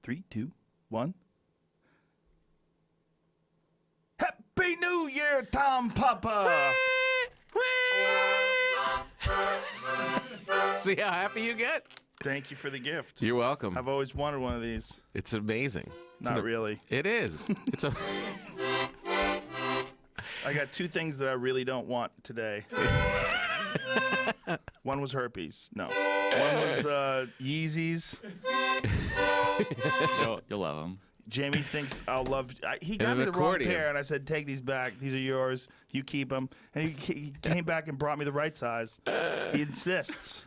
3, 2, 1. Happy New Year, Tom Papa! See how happy you get? Thank you for the gift. You're welcome. I've always wanted one of these. It's amazing. Not really. It is. It's a. I got two things that I really don't want today. One was herpes. No. One was Yeezys. You'll love them. Jamie thinks I'll love. He got me the wrong pair, and I said, "Take these back. These are yours. You keep them." And he came back and brought me the right size. He insists.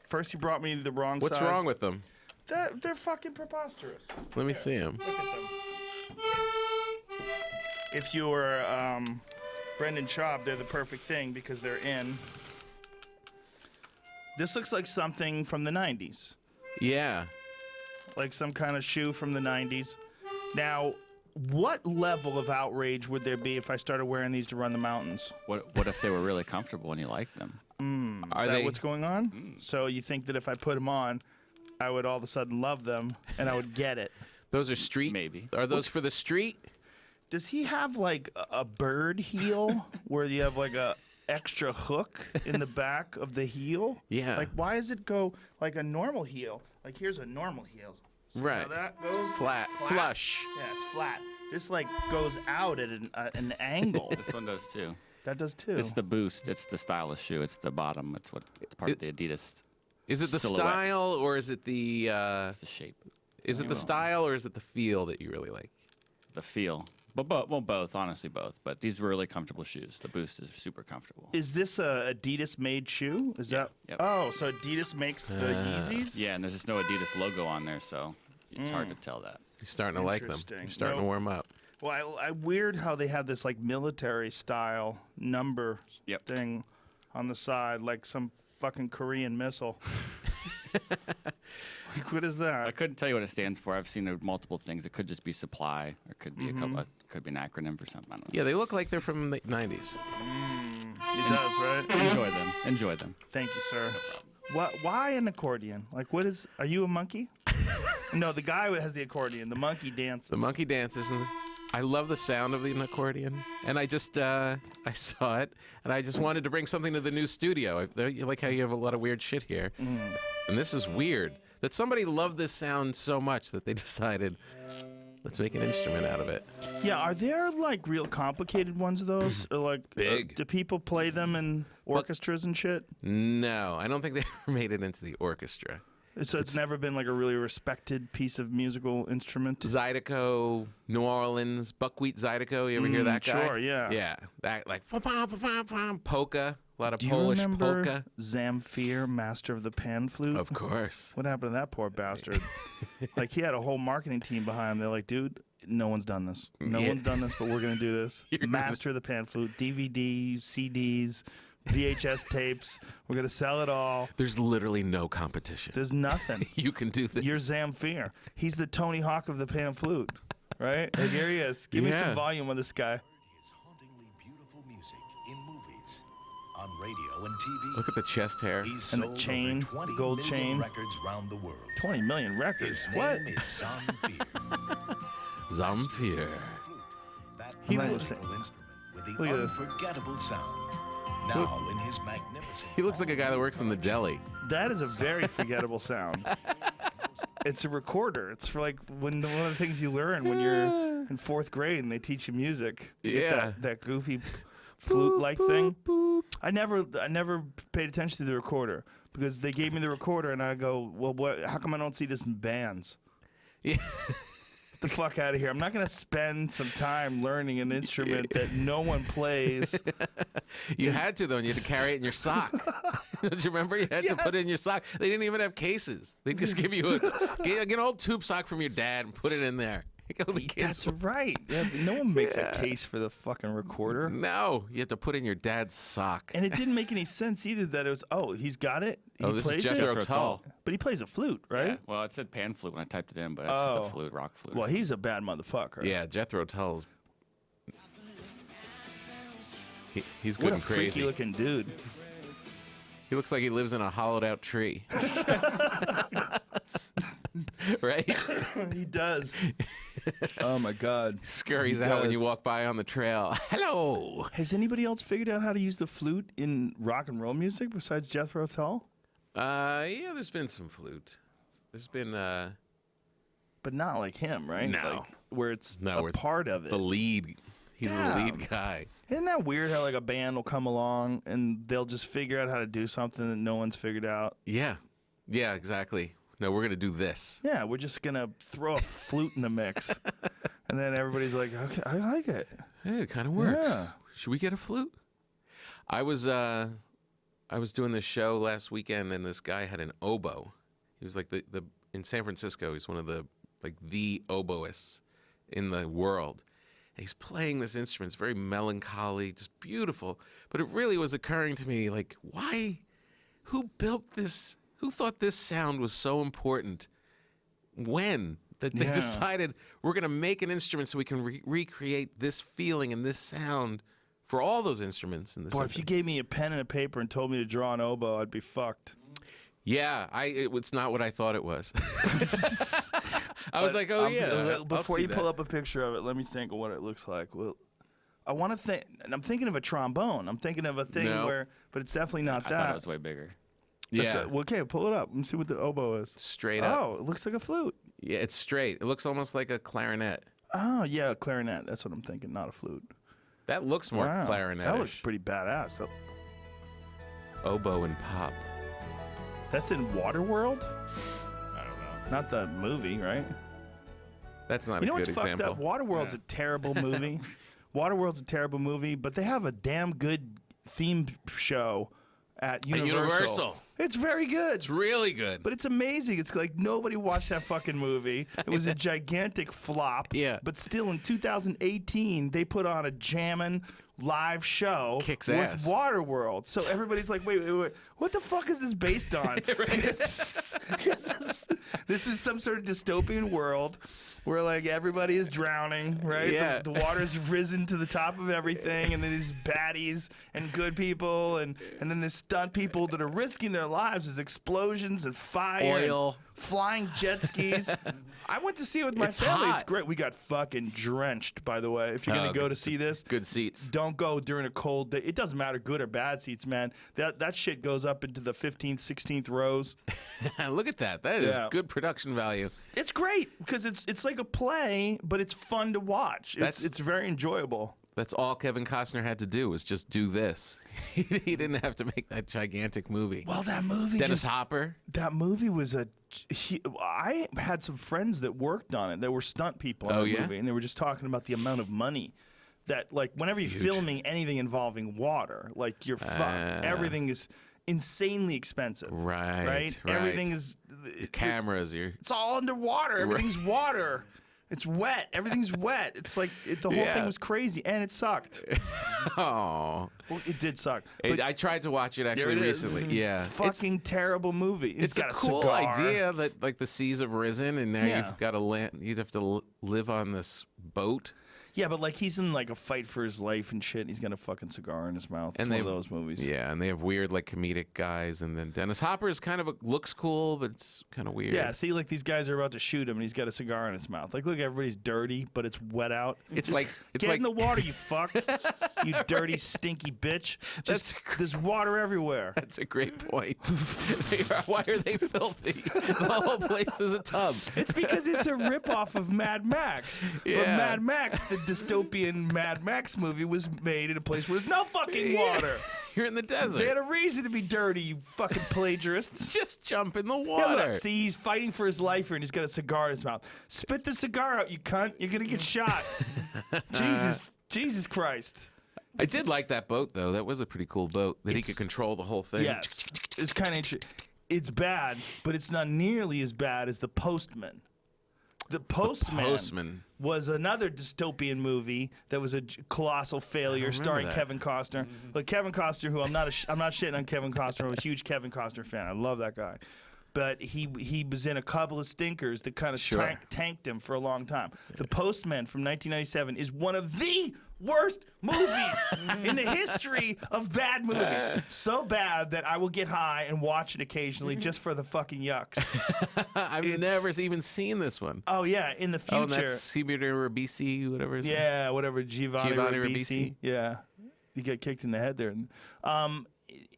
First, he brought me the wrong size. What's wrong with them? They're fucking preposterous. Let me see them. Look at them. If you were Brendan Schaub, they're the perfect thing because they're in. This looks like something from the 90s. Yeah. Like some kind of shoe from the 90s. Now, what level of outrage would there be if I started wearing these to run the mountains? What if they were really comfortable and you liked them? Is that what's going on? So you think that if I put them on, I would all of a sudden love them and I would get it? Those are street? Maybe. Are those for the street? Does he have like a bird heel where you have like a extra hook in the back of the heel? Yeah. Like why does it go like a normal heel? Like here's a normal heel. See Right. how that goes? Flat. Flush. Yeah, it's flat. This like goes out at an angle. This one does too. That does too. It's the boost. It's the stylish shoe. It's the bottom. It's part of the Adidas. Is it the silhouette. style or is it the? It's the shape. Is it the style or is it the feel that you really like? The feel. But both. Honestly, both. But these were really comfortable shoes. The boost is super comfortable. Is this a Adidas made shoe? Is that? Yep. Oh, so Adidas makes the Yeezys? Yeah, and there's just no Adidas logo on there, so it's hard to tell that. You're starting to like them. Interesting. You're starting to warm up. Well, I weird how they have this like military style number thing on the side, like some fucking Korean missile. Like, what is that? I couldn't tell you what it stands for. I've seen multiple things. It could just be supply, or it could be could be an acronym for something. I don't know. Yeah, they look like they're from the 90s. It does, right? Enjoy them. Enjoy them. Thank you, sir. Why an accordion? Like, what is? Are you a monkey? No, the guy who has the accordion. The monkey dances. The monkey dances, and I love the sound of the accordion. And I just, I saw it, and I just wanted to bring something to the new studio. You like how you have a lot of weird shit here. And this is weird. That somebody loved this sound so much that they decided, let's make an instrument out of it. Yeah, are there like real complicated ones of those? Or like Big. Do people play them in orchestras and shit? No, I don't think they ever made it into the orchestra. So it's never been like a really respected piece of musical instrument? Zydeco, New Orleans, buckwheat Zydeco. You ever hear that guy? Sure, yeah. Yeah, that like polka, a lot of Do Polish you remember polka. Zamfir, master of the pan flute? Of course. What happened to that poor bastard? Like, he had a whole marketing team behind him. They're like, dude, no one's done this. No one's done this, but we're going to do this. Master of the pan flute, DVD, CDs, VHS tapes. We're going to sell it all. There's literally no competition. There's nothing. You can do this. You're Zamfir. He's the Tony Hawk of the pan flute, right? Like, here he is. Give me some volume on this guy. His hauntingly beautiful music in movies, on radio and TV. Look at the chest hair. He's And the sold chain, over 20 gold million chain. records round the world. 20 million records. His What? name is Zamfir. Zamfir. That He magical looks- instrument with the Look at this. unforgettable sound. Now in his magnificent. He looks like a guy that works in the deli. That is a very forgettable sound. It's a recorder. It's for like one of the things you learn when you're in 4th grade and they teach you music. You get that goofy flute-like thing. I never paid attention to the recorder because they gave me the recorder and I go, well, what? How come I don't see this in bands? Yeah. Get the fuck out of here. I'm not going to spend some time learning an instrument that no one plays. You had to, though, and you had to carry it in your sock. Don't you remember? You had to put it in your sock. They didn't even have cases. They just give you get an old tube sock from your dad and put it in there. That's right. Yeah, no one makes a case for the fucking recorder. No, you have to put it in your dad's sock. And it didn't make any sense either that it was, he's got it. He This plays is Jethro it. Tull. But he plays a flute, right? Yeah. Well, it said pan flute when I typed it in, but it's just a flute, rock flute. Well, he's a bad motherfucker. Yeah, Jethro Tull's. He's What good a and crazy. freaky looking dude. He looks like he lives in a hollowed out tree. right? He does. Oh my God. Scurries He out when you does. walk by on the trail. Hello. Has anybody else figured out how to use the flute in rock and roll music besides Jethro Tull? Yeah, there's been some flute. There's been But not like him, right? No. Like, where it's No, a where it's part of it. the lead. He's the Damn. lead guy. Isn't that weird how like a band will come along and they'll just figure out how to do something that no one's figured out? Yeah. Yeah, exactly. No, we're gonna do this. Yeah, we're just going to throw a flute in the mix. And then everybody's like, okay, I like it. Hey, it kind of works. Yeah. Should we get a flute? I was doing this show last weekend, and this guy had an oboe. He was like the in San Francisco. He's one of the oboists in the world. And he's playing this instrument. It's very melancholy, just beautiful. But it really was occurring to me, like, why? Who built this? Who thought this sound was so important? When? That they Yeah. decided we're going to make an instrument so we can recreate this feeling and this sound for all those instruments in the Boy, if you gave me a pen and a paper and told me to draw an oboe, I'd be fucked. Yeah, it's not what I thought it was. I was like, oh yeah. Before you pull up a picture of it, let me think of what it looks like. Well, I want to think, and I'm thinking of a trombone. I'm thinking of a thing No. but it's definitely not I that. thought it was way bigger. Yeah, Well, okay, pull it up. Let me see what the oboe is. straight up. Oh, it looks like a flute. Yeah, it's straight. It looks almost like a clarinet. Oh, yeah, a clarinet. That's what I'm thinking, not a flute. That looks more Wow, clarinet. that looks pretty badass. Oboe and pop. That's in Waterworld? I don't know. Not the movie, right? That's not You know a what's good fucked example. up? Waterworld's a terrible movie. Waterworld's a terrible movie, but they have a damn good theme show at Universal. It's very good. It's really good. But it's amazing. It's like nobody watched that fucking movie. It was a gigantic flop. Yeah. But still, in 2018, they put on a jammin' live show Kicks with ass. Waterworld. So everybody's like, wait, what the fuck is this based on? This is some sort of dystopian world where like everybody is drowning, right? Yeah. The water's risen to the top of everything, and then these baddies and good people, and then there's stunt people that are risking their lives. There's explosions and fire, Oil. and flying jet skis. I went to see it with my It's family. It's hot. great. We got fucking drenched, by the way. If you're gonna go to see this, Good seats. don't go during a cold day. It doesn't matter, good or bad seats, man. That shit goes up into the 15th, 16th rows. Look at that. That is Yeah. good production value. It's great because it's like a play, but it's fun to watch. That's- It's very enjoyable. That's all Kevin Costner had to do was just do this. He didn't have to make that gigantic movie. Well, that movie Dennis Hopper. that movie was I had some friends that worked on it. That were stunt people in Oh, the yeah? movie, and they were just talking about the amount of money that, like, whenever you're filming anything involving water, like, you're fucked. Everything is insanely expensive. Right. Everything is. Cameras. It's all underwater. Everything's water. It's wet. Everything's wet. It's like the whole Yeah. thing was crazy, and it sucked. Oh. Well, it did suck. But I tried to watch it actually it is. recently. Yeah. fucking terrible movie. It's got a cool cigar. idea that like the seas have risen and now Yeah. you've got to land. You'd have to live on this boat. Yeah, but like he's in like a fight for his life and shit. And he's got a fucking cigar in his mouth. It's And one of they- those movies. Yeah, and they have weird like comedic guys, and then Dennis Hopper is kind of looks cool, but it's kind of weird. Yeah, see, like these guys are about to shoot him, and he's got a cigar in his mouth. Like, look, everybody's dirty, but it's wet out. It's Just like- it's get like- in the water, you fuck, you dirty, stinky bitch. Just there's water everywhere. That's a great point. Why are they filthy? The whole place is a tub. It's because it's a ripoff of Mad Max. But Yeah. Mad Max, the dystopian Mad Max movie, was made in a place where there's no fucking water. You're in the desert. They had a reason to be dirty, you fucking plagiarists. Just jump in the Yeah, water. look, see, he's fighting for his life here, and he's got a cigar in his mouth. Spit the cigar out, you cunt. You're gonna get shot. Jesus Christ. I did like that boat though. That was a pretty cool boat that he It's- could control the whole thing. Yes, it's kind of interesting. It's bad, but it's not nearly as bad as The Postman. The Postman was another dystopian movie that was a colossal failure, starring that. Kevin Costner. Look, Kevin Costner, who I'm not shitting on Kevin Costner. I'm a huge Kevin Costner fan. I love that guy. but he was in a couple of stinkers that kind of tanked him for a long time. The Postman from 1997 is one of the worst movies in the history of bad movies. So bad that I will get high and watch it occasionally just for the fucking yucks. I've never even seen this one. Oh yeah, in the future. Oh, and that's Cibber Ribisi, whatever his name. Yeah, whatever, Giovanni Ribisi. Ribisi. Yeah, you get kicked in the head there.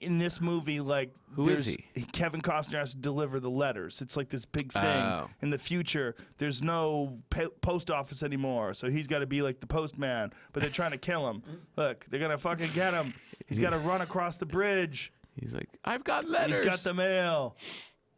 In this movie, like, who is he? Kevin Costner has to deliver the letters. It's like this big thing. Oh. In the future, there's no post office anymore, so he's got to be like the postman, but they're trying to kill him. Look, they're going to fucking get him. He's got to run across the bridge. He's like, I've got letters. He's got the mail.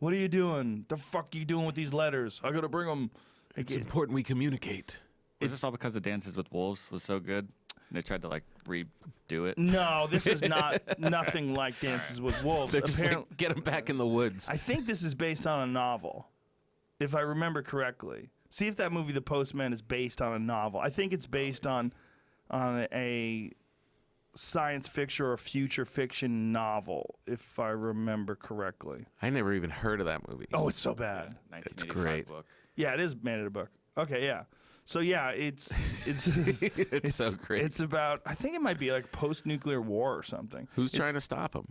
What are you doing? The fuck are you doing with these letters? I got to bring them. It's important we communicate. Was this all because the Dances with Wolves was so good? They tried to, like, redo it? No, this is nothing like Dances with Wolves. They're just like, get him back in the woods. I think this is based on a novel, if I remember correctly. See if that movie, The Postman, is based on a novel. I think it's based on a science fiction or future fiction novel, if I remember correctly. I never even heard of that movie. Oh, it's so bad. It's great. Book. Yeah, it is made in a book. Okay, yeah. So yeah, it's it's so great. It's about, I think it might be like post-nuclear war or something. Who's trying to stop him?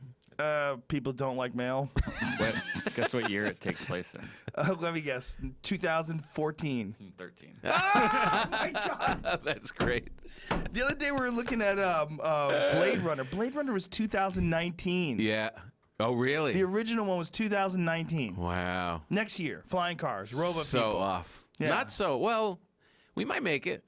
People don't like mail. Guess what year it takes place in? Let me guess. 2014. 13. Oh my God. That's great. The other day we were looking at Blade Runner. Blade Runner was 2019. Yeah. Oh, really? The original one was 2019. Wow. Next year, flying cars, robot So people. off. Yeah. Not so. Well, we might make it.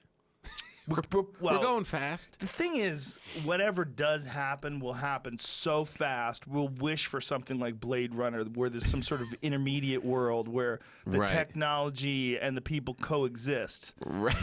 We're going fast. The thing is, whatever does happen will happen so fast. We'll wish for something like Blade Runner, where there's some sort of intermediate world where the technology and the people coexist. Right.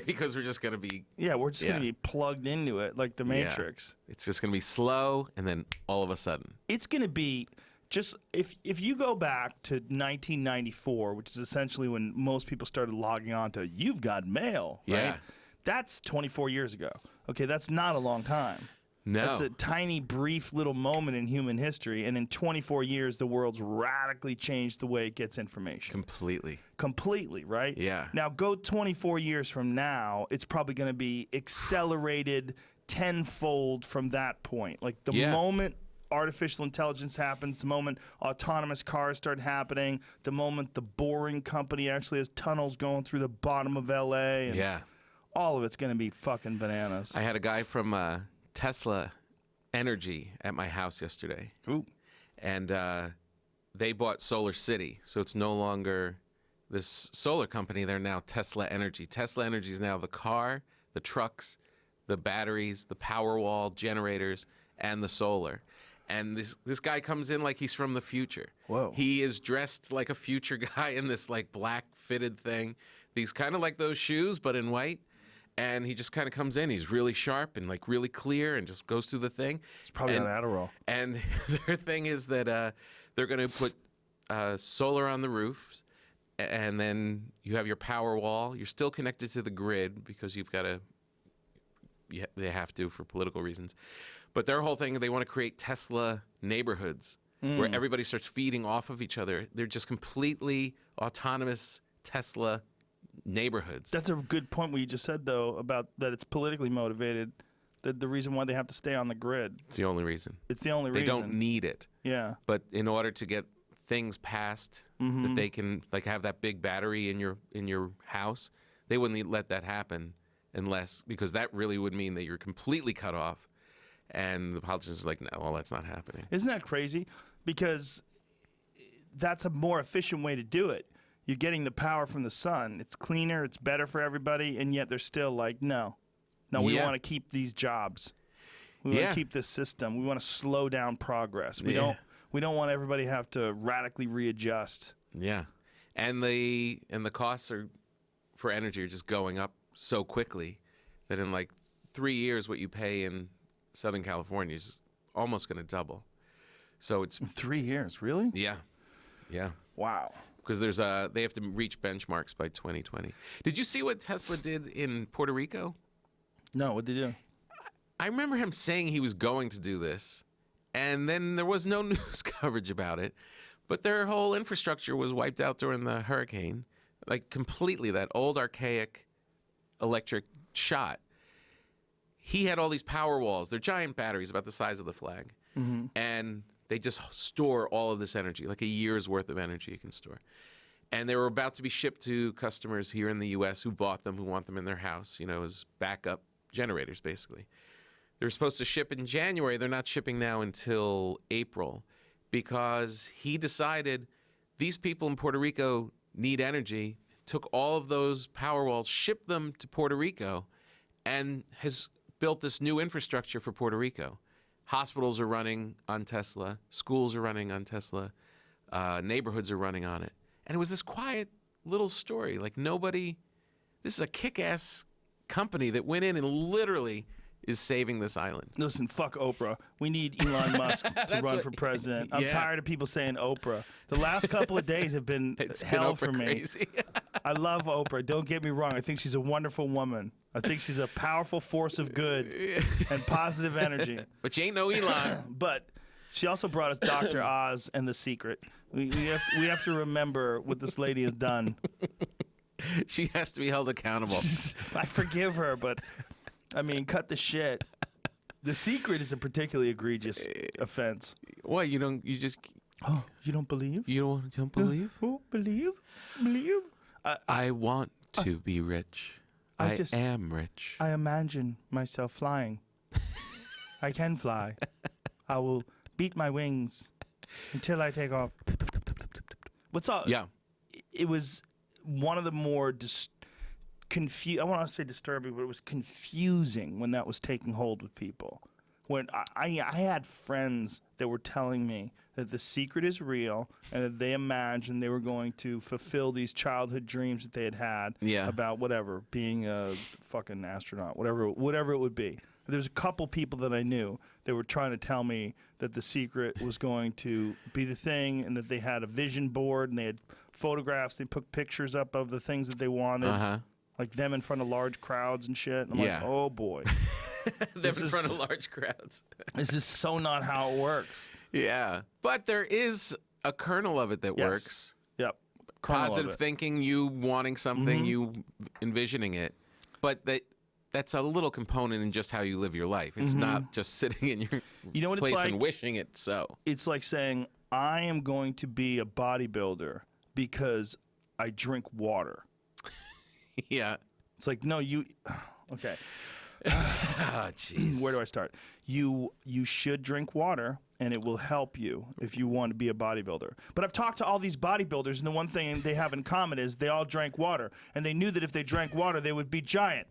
Because we're just going to be... Yeah, we're just going to be plugged into it like the Matrix. Yeah. It's just going to be slow, and then all of a sudden. It's going to be... Just if you go back to 1994, which is essentially when most people started logging on to You've Got Mail, right? Yeah. That's 24 years ago. Okay, that's not a long time. No. That's a tiny, brief little moment in human history, and in 24 years, the world's radically changed the way it gets information. Completely, right? Yeah. Now, go 24 years from now, it's probably going to be accelerated tenfold from that point. Like the moment artificial intelligence happens, the moment autonomous cars start happening, the moment the Boring Company actually has tunnels going through the bottom of L.A. And all of it's going to be fucking bananas. I had a guy from Tesla Energy at my house yesterday. Ooh. And they bought Solar City, so it's no longer this solar company. They're now Tesla Energy. Tesla Energy is now the car, the trucks, the batteries, the Powerwall generators, and the solar. And this guy comes in like he's from the future. Whoa. He is dressed like a future guy in this like black fitted thing. He's kind of like those shoes, but in white. And he just kind of comes in. He's really sharp and like really clear and just goes through the thing. It's probably on Adderall. And their thing is that they're going to put solar on the roofs, and then you have your power wall. You're still connected to the grid because you've got to. They have to for political reasons. But their whole thing, they want to create Tesla neighborhoods where everybody starts feeding off of each other. They're just completely autonomous Tesla neighborhoods. That's a good point what you just said, though, about that it's politically motivated. The reason why they have to stay on the grid. It's the only reason. It's the only reason. They don't need it. Yeah. But in order to get things passed that they can like have that big battery in your house, they wouldn't let that happen because that really would mean that you're completely cut off. And the politicians are like, no, well, that's not happening. Isn't that crazy? Because that's a more efficient way to do it. You're getting the power from the sun. It's cleaner, it's better for everybody, and yet they're still like, no, we want to keep these jobs. We want to keep this system. We want to slow down progress. We don't want everybody to have to radically readjust. Yeah. And the costs for energy are just going up so quickly that in like 3 years what you pay in Southern California is almost going to double. So it's 3 years, really? Yeah. Wow. Because they have to reach benchmarks by 2020. Did you see what Tesla did in Puerto Rico? No, what did he do? I remember him saying he was going to do this, and then there was no news coverage about it. But their whole infrastructure was wiped out during the hurricane, like completely. That old archaic electric shot. He had all these power walls. They're giant batteries about the size of the flag. And they just store all of this energy, like a year's worth of energy you can store. And they were about to be shipped to customers here in the U.S. who bought them, who want them in their house, as backup generators, basically. They were supposed to ship in January. They're not shipping now until April because he decided these people in Puerto Rico need energy, took all of those power walls, shipped them to Puerto Rico, and has built this new infrastructure for Puerto Rico. Hospitals are running on Tesla. Schools are running on Tesla. Neighborhoods are running on it. And it was this quiet little story. Like this is a kick-ass company that went in and literally is saving this island. Listen, fuck Oprah. We need Elon Musk to run for president. I'm tired of people saying Oprah. The last couple of days have been hell for me. Crazy. I love Oprah. Don't get me wrong. I think she's a wonderful woman. I think she's a powerful force of good and positive energy. But you ain't no Elon. But she also brought us Dr. Oz and The Secret. We have to remember what this lady has done. She has to be held accountable. I forgive her, but I mean, cut the shit. The Secret is a particularly egregious offense. What, you don't believe? You don't believe? Oh, believe? Believe? I want to be rich. I am rich. I imagine myself flying. I can fly. I will beat my wings until I take off. What's up? Yeah. It was one of the more I want to say disturbing, but it was confusing when that was taking hold with people. When I had friends that were telling me that The Secret is real and that they imagined they were going to fulfill these childhood dreams that they had about whatever, being a fucking astronaut, whatever it would be. There's a couple people that I knew that were trying to tell me that The Secret was going to be the thing and that they had a vision board and they had photographs. They put pictures up of the things that they wanted, like them in front of large crowds and shit. And I'm like, oh boy. Them in front of large crowds. This is so not how it works. Yeah. But there is a kernel of it that works. Yep. Positive thinking, you wanting something, you envisioning it. But that's a little component in just how you live your life. It's not just sitting in your place and wishing it so. It's like saying, I am going to be a bodybuilder because I drink water. Yeah. It's like, no, you... Okay. Jeez. Where do I start? You should drink water, and it will help you if you want to be a bodybuilder. But I've talked to all these bodybuilders, and the one thing they have in common is they all drank water, and they knew that if they drank water, they would be giant.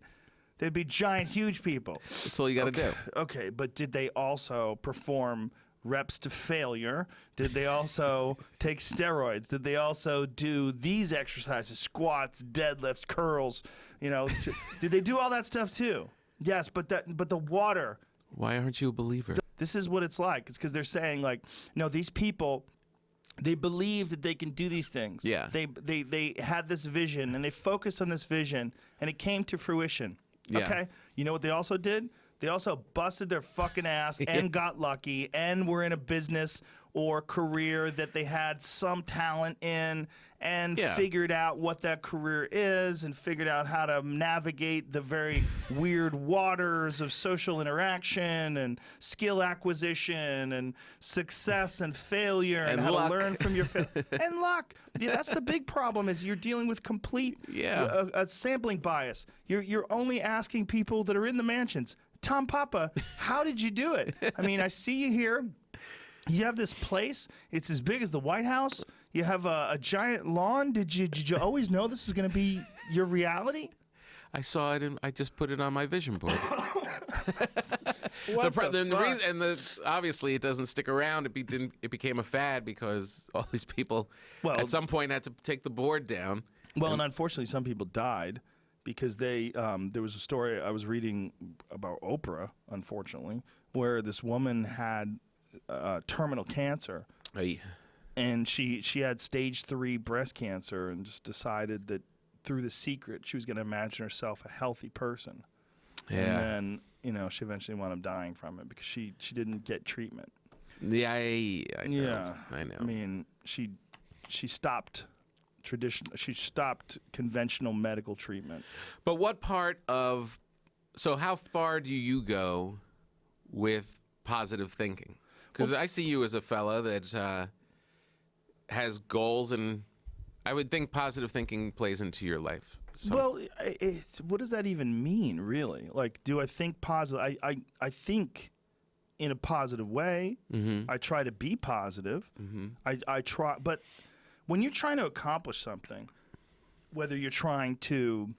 They'd be giant, huge people. That's all you got to do. Okay, but did they also perform reps to failure? Did they also take steroids? Did they also do these exercises, squats, deadlifts, curls? Did they do all that stuff too? Yes, but the water. Why aren't you a believer? This is what it's like. It's because they're saying like, no, these people, they believe that they can do these things. Yeah. They had this vision and they focused on this vision and it came to fruition. Yeah. Okay. You know what they also did? They also busted their fucking ass and got lucky and were in a business or career that they had some talent in and figured out what that career is and figured out how to navigate the very weird waters of social interaction and skill acquisition and success and failure and how luck. to learn from your and luck. Yeah, that's the big problem is you're dealing with complete a sampling bias. You're only asking people that are in the mansions. Tom Papa, how did you do it? I mean, I see you here. You have this place. It's as big as the White House. You have a giant lawn. Did you always know this was going to be your reality? I saw it and I just put it on my vision board. Obviously, it doesn't stick around. It became a fad because all these people at some point had to take the board down. Well, and unfortunately, some people died. Because there was a story I was reading about Oprah, unfortunately, where this woman had terminal cancer, and she had stage 3 breast cancer, and just decided that through The Secret she was going to imagine herself a healthy person. Yeah. And then she eventually wound up dying from it because she didn't get treatment. Yeah, I know. Yeah, I know. I mean, she stopped she stopped conventional medical treatment. But what part of, so how far do you go with positive thinking? Because I see you as a fella that has goals, and I would think positive thinking plays into your life. Well, what does that even mean, really? Like, do I think positive? I think in a positive way. Mm-hmm. I try to be positive. Mm-hmm. I try, but when you're trying to accomplish something, whether you're trying to,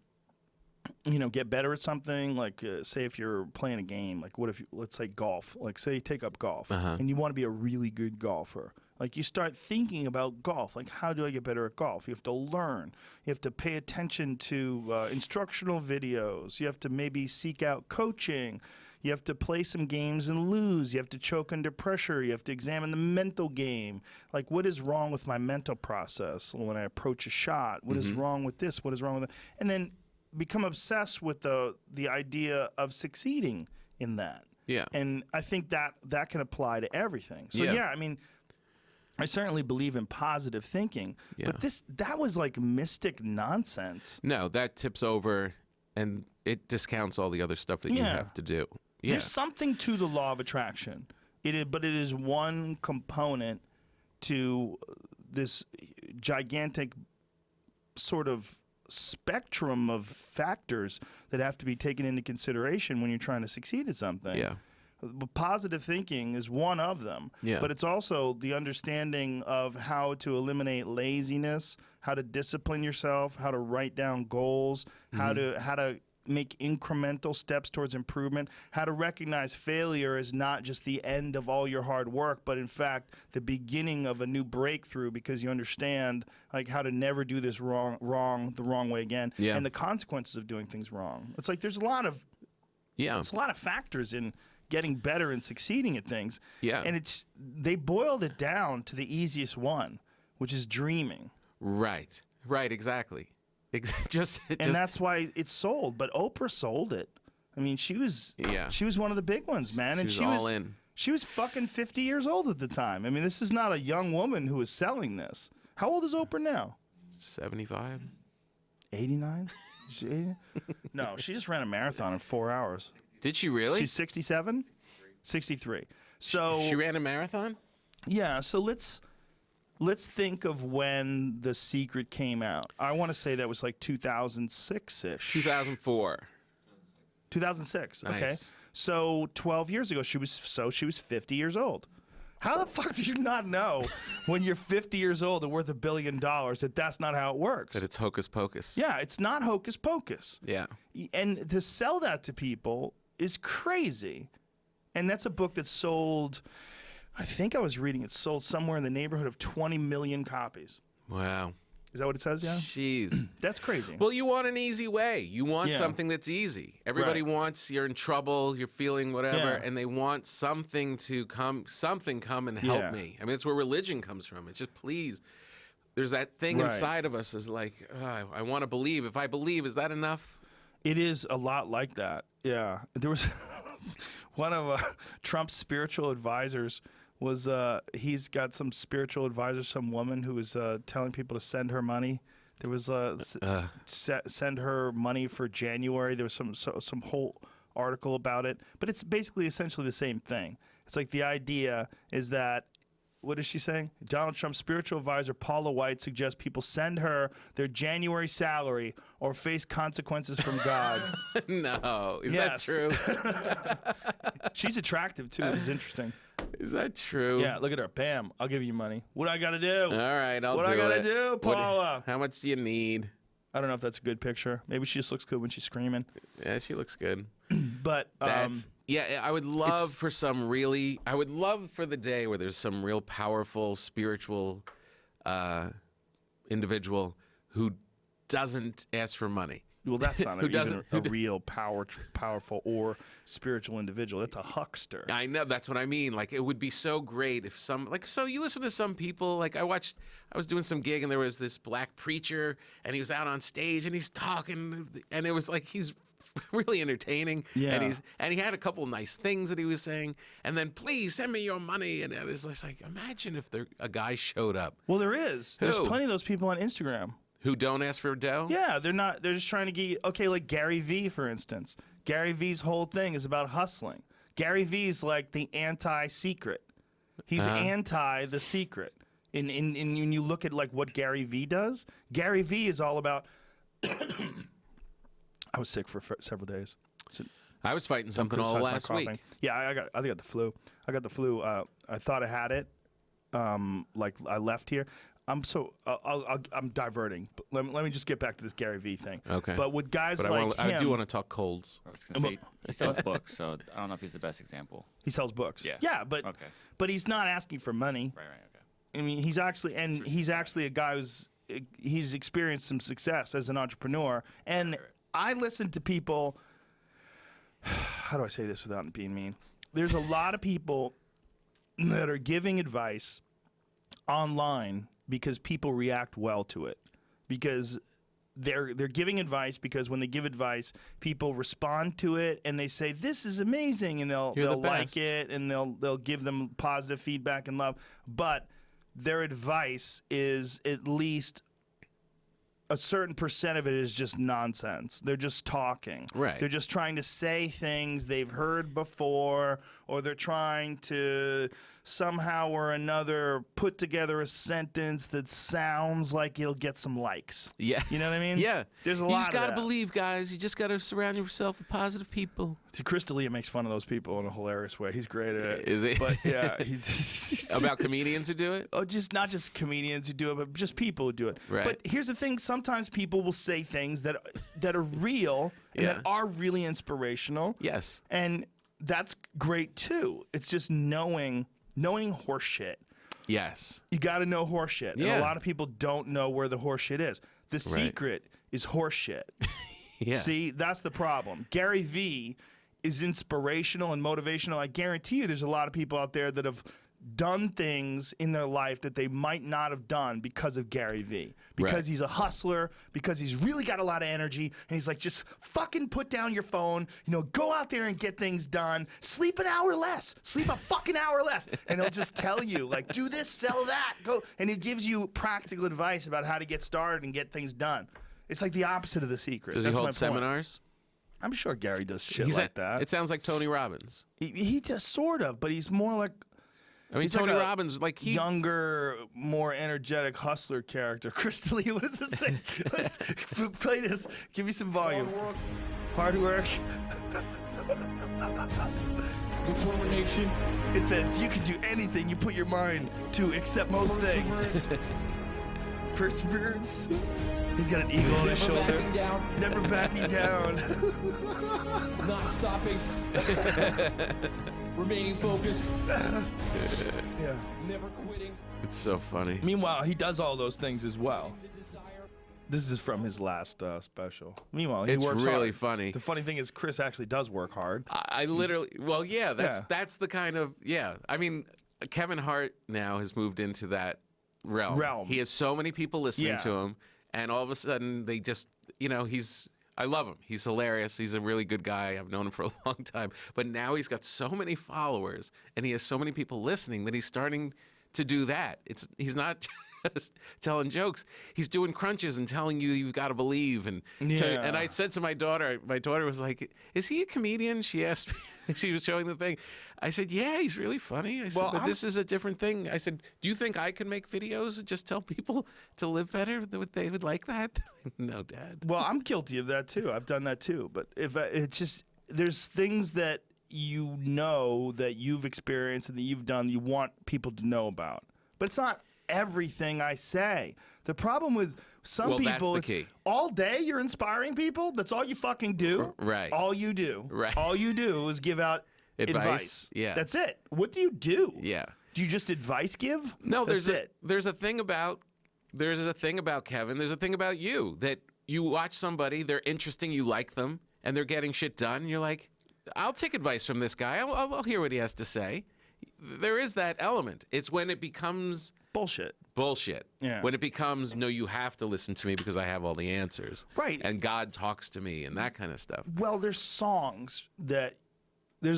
get better at something, like say if you're playing a game, like what if let's say golf, like say you take up golf and you want to be a really good golfer. Like you start thinking about golf, like how do I get better at golf? You have to learn. You have to pay attention to instructional videos. You have to maybe seek out coaching. You have to play some games and lose. You have to choke under pressure. You have to examine the mental game. Like, what is wrong with my mental process when I approach a shot? What is wrong with this? What is wrong with that? And then become obsessed with the idea of succeeding in that. Yeah. And I think that can apply to everything. So, yeah, I mean, I certainly believe in positive thinking. Yeah. But that was like mystic nonsense. No, that tips over, and it discounts all the other stuff that you have to do. Yeah. There's something to the law of attraction. But it is one component to this gigantic sort of spectrum of factors that have to be taken into consideration when you're trying to succeed at something. Yeah. Positive thinking is one of them. Yeah. But it's also the understanding of how to eliminate laziness, how to discipline yourself, how to write down goals, how to make incremental steps towards improvement, how to recognize failure as not just the end of all your hard work, but in fact the beginning of a new breakthrough, because you understand like how to never do this the wrong way again, and the consequences of doing things wrong. It's like there's a lot of factors in getting better and succeeding at things. Yeah. And they boiled it down to the easiest one, which is dreaming. Right. Right, exactly. And that's why it's sold. But Oprah sold it. I mean, she was one of the big ones, man. She was all in. She was fucking 50 years old at the time. I mean, this is not a young woman who is selling this. How old is Oprah now? 75. 89? No, she just ran a marathon in 4 hours. Did she really? She's 67? 63. So she ran a marathon? Yeah, so let's think of when The Secret came out. I want to say that was like 2006-ish. 2004. 2006. Nice. Okay. So 12 years ago, she was 50 years old. How the fuck do you not know when you're 50 years old and worth $1 billion that that's not how it works? That it's hocus pocus. Yeah, it's not hocus pocus. Yeah. And to sell that to people is crazy. And that's a book that sold, I think I was reading it sold somewhere in the neighborhood of 20 million copies. Wow. Is that what it says? Yeah. Jeez. That's crazy. Well, you want an easy way. You want something that's easy. Everybody wants, you're in trouble, you're feeling whatever, and they want something to come and help me. I mean, that's where religion comes from. It's just, please. There's that thing inside of us is like, I want to believe. If I believe, is that enough? It is a lot like that. Yeah. There was one of Trump's spiritual advisors was he's got some spiritual advisor, some woman who was telling people to send her money. There was send her money for January. There was some whole article about it, but it's basically essentially the same thing. It's like the idea is that, what is she saying? Donald Trump's spiritual advisor, Paula White, suggests people send her their January salary or face consequences from God. No. Is that true? She's attractive, too, which is interesting. Is that true? Yeah, look at her. Bam. I'll give you money. What do I got to do? All right, I'll do it. What I got to do, Paula? How much do you need? I don't know if that's a good picture. Maybe she just looks good when she's screaming. Yeah, she looks good. But I would love for the day where there's some real powerful spiritual individual who doesn't ask for money. Well, that's not even a real powerful or spiritual individual. That's a huckster. I know. That's what I mean. Like, it would be so great if so you listen to some people, like I was doing some gig and there was this black preacher and he was out on stage and he's talking and it was like he's really entertaining. Yeah. And he had a couple nice things that he was saying. And then, please send me your money. And it was just like, imagine if a guy showed up Well, there is. There's Who? plenty of those people on Instagram. who don't ask for dough. Yeah, they're not. They're just trying to get. Okay, like Gary Vee, for instance. Gary Vee's whole thing is about hustling. Gary Vee's like the anti-secret. He's anti the secret. And when you look at like what Gary Vee does, Gary Vee is all about. I was sick for several days. So, I was fighting something all criticized my last coughing. week. Yeah, I think I got the flu. I got the flu. I thought I had it. Like I left here. I'm diverting. But let me just get back to this Gary Vee thing. Okay. But with guys But like I him, do want to talk colds. I was gonna say, he sells books, so I don't know if he's the best example. he sells books. Yeah. Yeah, but Okay. but he's not asking for money. Right. Okay. I mean, he's actually a guy he's experienced some success as an entrepreneur. And I listen to people. How do I say this without being mean? There's a lot of people that are giving advice online because people react well to it, because they're giving advice because when they give advice, people respond to it and they say this is amazing, and they'll like it, and they'll give them positive feedback and love. But their advice is at least a certain percent of it is just nonsense. They're just talking. Right. They're just trying to say things they've heard before, or they're trying to somehow or another put together a sentence that sounds like it'll get some likes. Yeah. You know what I mean? Yeah. There's a You lot just of gotta that. believe, guys. You just gotta surround yourself with positive people. See, Chris D'Elia makes fun of those people in a hilarious way. He's great at it. Is he? But yeah, he's About comedians who do it? Oh, just not just comedians who do it, but just people who do it. Right. But here's the thing: sometimes people will say things that are real and Yeah. that are really inspirational. Yes. And that's great too. It's just knowing horseshit. Yes. You got to know horseshit. Yeah. And a lot of people don't know where the horseshit is. The secret is horseshit. Yeah. See, that's the problem. Gary Vee is inspirational and motivational. I guarantee you there's a lot of people out there that have done things in their life that they might not have done because of Gary Vee. Because Right. he's a hustler, because he's really got a lot of energy, and he's like, just fucking put down your phone, go out there and get things done. Sleep an hour less. Sleep a fucking hour less. And he'll just tell you, like, do this, sell that, go. And he gives you practical advice about how to get started and get things done. It's like the opposite of The Secret. Does That's he my hold point. seminars? I'm sure Gary does shit He's like that. It sounds like Tony Robbins. He does sort of, but he's more like I mean, He's Tony like a Robbins, like he. younger, more energetic hustler character. Chris D'Elia, what does it say? Play this. Give me some volume. Hard work. Determination. It says you can do anything you put your mind to, except most things. Perseverance. He's got an eagle on his Never shoulder. backing down. Never backing down. Not stopping. Remaining focused. Yeah. Never quitting. It's so funny. Meanwhile, he does all those things as well. The desire. This is from his last special. Meanwhile, he It's works really hard. funny. The funny thing is, Chris actually does work hard. I literally, well, yeah, Yeah. that's the kind of, yeah. I mean, Kevin Hart now has moved into that realm. He has so many people listening Yeah. to him, and all of a sudden they just, I love him. He's hilarious. He's a really good guy. I've known him for a long time. But now he's got so many followers, and he has so many people listening that he's starting to do that. He's not just telling jokes. He's doing crunches and telling you you've got to believe. And and I said to my daughter was like, "Is he a comedian?" She asked me. She was showing the thing. I said, "Yeah, he's really funny." I said, Well, "But this is a different thing." I said, "Do you think I could make videos and just tell people to live better? That they would like that?" No, Dad. Well, I'm guilty of that too. I've done that too. But it's just there's things that that you've experienced and that you've done you want people to know about. But it's not everything I say. The problem with some Well, that's people, the it's key. all day you're inspiring people. That's all you fucking do. Right. All you do. Right. All you do is give out advice. Yeah. That's it. What do you do? Yeah. Do you just advice give? No, That's it. there's a thing about Kevin. There's a thing about you that you watch somebody, they're interesting, you like them, and they're getting shit done. And you're like, I'll take advice from this guy. I'll hear what he has to say. There is that element. It's when it becomes Bullshit. Bullshit. Yeah. When it becomes, no, you have to listen to me because I have all the answers. Right. And God talks to me and that kind of stuff. Well, there's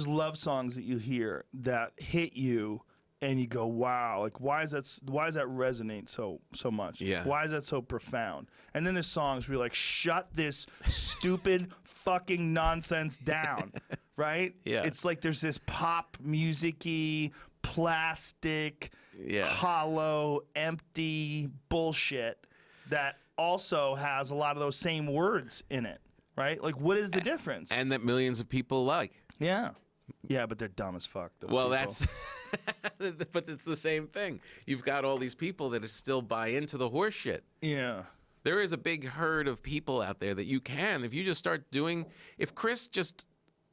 love songs that you hear that hit you and you go, wow, like why does that resonate so much? Yeah. Why is that so profound? And then there's songs where you're like, shut this stupid fucking nonsense down. Right? Yeah. It's like there's this pop music-y, plastic, Yeah. hollow, empty bullshit that also has a lot of those same words in it. Right? Like, what is the difference? And that millions of people like. Yeah. Yeah, but they're dumb as fuck. Those Well, people. that's, but it's the same thing. You've got all these people that still buy into the horse shit. Yeah. There is a big herd of people out there that you can, if you just start doing, if Chris just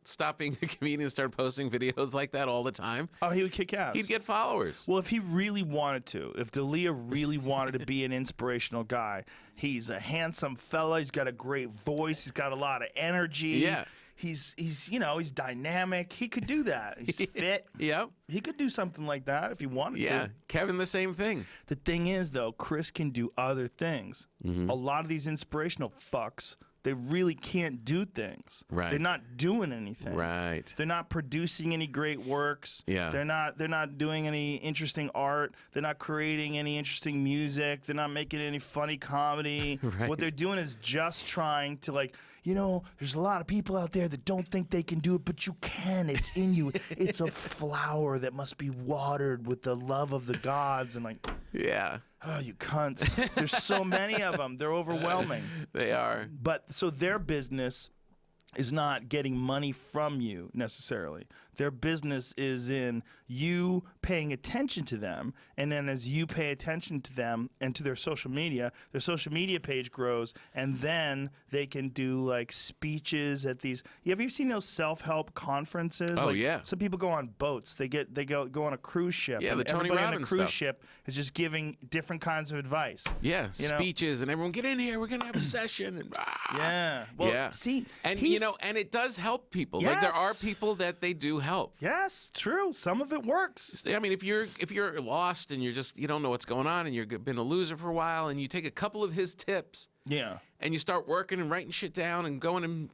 stopped being a comedian and started posting videos like that all the time, Oh, he would kick ass. he'd get followers. Well, if he really wanted to, if D'Elia really wanted to be an inspirational guy, he's a handsome fella. He's got a great voice. He's got a lot of energy. Yeah. He's he's dynamic. He could do that. He's fit. Yep. He could do something like that if he wanted Yeah. to. Kevin, the same thing. The thing is, though, Chris can do other things. Mm-hmm. A lot of these inspirational fucks, they really can't do things. Right. They're not doing anything. Right. They're not producing any great works. Yeah. They're not doing any interesting art. They're not creating any interesting music. They're not making any funny comedy. Right. What they're doing is just trying to, like, there's a lot of people out there that don't think they can do it, but you can. It's in you. It's a flower that must be watered with the love of the gods. And like, Yeah. oh, you cunts. There's so many of them. They're overwhelming. They are. But so their business is not getting money from you necessarily. Their business is in you paying attention to them, and then as you pay attention to them and to their social media page grows, and then they can do like speeches at these. Have you seen those self-help conferences? Oh, Like, yeah. some people go on boats. They go on a cruise ship. Yeah, and the Tony everybody on Robbins the cruise stuff. ship is just giving different kinds of advice. Yeah. You know? Speeches and everyone get in here. We're gonna have a session. And Yeah. Well, yeah. see, and he's- and it does help people. Like there are Yes. people that they do help. Yes, true. Some of it works. I mean, if you're lost and you don't know what's going on and you've been a loser for a while and you take a couple of his tips Yeah. and you start working and writing shit down and going and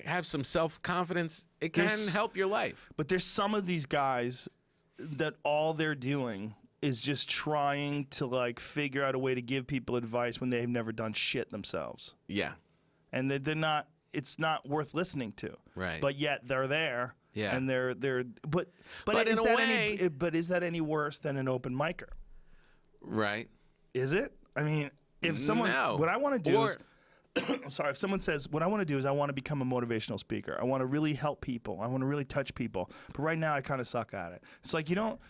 have some self-confidence, it can There's- help your life. But there's some of these guys that all they're doing is just trying to like figure out a way to give people advice when they've never done shit themselves. Yeah. And they're not, it's not worth listening to. Right. But yet they're there. Yeah. And but But is in a that way- but is that any worse than an open micer? Right. Is it? I mean, if someone No. what I want to do Or- is sorry, if someone says, what I want to do is I want to become a motivational speaker. I want to really help people. I want to really touch people. But right now I kind of suck at it. It's like you don't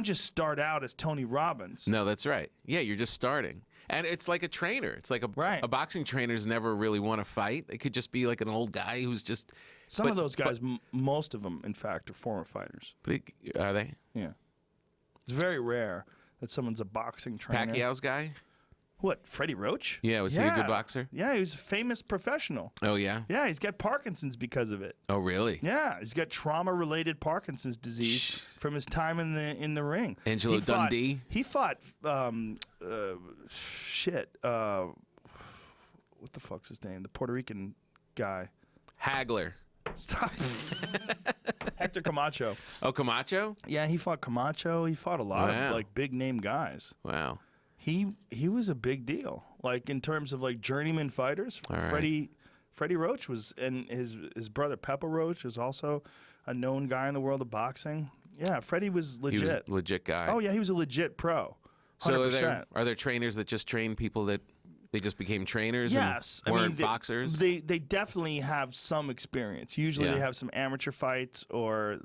just start out as Tony Robbins. No, that's right. Yeah, you're just starting. And it's like a trainer. It's like Right. a boxing trainer's never really want to fight. It could just be like an old guy who's just. Some but- of those guys, most of them, in fact, are former fighters. Are they? Yeah. It's very rare that someone's a boxing trainer. Pacquiao's guy? What, Freddie Roach? Yeah, was he a good boxer? Yeah, he was a famous professional. Oh, yeah? Yeah, he's got Parkinson's because of it. Oh, really? Yeah, he's got trauma-related Parkinson's disease from his time in the ring. Angelo Dundee? He fought shit. What the fuck's his name? The Puerto Rican guy. Hagler. Stop. Hector Camacho. Oh, Camacho? Yeah, he fought Camacho. He fought a lot Wow. of like big name guys. Wow. He was a big deal. Like in terms of like journeyman fighters. All right. Freddie Roach was, and his brother Pepper Roach is also a known guy in the world of boxing. Yeah, Freddie was legit. He was a legit guy. Oh yeah, he was a legit pro. 100%. So are there trainers that just train people that they just became trainers Yes, and weren't boxers? They definitely have some experience. Usually Yeah. they have some amateur fights, or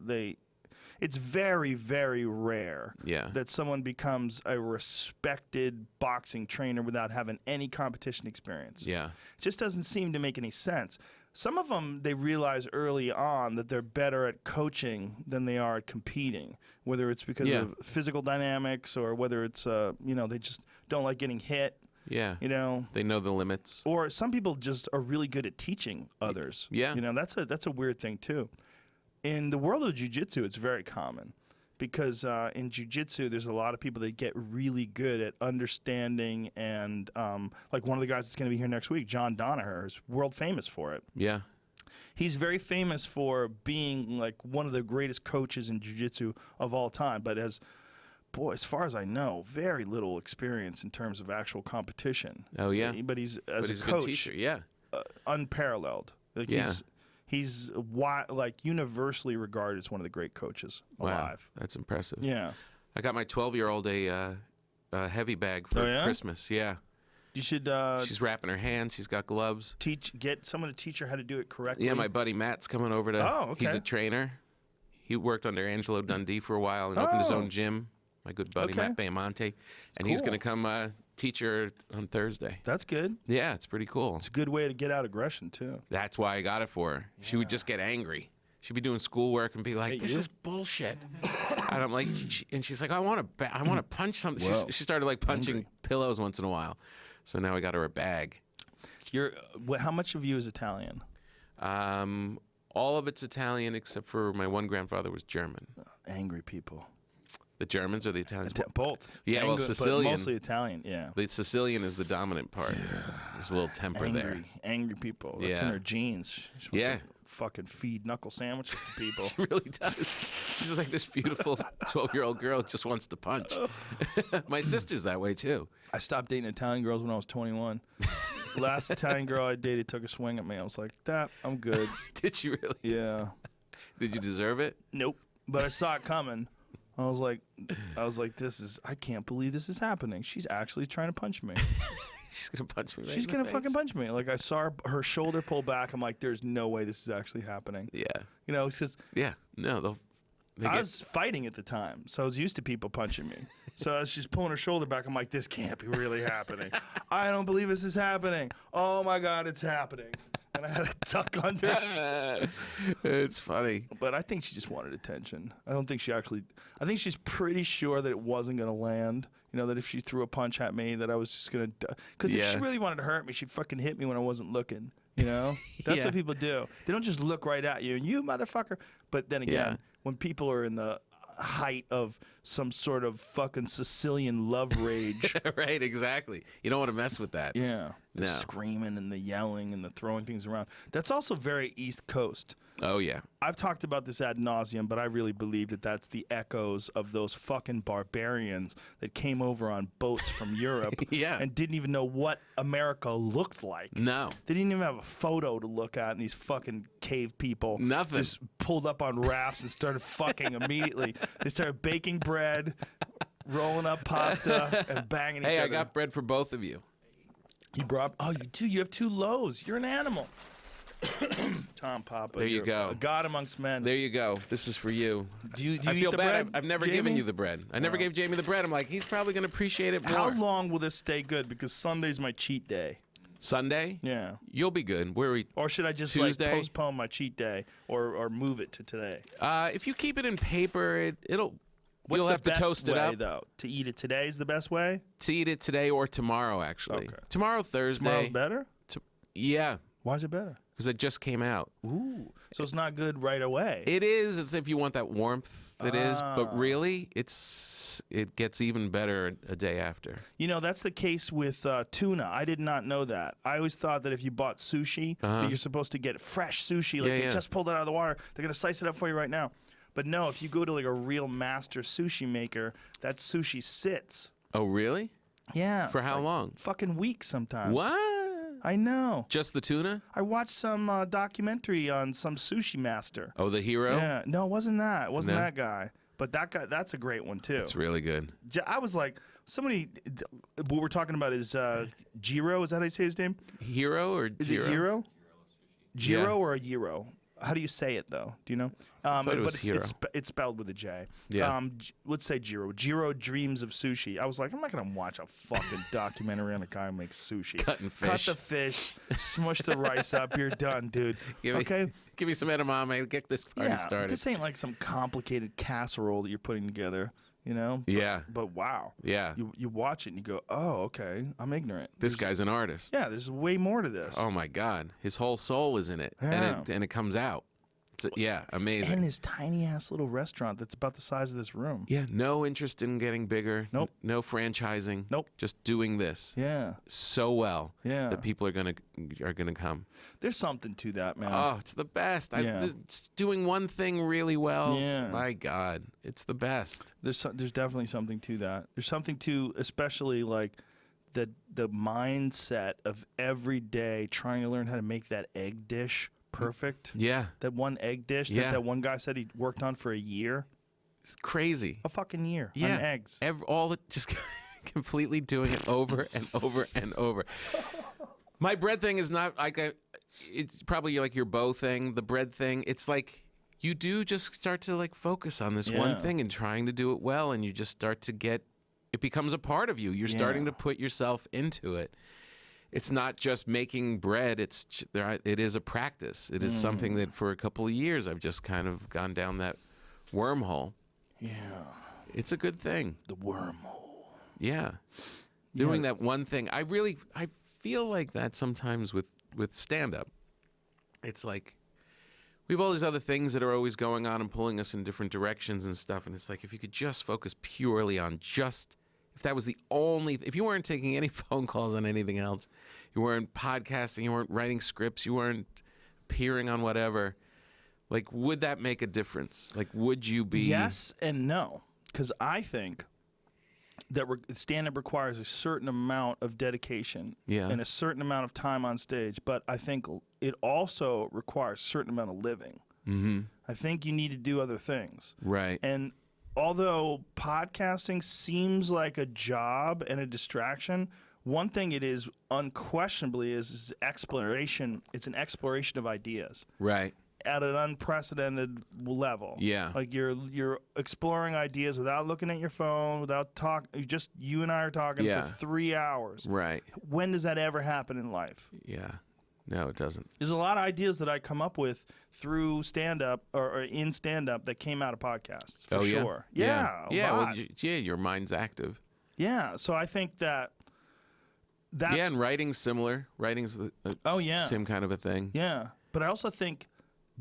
it's very, very rare Yeah. that someone becomes a respected boxing trainer without having any competition experience. Yeah. It just doesn't seem to make any sense. Some of them, they realize early on that they're better at coaching than they are at competing, whether it's because Yeah. of physical dynamics or whether it's, they just don't like getting hit, Yeah. They know the limits. Or some people just are really good at teaching others. Yeah. That's a weird thing too. In the world of jiu-jitsu, it's very common. because in jiu-jitsu, there's a lot of people that get really good at understanding and like one of the guys that's going to be here next week, John Danaher, is world famous for it. Yeah. He's very famous for being like one of the greatest coaches in jiu-jitsu of all time, but as far as I know, very little experience in terms of actual competition. Oh, yeah. But he's But as he's a a good coach, teacher. Yeah. unparalleled. Like Yeah. he's like universally regarded as one of the great coaches Wow. alive. That's impressive. Yeah. I got my 12-year-old a heavy bag for Oh, yeah? Christmas. Yeah. You should She's wrapping her hands. She's got gloves. get someone to teach her how to do it correctly. Yeah, my buddy Matt's coming over to. Oh, okay. He's a trainer. He worked under Angelo Dundee for a while and opened his Oh. own gym. My good buddy Okay. Matt Bayamonte, and he's cool. going to come teach her on Thursday. That's good. Yeah, it's pretty cool. It's a good way to get out aggression too. That's why I got it for her. She would just get angry. She'd be doing schoolwork and be like, "This you? is bullshit," and I'm like, and she's like, "I want to punch something." Whoa. She started like punching Angry. pillows once in a while. So now I got her a bag. How much of you is Italian? All of it's Italian except for my one grandfather was German. Angry people. The Germans or the Italians? Both. Yeah, well, Angry, Sicilian. but mostly Italian. Yeah. The Sicilian is the dominant part. There's a little temper there. Angry people. That's in Yeah. her genes. She wants Yeah. to fucking feed knuckle sandwiches to people. She really does. She's like this beautiful 12-year-old girl that just wants to punch. My sister's that way too. I stopped dating Italian girls when I was 21. Last Italian girl I dated took a swing at me. I was like, I'm good. Did you really? Yeah. Did you deserve it? Nope. But I saw it coming. I was like, I can't believe this is happening. She's actually trying to punch me. She's gonna punch me. Right She's in the gonna face. fucking punch me. Like I saw her shoulder pull back. I'm like, there's no way this is actually happening. Yeah. You know, because Yeah. No, I was fighting at the time, so I was used to people punching me. So as she's pulling her shoulder back, I'm like, this can't be really happening. I don't believe this is happening. Oh my God, it's happening. And I had to tuck under. It's funny. But I think she just wanted attention. I don't think I think she's pretty sure that it wasn't going to land. You know, that if she threw a punch at me, that I was just going to. Because if she Yeah. really wanted to hurt me, she'd fucking hit me when I wasn't looking. You know? That's Yeah. what people do. They don't just look right at you, and you motherfucker. But then again, Yeah. when people are in the height of some sort of fucking Sicilian love rage. Right, exactly. You don't want to mess with that. Yeah. The No. screaming and the yelling and the throwing things around. That's also very East Coast. Oh, yeah. I've talked about this ad nauseum, but I really believe that that's the echoes of those fucking barbarians that came over on boats from Europe Yeah. and didn't even know what America looked like. No. They didn't even have a photo to look at, and these fucking cave people Nothing. just pulled up on rafts and started fucking immediately. They started baking bread, rolling up pasta, and banging each Hey, other. I got bread for both of you. You brought. Oh, you do. You have two loaves. You're an animal. Tom Papa. There you you're go. A god amongst men. There you go. This is for you. Do you I eat feel the bad. bread, I've never Jamie? given you the bread. I never gave Jamie the bread. I'm like, he's probably going to appreciate it more. How long will this stay good? Because Sunday's my cheat day. Sunday? Yeah. You'll be good. Where we? Or should I just Tuesday? like postpone my cheat day or move it to today? If you keep it in paper, it'll. What's you'll the have to best toast it way, up. though? To eat it today is the best way? To eat it today or tomorrow, actually. Okay. Tomorrow, Thursday. Tomorrow's better? Yeah, Why is it better? because it just came out. Ooh. So it's not good right away. It is. It's if you want that warmth. It is, Ah. but really, it gets even better a day after. You know, that's the case with tuna. I did not know that. I always thought that if you bought sushi, that you're supposed to get fresh sushi. Like Yeah, they yeah. just pulled it out of the water. They're going to slice it up for you right now. But no, if you go to like a real master sushi maker, that sushi sits. Oh, really? Yeah. For how like long? Fucking weeks sometimes. What? I know. Just the tuna? I watched some documentary on some sushi master. Oh, the hero? Yeah. No, it wasn't that. It wasn't No? that guy. But that guy, that's a great one too. It's really good. I was like, what we're talking about is Jiro. Is that how you say his name? Hero or Is Jiro? it Jiro? Jiro Yeah. or a Gyro? How do you say it though? Do you know? thought it was Hiro. it's spelled with a J. Yeah. Let's say Jiro. Jiro dreams of sushi. I was like, I'm not gonna watch a fucking documentary on a guy who makes sushi. Cutting Cut fish. the fish, smush the rice up. You're done, dude. Okay. Give me some edamame. Get this party Yeah. started. This ain't like some complicated casserole that you're putting together. You know? Yeah. But wow. Yeah. You watch it and you go, oh, okay, I'm ignorant. This guy's an artist. Yeah, there's way more to this. Oh my God, his whole soul is in it, Yeah. and it comes out. Yeah, amazing. And his tiny ass little restaurant that's about the size of this room. Yeah, no interest in getting bigger. Nope. No franchising. Nope. Just doing this Yeah. so well Yeah. that people are gonna come. There's something to that, man. Oh, it's the best. Yeah. It's doing one thing really well. Yeah. My God, it's the best. There's definitely something to that. There's something to, especially like the mindset of every day trying to learn how to make that egg dish perfect. Yeah, That one egg dish Yeah. that one guy said he worked on for a year. it's crazy. A fucking year Yeah, on eggs. just completely doing it over and over and over. My bread thing is not like it's probably like your bow thing. The bread thing, it's like you do just start to like focus on this one Yeah. thing and trying to do it well, and you just start to get it becomes a part of you. You're starting to put yourself into it. It's not just making bread. It is a practice. It is something that for a couple of years I've just kind of gone down that wormhole. Yeah. It's a good thing. The wormhole. Yeah. Doing that one thing. I feel like that sometimes with stand-up. It's like we have all these other things that are always going on and pulling us in different directions and stuff. And it's like if you could just focus purely on if that was the only, if you weren't taking any phone calls on anything else, you weren't podcasting, you weren't writing scripts, you weren't appearing on whatever, like, would that make a difference? Like, would you be? Yes and no. Because I think that stand-up requires a certain amount of dedication and a certain amount of time on stage. But I think it also requires a certain amount of living. Mm-hmm. I think you need to do other things. Right. And although podcasting seems like a job and a distraction, one thing it is unquestionably is exploration. It's an exploration of ideas Right. at an unprecedented level. Yeah. Like you're exploring ideas without looking at your phone, without just you and I are talking Yeah. for 3 hours. Right. When does that ever happen in life? Yeah. No, it doesn't. There's a lot of ideas that I come up with through stand-up or in stand-up that came out of podcasts, for sure. Yeah. a Yeah. lot. Well, your mind's active. Yeah, so I think that's... Yeah, and writing's similar. Writing's the same kind of a thing. Yeah, but I also think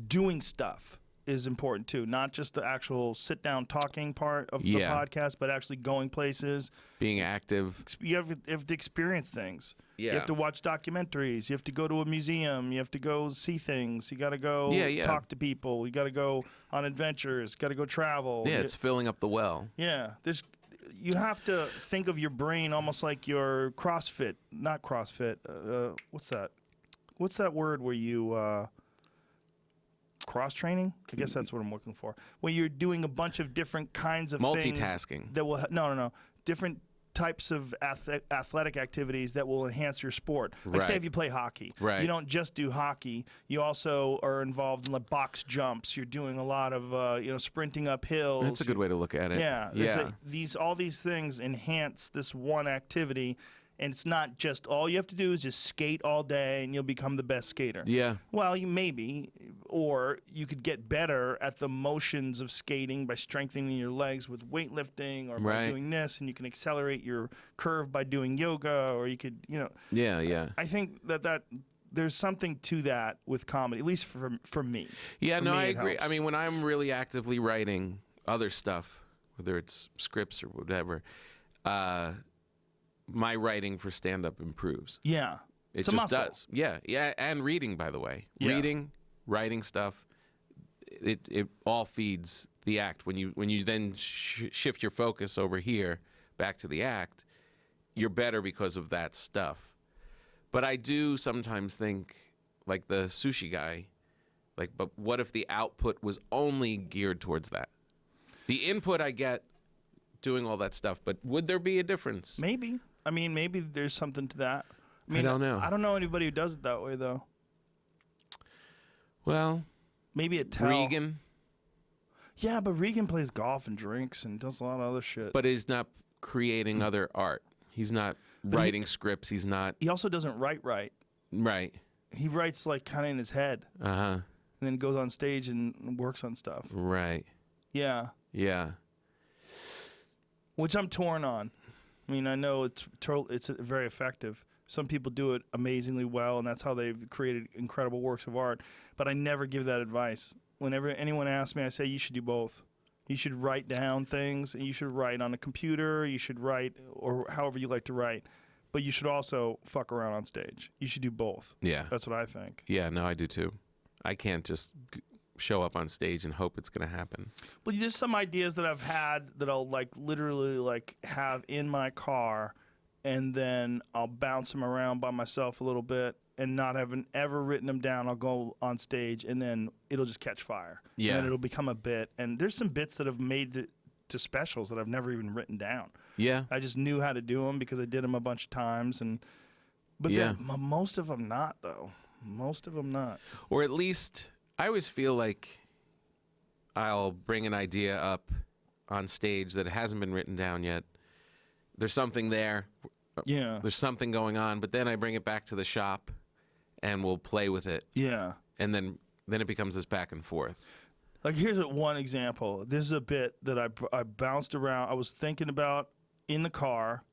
doing stuff is important too, not just the actual sit-down talking part of the podcast, but actually going places. Being active. You have to experience things. Yeah. You have to watch documentaries. You have to go to a museum. You have to go see things. You got to go talk to people. You got to go on adventures. Got to go travel. Yeah, it's filling up the well. Yeah, you have to think of your brain almost like your CrossFit, not CrossFit. What's that? What's that word where you cross training? I guess that's what I'm looking for. Where you're doing a bunch of different kinds of Multitasking. things that will no, different types of athletic activities that will enhance your sport. Like say if you play hockey, you don't just do hockey. You also are involved in like box jumps. You're doing a lot of sprinting up hills. That's a good way to look at it. Yeah. All these things enhance this one activity. And it's not just all you have to do is just skate all day and you'll become the best skater. Yeah. Well, you maybe, or you could get better at the motions of skating by strengthening your legs with weightlifting or by doing this, and you can accelerate your curve by doing yoga, or you could, Yeah. I think that there's something to that with comedy, at least for me. Yeah, For I me, it agree. helps. I mean, when I'm really actively writing other stuff, whether it's scripts or whatever, my writing for stand-up improves. Yeah. It It's a just muscle. does. Yeah, and reading, by the way. Yeah. Reading, writing stuff, it all feeds the act. When you then shift your focus over here back to the act, you're better because of that stuff. But I do sometimes think, like the sushi guy, but what if the output was only geared towards that? The input I get doing all that stuff, but would there be a difference? Maybe. I mean, maybe there's something to that. I don't know. I don't know anybody who does it that way, though. Well, maybe at Tell. Regan. Yeah, but Regan plays golf and drinks and does a lot of other shit. But he's not creating other art. He's not writing scripts. He's not. He also doesn't write right. Right. He writes like kind of in his head. Uh-huh. And then goes on stage and works on stuff. Right. Yeah. Yeah. Which I'm torn on. I mean, I know it's very effective. Some people do it amazingly well, and that's how they've created incredible works of art. But I never give that advice. whenever anyone asks me, I say you should do both. You should write down things, and you should write on a computer. You should write, or however you like to write. But you should also fuck around on stage. You should do both. Yeah. That's what I think. Yeah, no, I do too. I can't just show up on stage and hope it's going to happen. Well, there's some ideas that I've had that I'll like literally like have in my car, and then I'll bounce them around by myself a little bit, and not having ever written them down. I'll go on stage, and then it'll just catch fire. Yeah. And then it'll become a bit. And there's some bits that have made it to specials that I've never even written down. Yeah. I just knew how to do them because I did them a bunch of times, but Yeah. then most of them not though. Most of them not. Or at least I always feel like I'll bring an idea up on stage that hasn't been written down yet. There's something there. Yeah. There's something going on, but then I bring it back to the shop and we'll play with it. Yeah. And then it becomes this back and forth. Like here's one example. This is a bit that I bounced around. I was thinking about in the car,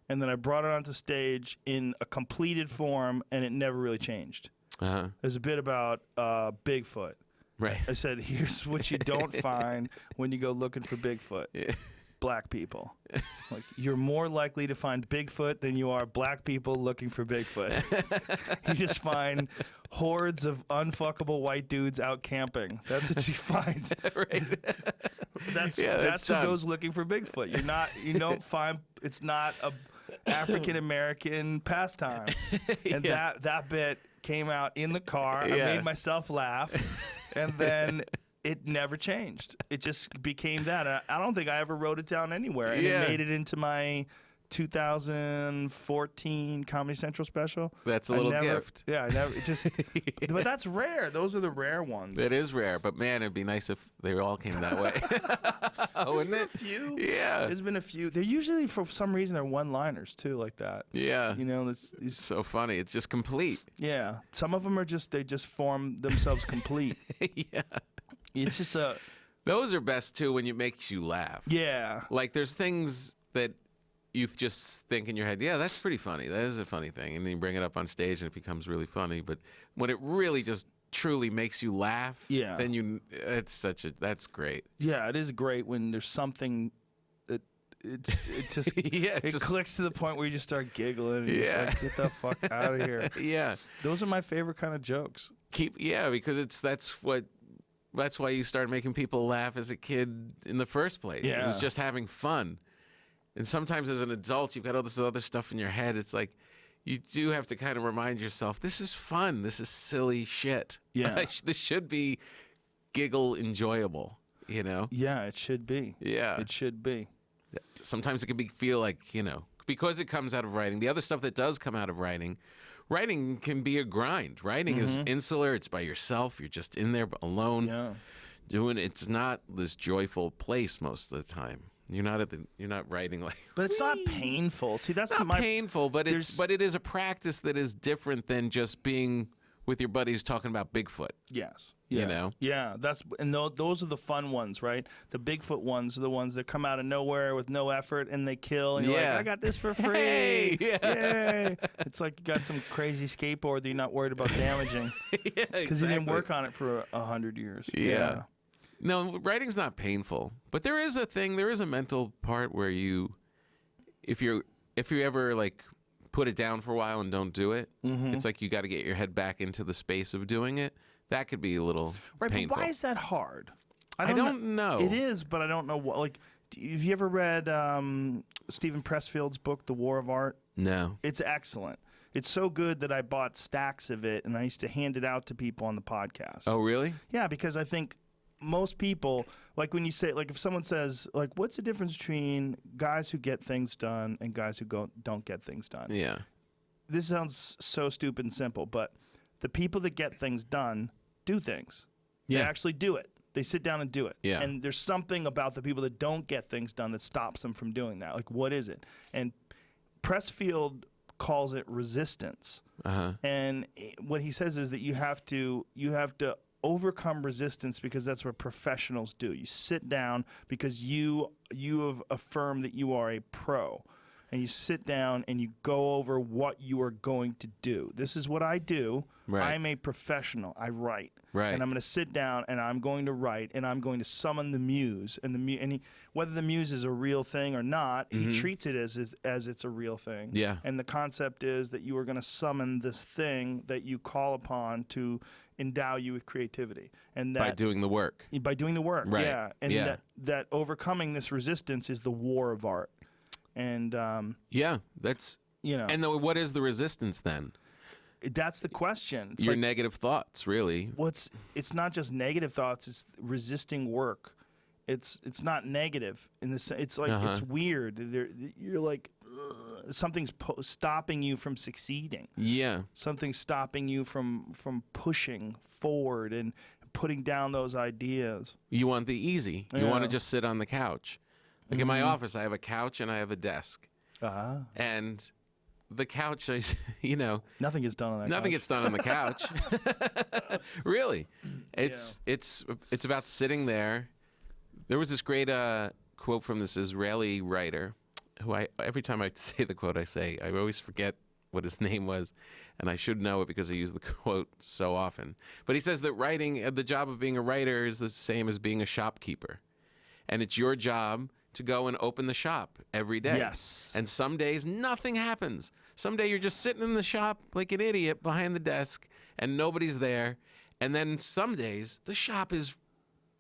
and then I brought it onto stage in a completed form, and it never really changed. Uh-huh. There's a bit about Bigfoot. Right. I said, here's what you don't find when you go looking for Bigfoot. Yeah. Black people. Like, you're more likely to find Bigfoot than you are black people looking for Bigfoot. You just find hordes of unfuckable white dudes out camping. That's what you find. Right. That's that's who done. goes looking for Bigfoot. You don't find, it's not a African American pastime. And Yeah. that bit came out in the car. Yeah. I made myself laugh, and then it never changed. It just became that. I don't think I ever wrote it down anywhere, and Yeah. it made it into my 2014 Comedy Central special. That's a I little never- gift. Yeah, I never. It just, but that's rare. Those are the rare ones. It is rare, but man, it'd be nice if they all came that way. Wouldn't it? A few. Yeah. There's been a few. They're usually, for some reason, they're one-liners too, like that. Yeah. You know, it's So funny. It's just complete. yeah. Some of them are just, they just form themselves complete. Yeah. It's just Those are best too when it makes you laugh. yeah. Like there's things that you just think in your head, yeah, that's pretty funny. That is a funny thing. And then you bring it up on stage and it becomes really funny. But when it really just truly makes you laugh, Yeah. then that's great. Yeah, it is great when there's something that it just Yeah, it just- clicks to the point where you just start giggling and you're just Yeah. like, get the fuck out of here. Yeah. Those are my favorite kind of jokes. Because that's why you started making people laugh as a kid in the first place. It Yeah. was just having fun. And sometimes as an adult, you've got all this other stuff in your head. It's like you do have to kind of remind yourself, this is fun. This is silly shit. Yeah. This should be giggle enjoyable, you know? Yeah, it should be. Yeah. It should be. Sometimes it can feel like, you know, because it comes out of writing. The other stuff that does come out of writing can be a grind. Writing is insular. It's by yourself. You're just in there alone Yeah. doing it. It's not this joyful place most of the time. You're not writing like But it's not painful. See, that's not my painful, but it is a practice that is different than just being with your buddies talking about Bigfoot. yes. You Yeah. know? Yeah, those are the fun ones, right? The Bigfoot ones are the ones that come out of nowhere with no effort and they kill, and you're Yeah. like, I got this for free. Hey, yeah. Yay. It's like you got some crazy skateboard that you're not worried about damaging Yeah, because you didn't work on it for 100 years. Yeah. No, writing's not painful, but there is a mental part where if you ever like put it down for a while and don't do it, it's like you got to get your head back into the space of doing it. That could be a little Right, painful. but why is that hard? I don't know. It is, but I don't know what. Like, have you ever read Stephen Pressfield's book, The War of Art? No. It's excellent. It's so good that I bought stacks of it, and I used to hand it out to people on the podcast. Oh, really? Yeah, because I think most people, like when you say, like if someone says, like, what's the difference between guys who get things done and guys who don't get things done? Yeah. This sounds so stupid and simple, but the people that get things done do things. They Yeah. actually do it. They sit down and do it. Yeah. And there's something about the people that don't get things done that stops them from doing that. Like, what is it? And Pressfield calls it resistance. Uh-huh. And what he says is that you have to overcome resistance because that's what professionals do. You sit down because you have affirmed that you are a pro. and you sit down and you go over what you are going to do. This is what I do. Right. I'm a professional. I write. Right. And I'm going to sit down and I'm going to write and I'm going to summon the muse. And whether the muse is a real thing or not, he treats it as it's a real thing. Yeah. And the concept is that you are going to summon this thing that you call upon to endow you with creativity. And that By doing the work. by doing the work. Right. Yeah. And Yeah. that overcoming this resistance is the war of art. And Yeah, that's And what is the resistance then? that's the question. It's Your like, negative thoughts, really. it's not just negative thoughts, it's resisting work. It's not negative in the sense. It's like it's weird. You're like something's stopping you from succeeding. Yeah. Something's stopping you from pushing forward and putting down those ideas. You want the easy. You want to Yeah. just sit on the couch. Like in my office, I have a couch and I have a desk. And the couch, Nothing gets done on that. nothing couch. gets done on the couch. Really. It's about sitting there. There was this great quote from this Israeli writer who every time I say the quote, I always forget what his name was, and I should know it because I use the quote so often. But he says that writing, the job of being a writer is the same as being a shopkeeper. And it's your job to go and open the shop every day. Yes. And some days nothing happens. Some day you're just sitting in the shop like an idiot behind the desk and nobody's there. And then some days the shop is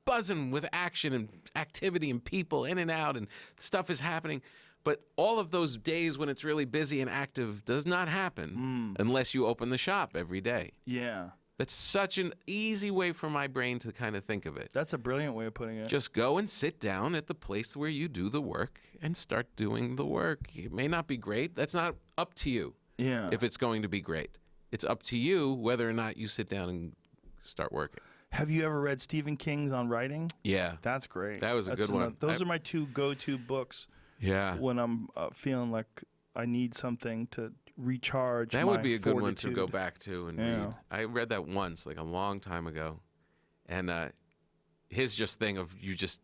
buzzing with action and activity and people in and out and stuff is happening. But all of those days when it's really busy and active does not happen unless you open the shop every day. Yeah. That's such an easy way for my brain to kind of think of it. That's a brilliant way of putting it. Just go and sit down at the place where you do the work and start doing the work. It may not be great. That's not up to you Yeah. if it's going to be great. It's up to you whether or not you sit down and start working. Have you ever read Stephen King's on writing? Yeah. That's great. That was a good one. Those are my two go-to books Yeah. when I'm feeling like I need something to recharge. That would be a good one to fortitude. go back to and Yeah. read. I read that once, like a long time ago. And his just thing of you just,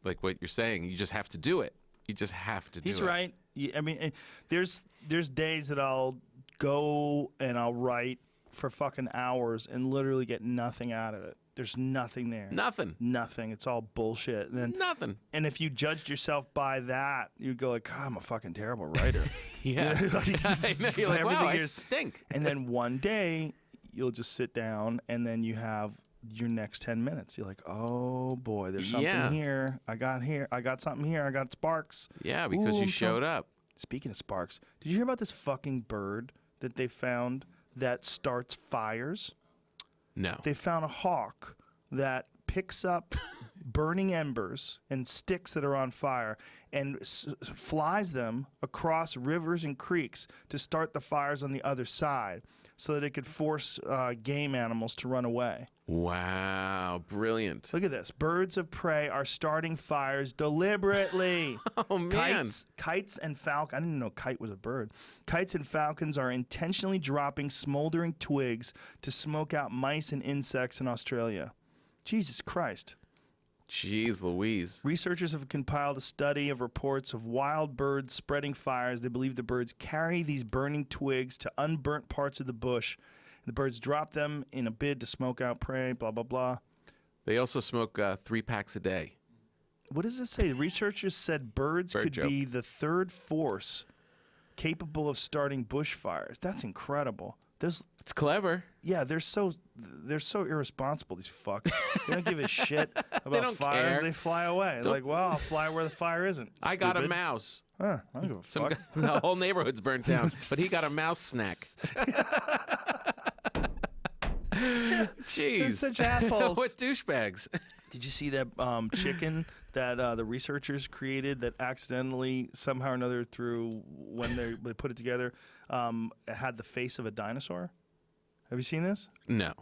like what you're saying, you just have to do it. You just have to do it. He's right. I mean, there's days that I'll go and I'll write for fucking hours and literally get nothing out of it. There's nothing there. Nothing. Nothing. It's all bullshit. And then, Nothing. and if you judged yourself by that, you'd go like, God, I'm a fucking terrible writer. Yeah. Like, this I is- know. You're like, everything wow, I is- stink. And then one day, you'll just sit down, and then you have your next 10 minutes. You're like, oh boy, there's something Yeah. here. I got something here. I got sparks. Yeah, because Ooh, you I'm showed up. Speaking of sparks, did you hear about this fucking bird that they found that starts fires? No. They found a hawk that picks up burning embers and sticks that are on fire and flies them across rivers and creeks to start the fires on the other side so that it could force game animals to run away. Wow, brilliant. Look at this. Birds of prey are starting fires deliberately. Oh, man. Kites and falcons. I didn't know kite was a bird. Kites and falcons are intentionally dropping smoldering twigs to smoke out mice and insects in Australia. Jesus Christ. Jeez Louise. Researchers have compiled a study of reports of wild birds spreading fires. They believe the birds carry these burning twigs to unburnt parts of the bush. The birds drop them in a bid to smoke out prey, blah, blah, blah. They also smoke 3 packs a day. What does it say? The researchers said birds Bird could joke. be the third force capable of starting bushfires. That's incredible. It's clever. Yeah, they're so irresponsible, these fucks. They don't give a shit about don't fires. care. They fly away. It's Don't- like, well, I'll fly where the fire isn't. I got a Stupid. mouse. Huh, I don't give a Some fuck. guy, the whole neighborhood's burnt down, but he got a mouse snack. Jeez. They're such assholes. What douchebags. Did you see that chicken that the researchers created that accidentally, somehow or another, through when they put it together, it had the face of a dinosaur? Have you seen this? No.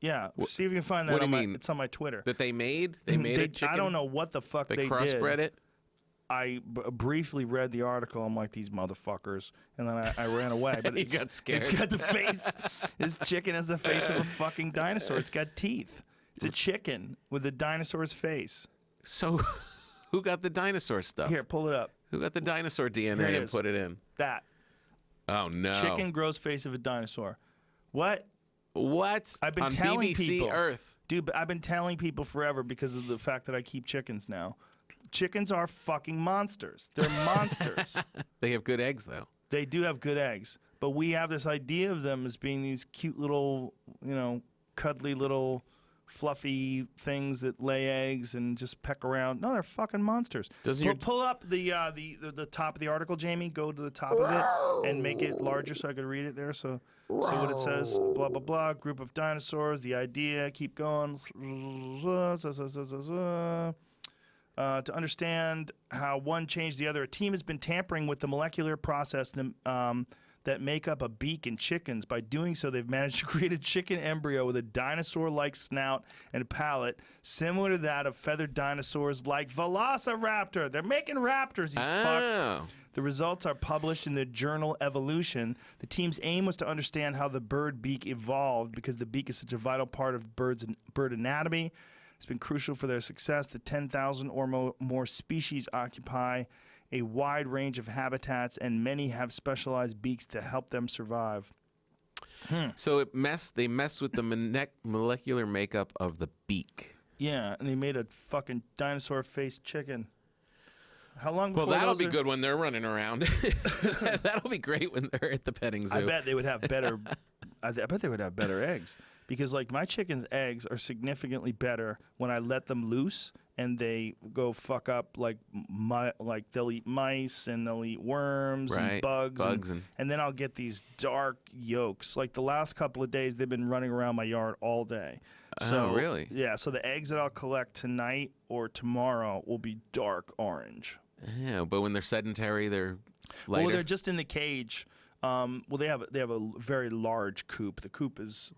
Yeah. See if you can find that. what do you on mean? It's on my Twitter. That they made? They made a chicken? I don't know what the fuck They they crossbred did. it? I briefly read the article. I'm like, these motherfuckers. And then I ran away. But You got scared. It's got the face. This chicken has the face of a fucking dinosaur. It's got teeth. It's a chicken with a dinosaur's face. So who got the dinosaur stuff? Here, pull it up. Who got the dinosaur Here DNA it and is. put it in? That. Oh, no. Chicken grows face of a dinosaur. What? What? I've been on telling BBC people. Earth. Dude, but I've been telling people forever because of the fact that I keep chickens now. Chickens are fucking monsters. They're monsters. They have good eggs, though. They do have good eggs, but we have this idea of them as being these cute little, cuddly little fluffy things that lay eggs and just peck around. No, they're fucking monsters. Pull up the top of the article, Jamie. Go to the top of it and make it larger so I could read it there. So what it says, blah, blah, blah, group of dinosaurs, the idea, keep going. To understand how one changed the other, a team has been tampering with the molecular process that make up a beak in chickens. By doing so, they've managed to create a chicken embryo with a dinosaur-like snout and palate, similar to that of feathered dinosaurs like Velociraptor. They're making raptors, these fucks. The results are published in the journal Evolution. The team's aim was to understand how the bird beak evolved because the beak is such a vital part of bird anatomy. It's been crucial for their success. The 10,000 or more species occupy a wide range of habitats, and many have specialized beaks to help them survive. So they mess with the molecular makeup of the beak. Yeah, and they made a fucking dinosaur-faced chicken. How long before Well, that'll those be good when they're running around. That'll be great when they're at the petting zoo. I bet they would have better. I bet they would have better eggs because, like, my chicken's eggs are significantly better when I let them loose and they go fuck up. Like they'll eat mice and they'll eat worms and bugs and then I'll get these dark yolks. Like the last couple of days, they've been running around my yard all day. So, oh, really? Yeah. So the eggs that I'll collect tonight or tomorrow will be dark orange. Yeah, but when they're sedentary, they're lighter. Well, they're just in the cage. They have a very large coop. The coop is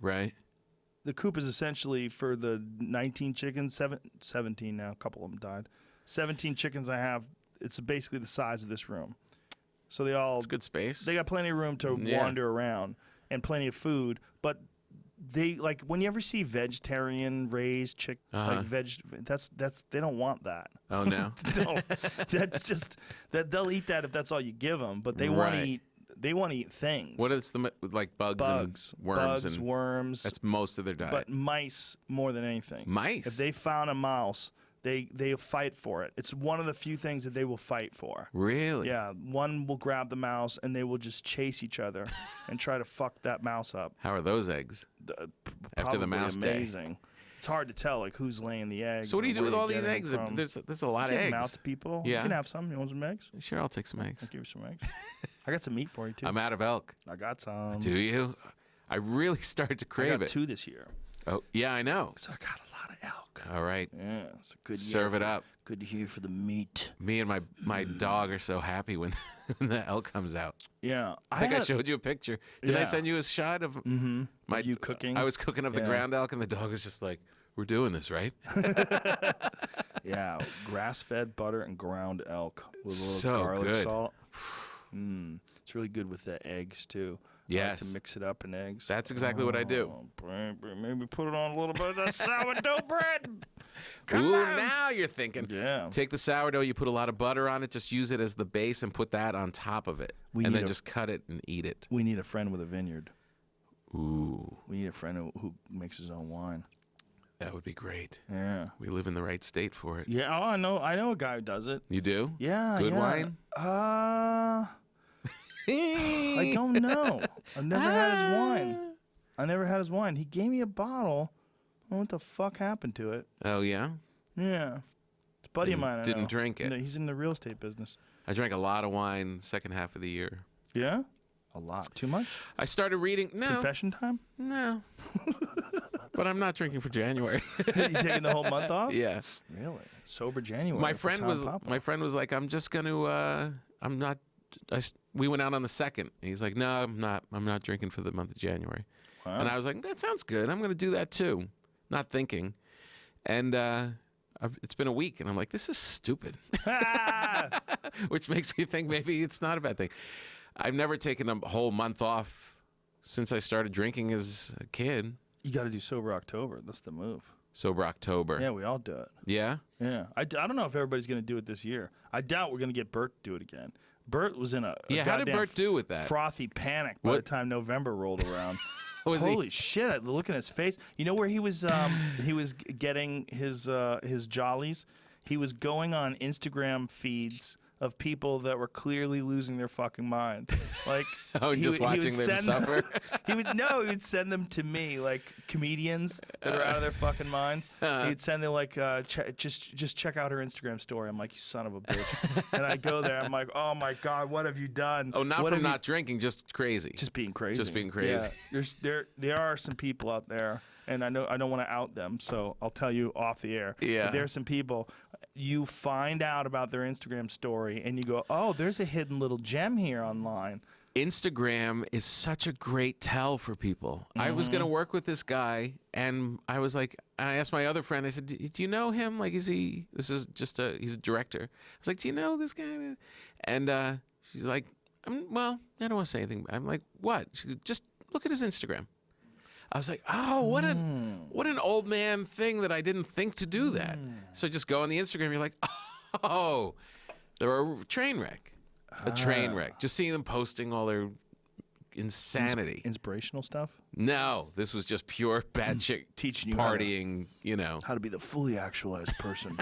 essentially for the 19 chickens, 17 now. A couple of them died. 17 chickens I have. It's basically the size of this room. So it's good space. They got plenty of room to wander around and plenty of food. But they like when you ever see vegetarian raised chick like that's they don't want that. Oh no. No, that's just that they'll eat that if that's all you give them. But they want to eat. They want to eat things. What is like bugs and worms? Worms. That's most of their diet. But mice more than anything. Mice? If they found a mouse, they fight for it. It's one of the few things that they will fight for. Really? Yeah. One will grab the mouse and they will just chase each other and try to fuck that mouse up. How are those eggs? After the mouse amazing. day. It's hard to tell like who's laying the eggs. So what do you do with all these eggs? From. There's a lot of Give eggs. them out to people. Yeah. You can have some. You want some eggs? Sure, I'll take some eggs. I'll give you some eggs. I got some meat for you too. I'm out of elk. I got some. Do you? I really started to crave I got it. 2 this year. Oh, yeah, I know. So I got a lot of elk. All right. Yeah, it's a good year. Serve it up. Good to hear for the meat. Me and my dog are so happy when the elk comes out. Yeah. I think I showed you a picture. Did I send you a shot of you cooking? I was cooking up the ground elk, and the dog was just like, "We're doing this, right?" Yeah, grass-fed butter and ground elk with a little So garlic good. salt. It's really good with the eggs too. I like Yes. to mix it up in eggs. That's exactly what I do. Maybe put it on a little bit of that sourdough bread. Ooh, now you're thinking. Yeah. Take the sourdough, you put a lot of butter on it, just use it as the base and put that on top of it. We and need then a- just cut it and eat it. We need a friend with a vineyard. Ooh, We need a friend who makes his own wine. that would be great. Yeah. We live in the right state for it. Yeah. Oh, I know a guy who does it. You do? Yeah. Good yeah. wine? I don't know. I've never had his wine. I never had his wine. He gave me a bottle. I don't know what the fuck happened to it. Oh, yeah? Yeah. It's a buddy of mine. I Didn't know. drink it. He's in the real estate business. I drank a lot of wine second half of the year. Yeah? A lot. Too much? I started reading. No. Confession time? No. But I'm not drinking for January. You taking the whole month off? Yeah. Really? Sober January. My for friend Tom was Papa. my friend was like, I'm just going to we went out on the 2nd. And he's like, "No, I'm not drinking for the month of January." Wow. And I was like, "That sounds good. I'm going to do that too." Not thinking. And it's been a week and I'm like, "This is stupid." Which makes me think maybe it's not a bad thing. I've never taken a whole month off since I started drinking as a kid. You got to do Sober October. That's the move. Sober October. Yeah, we all do it. Yeah? Yeah. I don't know if everybody's going to do it this year. I doubt we're going to get Bert to do it again. Bert was in a How did goddamn Bert do with that? frothy panic by the time November rolled around. Holy shit! I look at his face. You know where he was? He was getting his jollies. He was going on Instagram feeds of people that were clearly losing their fucking minds. Like, just watching them suffer. He would send them to me, like comedians that are out of their fucking minds. He'd send them like, just check out her Instagram story. I'm like, you son of a bitch. And I go there. I'm like, oh my god, what have you done? Oh, not from not drinking, just crazy. Just being crazy. Just being crazy. Yeah. There are some people out there, and I know I don't want to out them, so I'll tell you off the air. Yeah. But there's some people. You find out about their Instagram story, and you go, oh, there's a hidden little gem here online. Instagram is such a great tell for people. I was going to work with this guy, and I was like, and I asked my other friend, I said, do you know him? Like, he's a director. I was like, do you know this guy? And she's like, well, I don't want to say anything. I'm like, what? She goes, just look at his Instagram. I was like, oh, what an old man thing that I didn't think to do that. So just go on the Instagram. You're like, oh, they're a train wreck. A train wreck. Just seeing them posting all their insanity. Inspirational stuff? No, this was just pure batshit teaching you partying, how to be the fully actualized person.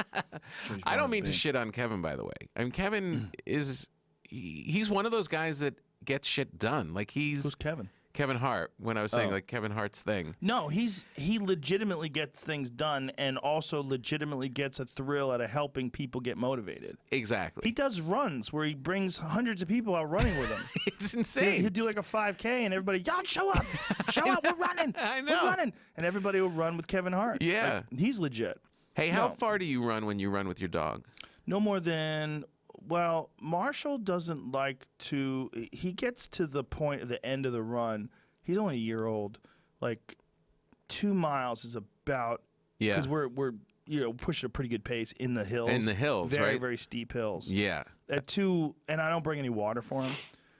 I don't mean to shit on Kevin, by the way. I mean, Kevin he's one of those guys that gets shit done. Like Who's Kevin? Kevin Hart, when I was saying like Kevin Hart's thing. No, he legitimately gets things done and also legitimately gets a thrill out of helping people get motivated. Exactly. He does runs where he brings hundreds of people out running with him. It's insane. He'll do like a 5K and everybody, y'all show up. Show up, we're running. I know. We're running. And everybody will run with Kevin Hart. Yeah. Like, he's legit. Hey, how far do you run when you run with your dog? No more than... Well, Marshall doesn't like to... He gets to the point at the end of the run... He's only a year old. Like 2 miles is about because we're pushing a pretty good pace in the hills. In the hills, very right? very steep hills. Yeah. At 2, and I don't bring any water for him.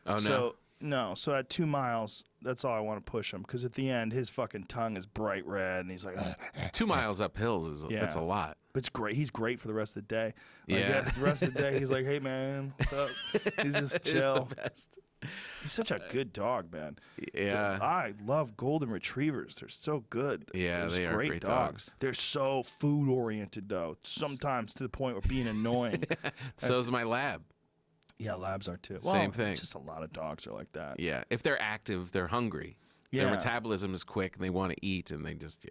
Oh no. So at 2 miles, that's all I want to push him because at the end his fucking tongue is bright red and he's like 2 miles up hills that's a lot. But it's great. He's great for the rest of the day. Yeah. The rest of the day he's like, hey man, what's up? He's just chill. It's the best. He's such a good dog, man. Yeah. I love golden retrievers. They're so good. Yeah, they are great dogs. They're so food oriented though. Sometimes to the point where being annoying. So is my lab. Yeah, labs are too. Same thing. Just a lot of dogs are like that. Yeah. If they're active, they're hungry. Yeah. Their metabolism is quick and they want to eat and they just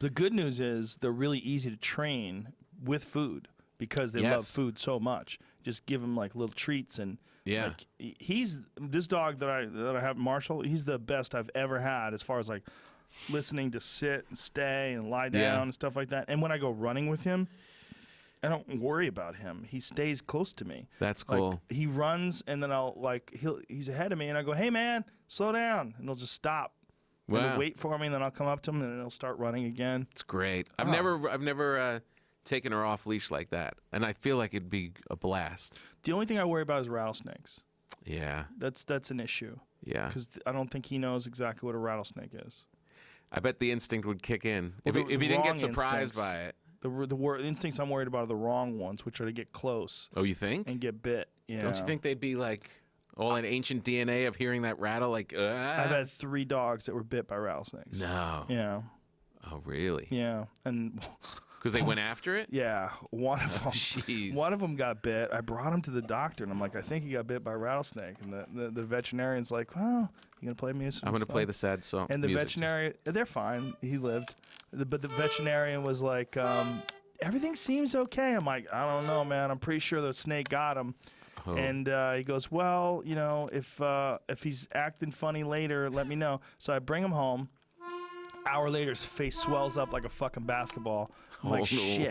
The good news is they're really easy to train with food because they love food so much. Just give them like little treats and like, he's this dog that I have, Marshall. He's the best I've ever had as far as like listening to sit and stay and lie down and stuff like that. And when I go running with him, I don't worry about him. He stays close to me. That's cool. Like, he runs and then he's ahead of me and I go, hey man, slow down, and he'll just stop. Wow. And he'll wait for me and then I'll come up to him and then he'll start running again. It's great. I've never taken her off leash like that, and I feel like it'd be a blast. The only thing I worry about is rattlesnakes. Yeah. That's an issue. Yeah. Because I don't think he knows exactly what a rattlesnake is. I bet the instinct would kick in Well, if he didn't get surprised instincts. by it. The instincts I'm worried about are the wrong ones, which are to get close Oh, you think? and get bit. Yeah. Don't you think they'd be like all an ancient DNA of hearing that rattle? Like, I've had 3 dogs that were bit by rattlesnakes. No. Yeah. Oh, really? Yeah. And Because they went after it? yeah, one Jeez. of them got bit. I brought him to the doctor, and I'm like, I think he got bit by a rattlesnake. And the veterinarian's like, well, you gonna play me some? I'm going to play the sad song. And the music. veterinarian, they're fine. He lived. But the veterinarian was like, everything seems okay. I'm like, I don't know, man. I'm pretty sure the snake got him. Oh. And he goes, well, if he's acting funny later, let me know. So I bring him home. Hour later, his face swells up like a fucking basketball. I'm like, shit.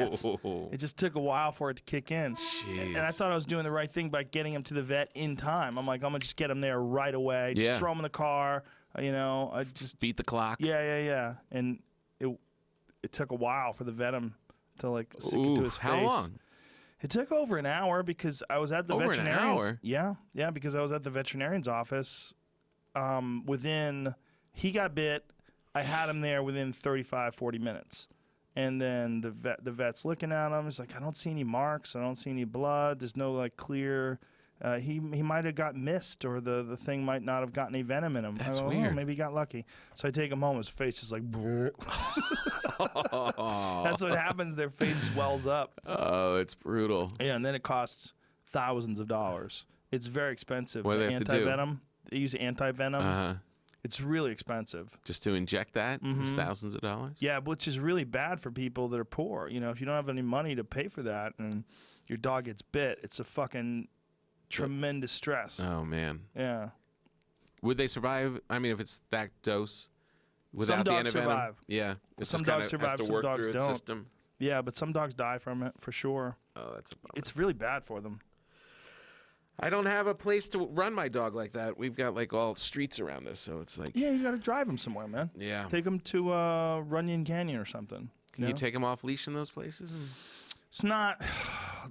It just took a while for it to kick in. Jeez. And I thought I was doing the right thing by getting him to the vet in time. I'm like, I'm going to just get him there right away. Just throw him in the car. I just... Beat the clock. Yeah. And it took a while for the venom to, like, sink into his face. How long? It took over an hour because I was at the Over an veterinarian's. hour? Yeah, because I was at the veterinarian's office. He got bit. I had him there within 35, 40 minutes. And then the vet's looking at him. He's like, I don't see any marks. I don't see any blood. There's no like clear. He might have got missed, or the thing might not have gotten any venom in him. That's I go, weird. Oh, maybe he got lucky. So I take him home. His face is like. That's what happens. Their face swells up. Oh, it's brutal. Yeah, and then it costs thousands of dollars. It's very expensive. What do they have to do? Anti-venom. They use anti-venom. It's really expensive. Just to inject that, it's thousands of dollars. Yeah, which is really bad for people that are poor. You know, if you don't have any money to pay for that and your dog gets bit, it's a fucking tremendous stress. Oh man. Yeah. Would they survive? I mean, if it's that dose, without Some the dogs antivenom? survive. Yeah. It's Some just dogs kinda has survive, to some work dogs through its don't. system. Yeah, but some dogs die from it for sure. Oh, that's a bummer. It's really bad for them. I don't have a place to run my dog like that. We've got like all streets around us, so it's like. Yeah, you got to drive them somewhere, man. Yeah. Take them to Runyon Canyon or something. Can you take them off leash in those places? And... It's not.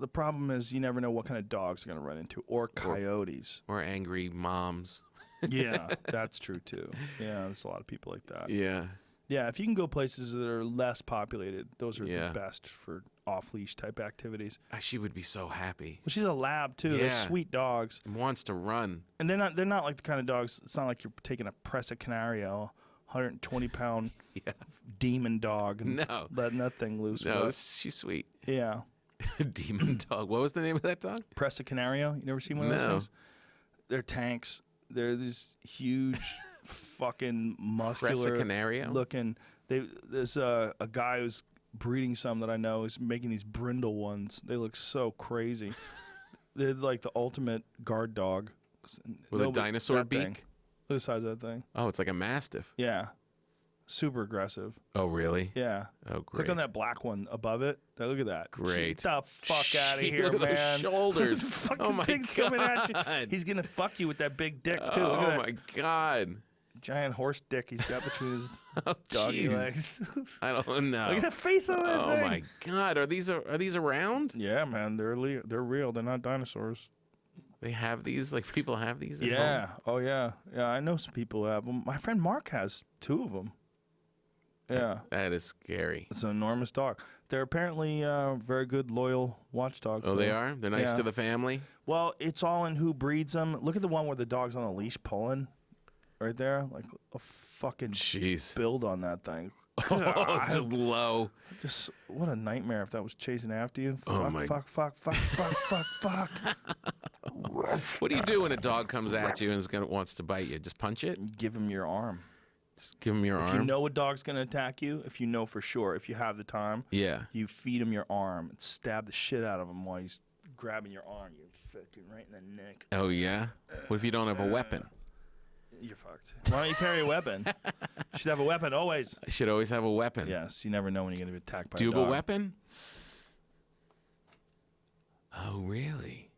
The problem is you never know what kind of dogs you're going to run into, or coyotes. Or angry moms. Yeah, that's true too. Yeah, there's a lot of people like that. Yeah. Yeah, if you can go places that are less populated, those are Yeah. the best for off-leash type activities. She would be so happy. Well, she's a lab too. They're Yeah. sweet dogs, Wants to run. and they're not like the kind of dogs. It's not like you're taking a Presa Canario, 120-pound Yeah. demon dog, and No. letting that thing loose. No, but, she's sweet. yeah, Demon dog. What was the name of that dog? Presa Canario. You never seen one of those No. things? They're tanks. They're these huge, fucking muscular Canario? looking. There's a guy who's breeding some that I know is making these brindle ones. They look so crazy. They're like the ultimate guard dog. With a dinosaur that beak? thing. Look at the size of that thing. Oh, it's like a mastiff. Yeah. Super aggressive. Oh, really? Yeah. Oh, great. Click on that black one above it. Look at that. Great. Get the fuck out of Gee, here, look at those man. shoulders. Fucking Oh, my thing's coming at you. God. He's gonna fuck you with that big dick too. Look Oh, at that my God. giant horse dick he's got between his Oh, doggy jeez. legs. I don't know. Look at that face on that Oh, thing. my God. Are these around? Yeah, man, they're real. They're not dinosaurs. They have these? Like, people have these at Yeah. home? Oh yeah. Yeah, I know some people who have them. My friend Mark has 2 of them. Yeah. That is scary. It's an enormous dog. They're apparently very good, loyal watchdogs. Oh, they though. are? They're nice Yeah. to the family? Well, it's all in who breeds them. Look at the one where the dog's on a leash pulling, right there, like a fucking Jeez. build on that thing. Oh, just low. Just what a nightmare if that was chasing after you. Oh, Fuck, my- fuck, fuck, fuck, fuck, fuck, fuck. What do you do when a dog comes at you and wants to bite you? Just punch it? Give him your arm. Just give him your If arm? you know a dog's gonna attack you, if you know for sure, if you have the time, Yeah. you feed him your arm and stab the shit out of him while he's grabbing your arm. You're fucking right in the neck. Oh, yeah? What if you don't have a weapon? You're fucked. Why don't you carry a weapon? You should have a weapon always. I should always have a weapon. Yes, you never know when you're gonna be attacked by Do you a have dog. a weapon? Oh, really?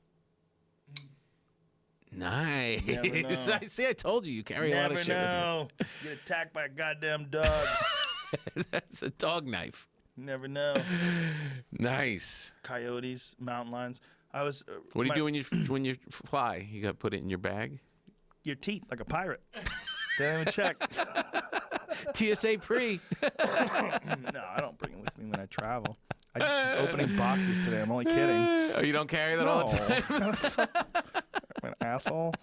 Nice. Never know. I see. I told you carry a lot Never of shit know. Get attacked by a goddamn dog. with you. That's a dog knife. You never know. Nice. Coyotes, mountain lions. I was. What do you do when you fly? You got to put it in your bag. Your teeth like a pirate. They don't even check. TSA pre. No, I don't bring it with me when I travel. I just was opening boxes today. I'm only kidding. Oh, you don't carry that all the time? I'm an asshole.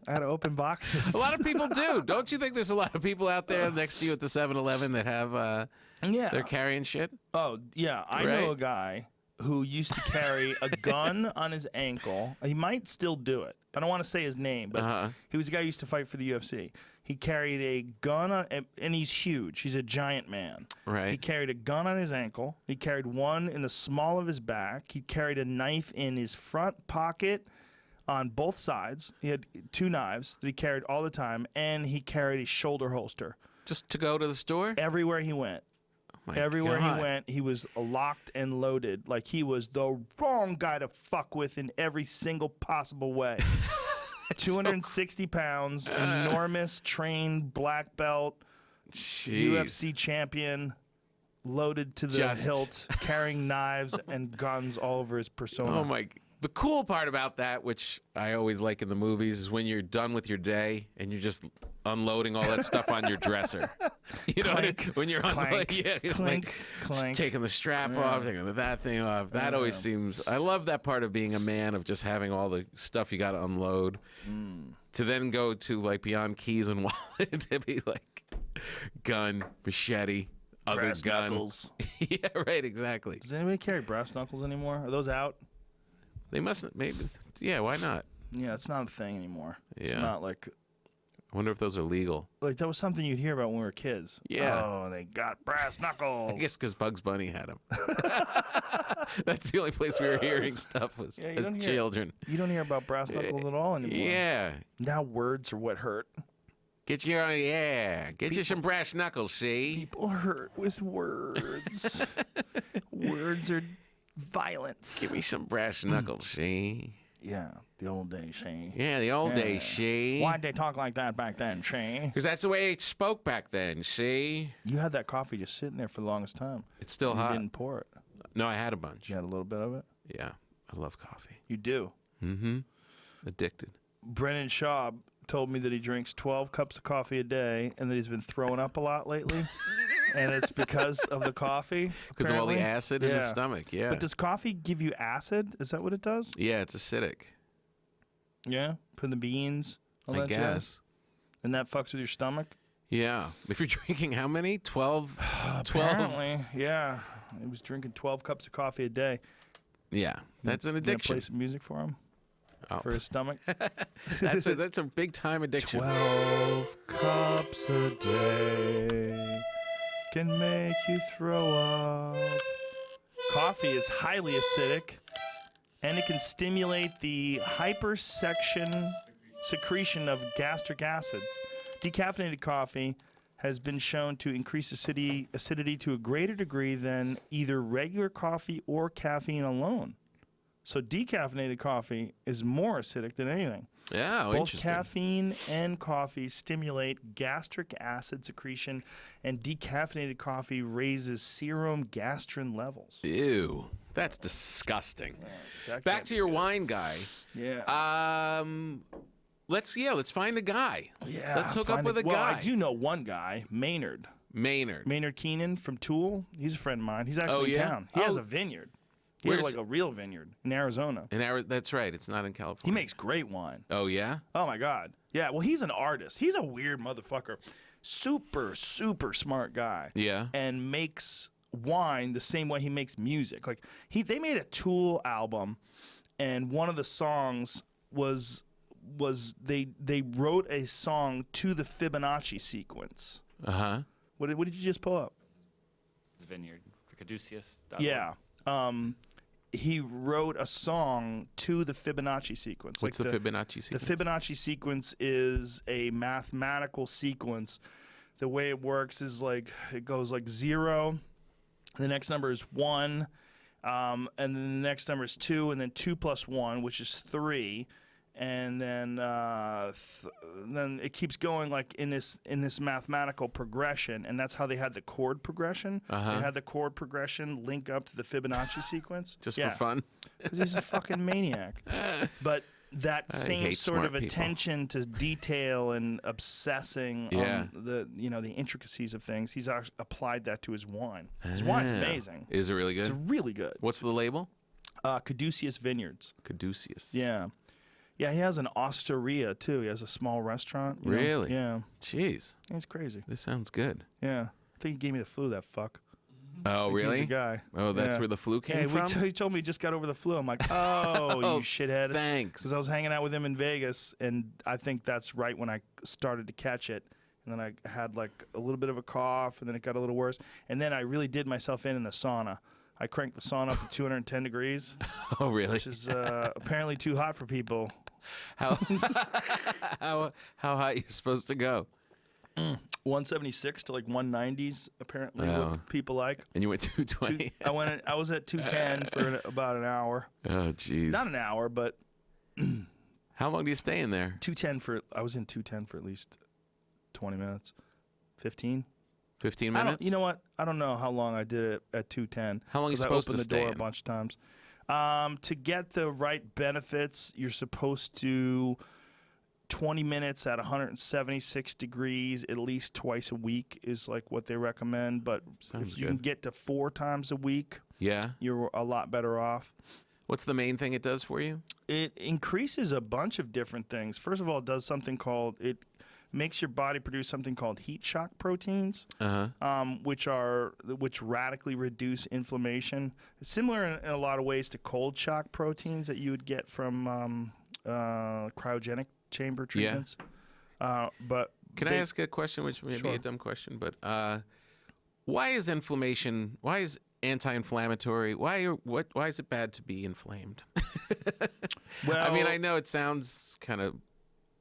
I had to open boxes. A lot of people do. Don't you think there's a lot of people out there next to you at the 7-Eleven that have Yeah. they're carrying shit? Oh, yeah. I Right? know a guy who used to carry a gun on his ankle. He might still do it. I don't want to say his name, but he was a guy who used to fight for the UFC. He carried a gun on, and he's huge. He's a giant man. Right. He carried a gun on his ankle. He carried one in the small of his back. He carried a knife in his front pocket on both sides. He had 2 knives that he carried all the time, and he carried a shoulder holster. Just to go to the store? Everywhere he went. My Everywhere God. he went, he was locked and loaded. Like he was the wrong guy to fuck with in every single possible way. 260 pounds, enormous, trained black belt, Jeez. UFC champion, loaded to the Just- hilt, carrying knives and guns all over his persona. Oh my! The cool part about that, which I always like in the movies, is when you're done with your day and you're just unloading all that stuff on your dresser. You know, when you're clank, clank, clank. Taking the strap off, taking that thing off. That always seems. I love that part of being a man, of just having all the stuff you got to unload. To then go to like beyond keys and wallet to be like gun, machete, other Brass gun. knuckles. Yeah, right, exactly. Does anybody carry brass knuckles anymore? Are those out? They mustn't. Maybe. Yeah, why not? Yeah, it's not a thing anymore. It's Yeah. not like I wonder if those are legal. that was something you'd hear about when we were kids. Yeah. Oh, they got brass knuckles. I guess because Bugs Bunny had them. That's the only place we were hearing stuff was Yeah, you as don't hear- children. You don't hear about brass knuckles at all anymore. Yeah. Now words are what hurt. Get you some brass knuckles, see? People hurt with words. Words are violence. Give me some brass knuckles, see? Yeah, the old days, Shane. Yeah, the old Yeah. days, see? Why'd they talk like that back then, Shane? Because that's the way it spoke back then, see? You had that coffee just sitting there for the longest time. It's still You hot. didn't pour it. No, I had a bunch. You had a little bit of it. Yeah, I love coffee. You do. Mm-hmm. Addicted. Brennan Schaub told me that he drinks 12 cups of coffee a day and that he's been throwing up a lot lately. And it's because of the coffee. Because of all the apparently. acid in his stomach, yeah. But does coffee give you acid? Is that what it does? Yeah, it's acidic, Yeah. Put in the beans. All I that jazz? guess. And that fucks with your stomach? Yeah. If you're drinking how many? 12? 12? Apparently, yeah. He was drinking 12 cups of coffee a day. Yeah, that's an You gonna addiction. play some music for him? Oh. For his stomach? That's a big time addiction. 12 cups a day can make you throw up. Coffee is highly acidic, and it can stimulate the secretion of gastric acids. Decaffeinated coffee has been shown to increase acidity to a greater degree than either regular coffee or caffeine alone. So decaffeinated coffee is more acidic than anything. Yeah, Both interesting. caffeine and coffee stimulate gastric acid secretion, and decaffeinated coffee raises serum gastrin levels. Ew, that's disgusting. That Back can't to be your good. wine guy. Yeah. Let's find a guy. Yeah. Let's hook up with a well, guy. I do know one guy, Maynard. Maynard. Maynard Keenan from Tool. He's a friend of mine. He's actually Oh, yeah? in town. He has Oh. a vineyard. He has Where's- like a real vineyard in Arizona. That's right. It's not in California. He makes great wine. Oh yeah. Oh my God. Yeah. Well, he's an artist. He's a weird motherfucker. Super, super smart guy. Yeah. And makes wine the same way he makes music. Like they made a Tool album, and one of the songs was they wrote a song to the Fibonacci sequence. Uh huh. What did you just pull up? Vineyard. Caduceus. Yeah. He wrote a song to the Fibonacci sequence. What's the Fibonacci sequence? The Fibonacci sequence is a mathematical sequence. The way it works is like it goes like 0, the next number is 1, and then the next number is 2, and then 2 plus 1, which is 3, and then it keeps going like in this mathematical progression, and that's how they had the chord progression. Uh-huh. They had the chord progression link up to the Fibonacci sequence. Just Yeah. for fun. Because he's a fucking maniac. But that same hate sort of smart people. attention to detail and obsessing Yeah. on the intricacies of things, he's actually applied that to his wine. His wine's Ah. amazing. Is it really good? It's really good. What's the label? Caduceus Vineyards. Caduceus. Yeah. Yeah, he has an osteria, too. He has a small restaurant. you know? Really? Yeah. Jeez, He's crazy. this sounds good. Yeah. I think he gave me the flu, that fuck. Oh, He's really? the guy. Oh, that's Yeah. where the flu came Hey, from? he told me he just got over the flu. I'm like, oh, Oh, you shithead. thanks. Because I was hanging out with him in Vegas, and I think that's right when I started to catch it. And then I had like a little bit of a cough, and then it got a little worse. And then I really did myself in the sauna. I cranked the sauna up to 210 degrees, Oh, really? which is apparently too hot for people. How how high you supposed to go? 176 to like 190s, apparently, Oh. what people like. And you went 220. I was at 210 for about an hour. Oh, jeez. Not an hour, but How long do you stay in there? 210 I was in 210 for at least 20 minutes. 15? 15 I don't, minutes? you know what? I don't know how long I did it at 210. How long are you 'cause I supposed opened to the door stay a in? bunch of times. To get the right benefits, you're supposed to 20 minutes at 176 degrees at least twice a week is like what they recommend. But Sounds if you can good. get to 4 times a week, Yeah. you're a lot better off. What's the main thing it does for you? It increases a bunch of different things. First of all, it does something called, it makes your body produce something called heat shock proteins, which radically reduce inflammation. Similar in a lot of ways to cold shock proteins that you would get from cryogenic chamber treatments. But Can I ask a question, which may be Sure. a dumb question, but why is inflammation? Why is anti-inflammatory? Why is it bad to be inflamed? Well, I mean, I know it sounds kind of.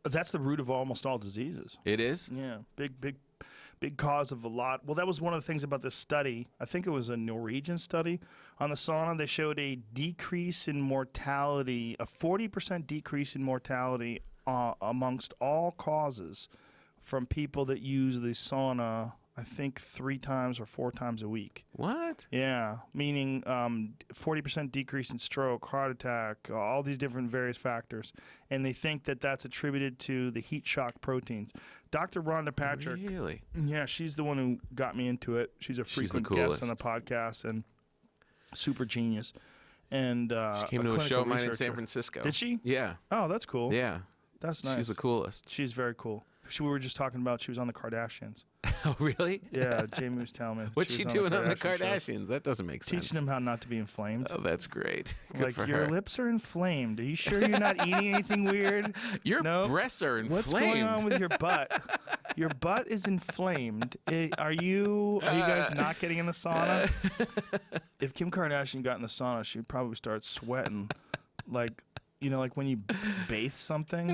that's the root of almost all diseases. It is. Yeah, big cause of a lot. Well, that was one of the things about this study. I think it was a Norwegian study on the sauna. They showed a decrease in mortality, a 40% decrease in mortality amongst all causes from people that use the sauna, I think 3 times or 4 times a week. What? Yeah, meaning 40% decrease in stroke, heart attack, all these different various factors. And they think that that's attributed to the heat shock proteins. Dr. Rhonda Patrick, Really? yeah, she's the one who got me into it. She's a She's the frequent guest on the coolest. podcast and super genius. And She came to a clinical show of mine in San researcher. Francisco. Did she? Yeah. Oh, that's cool. Yeah. That's nice. She's the coolest. She's very cool. We were just talking about she was on the Kardashians. Oh, really? Yeah, Jamie was telling me. What's she doing on the Kardashian show. Kardashians? That doesn't make sense. Teaching them how not to be inflamed. Oh, that's great. Good Like, for your her. lips are inflamed. Are you sure you're not eating anything weird? Your No. breasts are inflamed. What's going on with your butt? Your butt is inflamed. Are you guys not getting in the sauna? If Kim Kardashian got in the sauna, she'd probably start sweating. Like, like when you bathe something.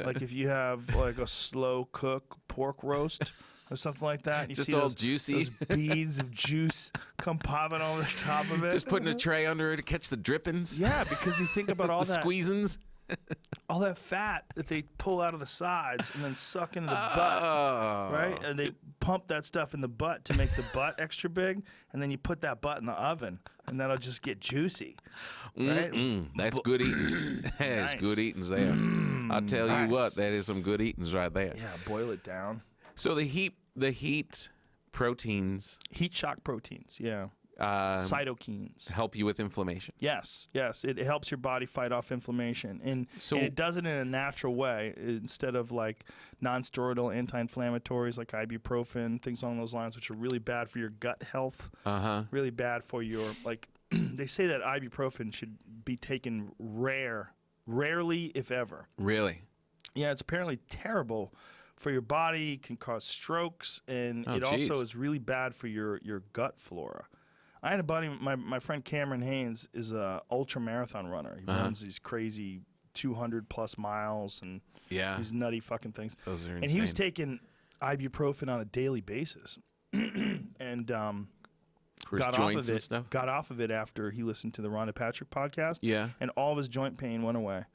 Like if you have like a slow cook pork roast or something like that. You Just see all those, juicy. Those beads of juice come popping over the top of it. Just putting a tray under her to catch the drippings. Yeah, because you think about all The that squeezins. all that fat that they pull out of the sides and then suck into the butt, Oh. right? And they pump that stuff in the butt to make the butt extra big, and then you put that butt in the oven, and that'll just get juicy, right? That's good eatings. That's Nice. good eatings there. I'll tell you nice. what, that is some good eatings right there. Yeah, boil it down. So the heat proteins Heat shock proteins, yeah. Cytokines. help you with inflammation. Yes, it helps your body fight off inflammation, and So- it does it in a natural way instead of like non-steroidal anti-inflammatories like ibuprofen, things along those lines, which are really bad for your gut health. Really bad for your they say that ibuprofen should be taken rarely if ever. Really? Yeah, it's apparently terrible for your body, can cause strokes, and Oh, it also geez. is really bad for your gut flora. I had a buddy, my friend Cameron Haynes is a ultra marathon runner. He runs these crazy 200 plus miles and Yeah. these nutty fucking things. Those are And he was insane. taking ibuprofen on a daily basis, and For his got off joints of and it. stuff. Got off of it after he listened to the Rhonda Patrick podcast. Yeah. And all of his joint pain went away.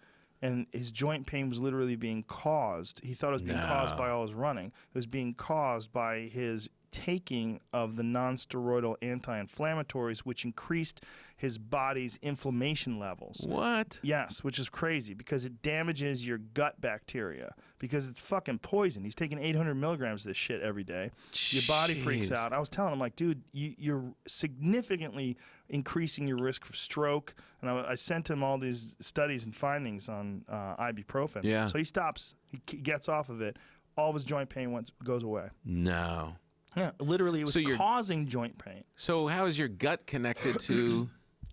And his joint pain was literally being caused. He thought it was being caused by all his running. It was being caused by his taking of the non-steroidal anti-inflammatories, which increased his body's inflammation levels. What? Yes, which is crazy because it damages your gut bacteria because it's fucking poison. He's taking 800 milligrams of this shit every day. Your body freaks Jeez. out. I was telling him, like, dude, you're significantly increasing your risk for stroke. And I sent him all these studies and findings on ibuprofen. Yeah. So he stops. He gets off of it. All of his joint pain goes away. No. Yeah, literally, it was So you're- causing joint pain, So how is your gut connected to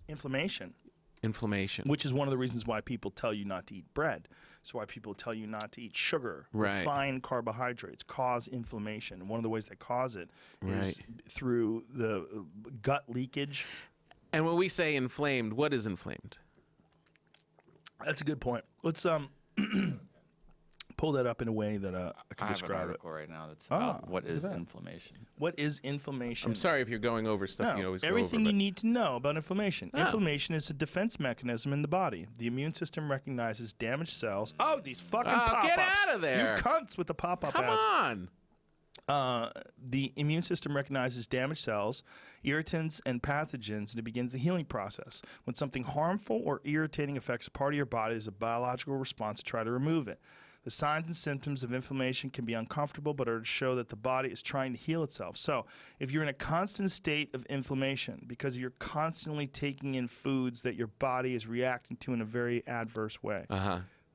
inflammation. inflammation? Which is one of the reasons why people tell you not to eat bread. So why people tell you not to eat sugar, Right. refined carbohydrates cause inflammation. And one of the ways they cause it is Right. through the gut leakage. And when we say inflamed, what is inflamed? That's a good point. Let's pull that up in a way that I I can have an describe it. article right now that's about what look is at that. inflammation. What is inflammation? I'm sorry if you're going over stuff you No, always everything go over. you need to know about inflammation. Oh. Inflammation is a defense mechanism in the body. The immune system recognizes damaged cells. Oh, these fucking Oh, pop-ups. get out of there. You cunts with the pop-up Come ads. on. The immune system recognizes damaged cells, irritants, and pathogens, and it begins the healing process. When something harmful or irritating affects a part of your body, there's a biological response to try to remove it. The signs and symptoms of inflammation can be uncomfortable, but are to show that the body is trying to heal itself. So, if you're in a constant state of inflammation because you're constantly taking in foods that your body is reacting to in a very adverse way,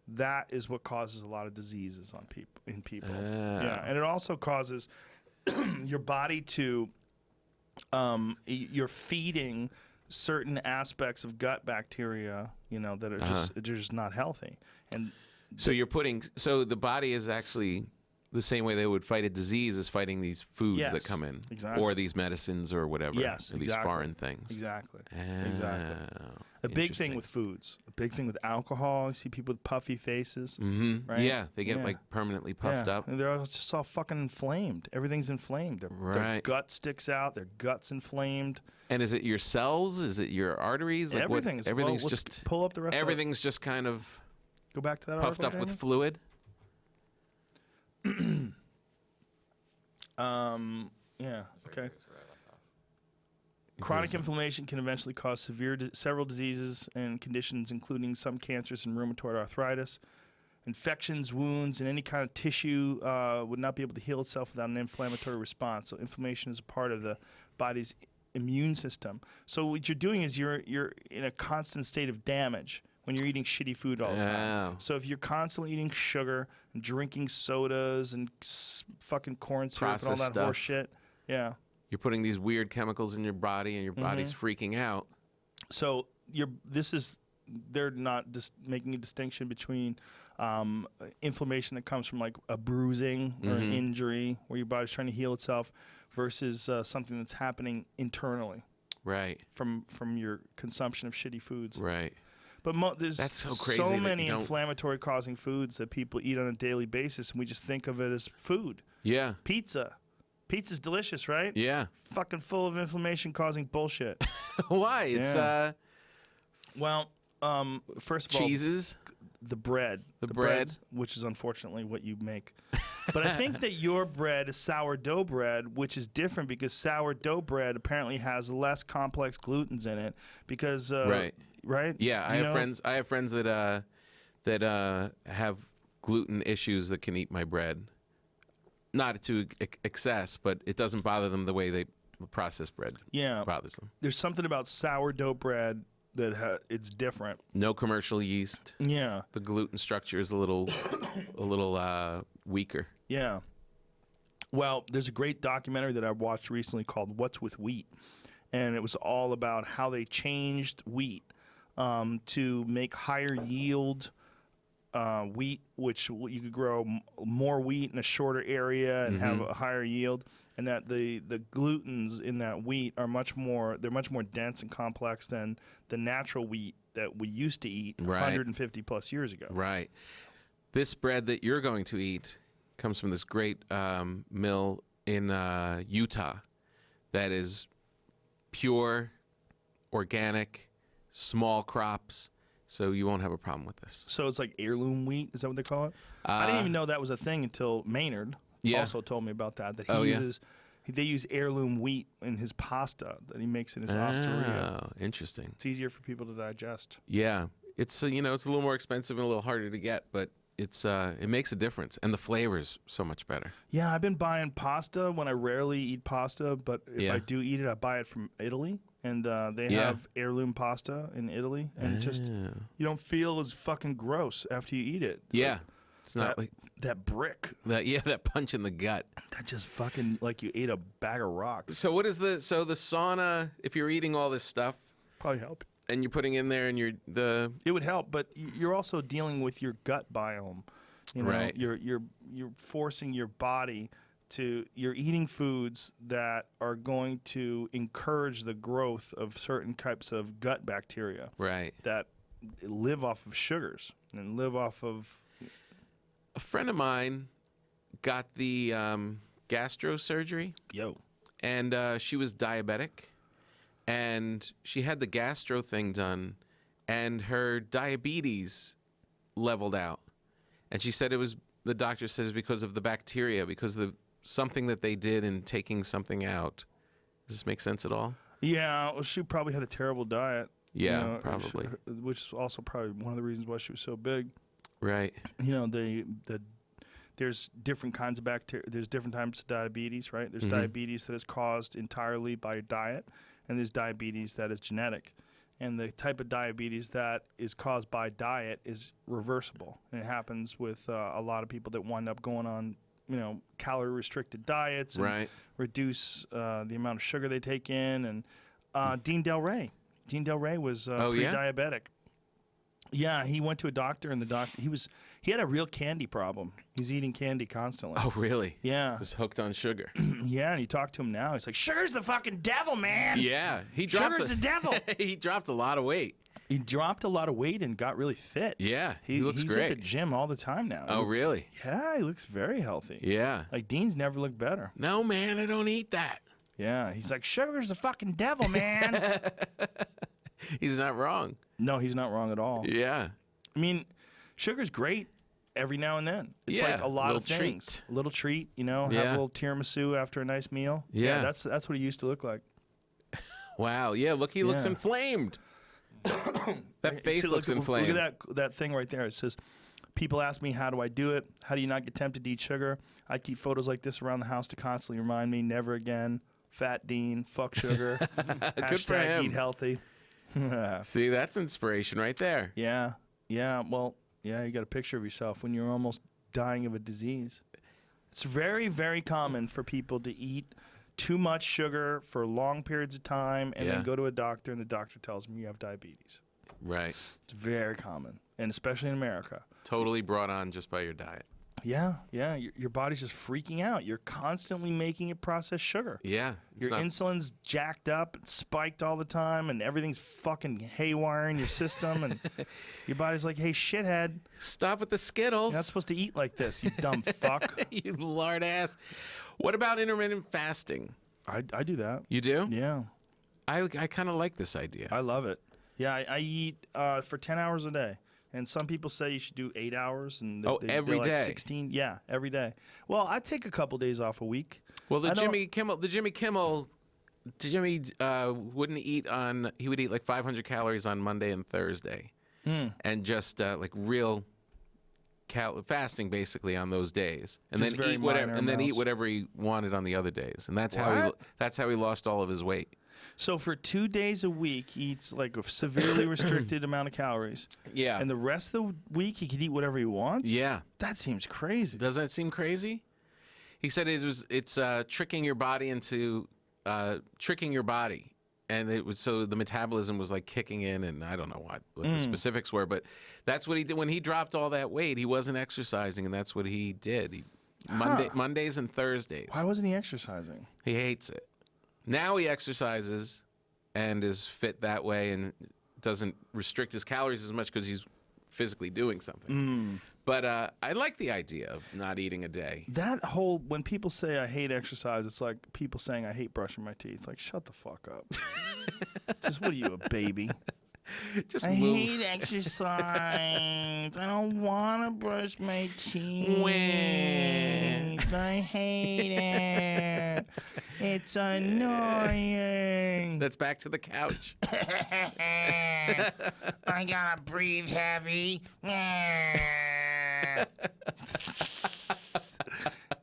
that is what causes a lot of diseases in people. Yeah, and it also causes your body to you're feeding certain aspects of gut bacteria, that are just not healthy. And So the body is actually the same way they would fight a disease is fighting these foods that come in, exactly. or these medicines or whatever, Yes, these foreign things. Exactly. Oh, Exactly. A big thing with foods, a big thing with alcohol. You see people with puffy faces. Mm-hmm. Right? Yeah, they get like permanently puffed up. And they're just all fucking inflamed. Everything's inflamed. Their gut sticks out. Their gut's inflamed. And is it your cells? Is it your arteries? Like everything's just pull up the rest. Everything's just kind of go back to that puffed article, up with Jamie? fluid. Yeah. Okay. Chronic inflammation can eventually cause several diseases and conditions, including some cancers and rheumatoid arthritis. Infections, wounds, and any kind of tissue would not be able to heal itself without an inflammatory response. So inflammation is a part of the body's immune system. So what you're doing is you're in a constant state of damage when you're eating shitty food all the time. So if you're constantly eating sugar and drinking sodas and fucking corn syrup and all that horse shit, yeah. You're putting these weird chemicals in your body, and your body's freaking out. So they're not just making a distinction between inflammation that comes from like a bruising or an injury where your body's trying to heal itself versus something that's happening internally. Right. From your consumption of shitty foods. Right. But there's That's so crazy so that many you don't... inflammatory causing foods that people eat on a daily basis, and we just think of it as food. Yeah. Pizza's delicious, right? Yeah. Fucking full of inflammation causing bullshit. Why? It's well, first of all, cheeses. The bread, breads, which is unfortunately what you make. But I think that your bread is sourdough bread, which is different because sourdough bread apparently has less complex glutens in it. Because right? Yeah, I have friends that have gluten issues that can eat my bread. Not to excess, but it doesn't bother them the way they process bread. Yeah, bothers them. There's something about sourdough bread that it's different. No commercial yeast. Yeah, the gluten structure is a little weaker. Yeah. Well, there's a great documentary that I watched recently called "What's with Wheat," and it was all about how they changed wheat to make higher yield wheat, which you could grow more wheat in a shorter area and have a higher yield, and that the glutens in that wheat are much more dense and complex than the natural wheat that we used to eat 150 plus years ago. Right. This bread that you're going to eat comes from this great mill in Utah that is pure, organic, small crops. So you won't have a problem with this. So it's like heirloom wheat? Is that what they call it? I didn't even know that was a thing until Maynard also told me about that. That they use heirloom wheat in his pasta that he makes in his osteria. Oh, interesting. It's easier for people to digest. Yeah, it's it's a little more expensive and a little harder to get, but it makes a difference, and the flavor's so much better. Yeah, I've been buying pasta when I rarely eat pasta, but if I do eat it, I buy it from Italy. And they have heirloom pasta in Italy, and you don't feel as fucking gross after you eat it. Yeah, it's not like that brick. That punch in the gut. That just fucking like you ate a bag of rocks. So what is the sauna? If you're eating all this stuff, probably help. And you're putting in there, and it would help, but you're also dealing with your gut biome. Right. You're forcing your body. You're eating foods that are going to encourage the growth of certain types of gut bacteria that live off of sugars and live off of... A friend of mine got the gastro surgery. And she was diabetic, and she had the gastro thing done, and her diabetes leveled out. And she said the doctor says because of the bacteria, because the something that they did in taking something out. Does this make sense at all? Yeah, well, she probably had a terrible diet. Yeah, probably. Which is also probably one of the reasons why she was so big. Right. You know, there's different kinds of bacteria. There's different types of diabetes, right? There's diabetes that is caused entirely by diet, and there's diabetes that is genetic. And the type of diabetes that is caused by diet is reversible. And it happens with a lot of people that wind up going on, calorie-restricted diets and reduce the amount of sugar they take in. And Dean Del Rey. Dean Del Rey was pre-diabetic. Yeah, he went to a doctor, and he had a real candy problem. He's eating candy constantly. Oh, really? Yeah. Just hooked on sugar. Yeah, and you talk to him now. He's like, "Sugar's the fucking devil, man." Yeah, Sugar's the devil. He dropped a lot of weight. He dropped a lot of weight and got really fit. Yeah, he looks he's great. He's at the gym all the time now. Oh, really? Yeah, he looks very healthy. Yeah. Like, Dean's never looked better. No, man, I don't eat that. Yeah, he's like, "Sugar's the fucking devil, man." He's not wrong. No, he's not wrong at all. Yeah. I mean, sugar's great every now and then. It's Yeah, like a lot of little things. treat. A little treat, have a Yeah. little tiramisu after a nice meal. Yeah. That's what he used to look like. Wow. Yeah, look, he looks Yeah. inflamed. That face See, looks inflamed. Look at that thing right there. It says, "People ask me, how do I do it? How do you not get tempted to eat sugar? I keep photos like this around the house to constantly remind me, never again. Fat Dean, fuck sugar. Good for him. Eat healthy." See, that's inspiration right there. Yeah. Yeah. Well, yeah, you got a picture of yourself when you're almost dying of a disease. It's very, very common for people to eat too much sugar for long periods of time and then go to a doctor, and the doctor tells them you have diabetes. Right. It's very common, and especially in America. Totally brought on just by your diet. Yeah, yeah. Your body's just freaking out. You're constantly making it process sugar. Yeah. Your insulin's jacked up and spiked all the time, and everything's fucking haywire in your system, and your body's like, "Hey, shithead, Stop with the Skittles. you're not supposed to eat like this, you dumb fuck." You lard ass. What about intermittent fasting? I do that. You do? Yeah, I kind of like this idea. I love it. Yeah, I eat for 10 hours a day. And some people say you should do 8 hours. And every they're like day? 16. Yeah, every day. Well, I take a couple days off a week. Well, I don't- Jimmy Kimmel, wouldn't eat on. He would eat like 500 calories on Monday and Thursday, and just like real fasting basically on those days, and Just then very eat whatever, minor and then eat amounts. whatever he wanted on the other days, and that's What? how he lost all of his weight. So for 2 days a week, he eats like a severely restricted amount of calories. Yeah. And the rest of the week, he can eat whatever he wants? Yeah. That seems crazy. Does that seem crazy? He said it's tricking your body into tricking your body, and it was so the metabolism was like kicking in, and I don't know what the specifics were, but that's what he did when he dropped all that weight. He wasn't exercising, and that's what he did. Mondays and Thursdays. Why wasn't he exercising? He hates it. Now he exercises and is fit that way and doesn't restrict his calories as much because he's physically doing something. But I like the idea of not eating a day. That whole, when people say I hate exercise, it's like people saying I hate brushing my teeth. Like, shut the fuck up. Just, what are you, a baby? Just I move. hate exercise. I don't want to brush my teeth. Wah. I hate it. It's annoying. That's back to the couch. I gotta breathe heavy.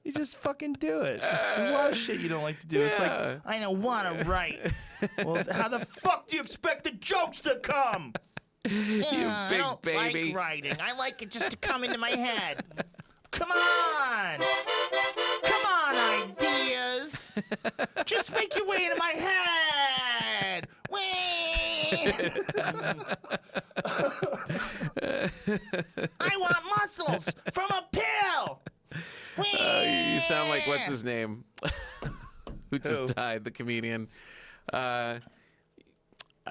You just fucking do it. There's a lot of shit you don't like to do. It's like, I don't want to write. Well, how the fuck do you expect the jokes to come? You I big don't baby. like writing. I like it just to come into my head. Come on. Come on, ideas. Just make your way into my head. Whee! I want muscles from a pill. Whee! You sound like what's his name? Who just died? The comedian. You're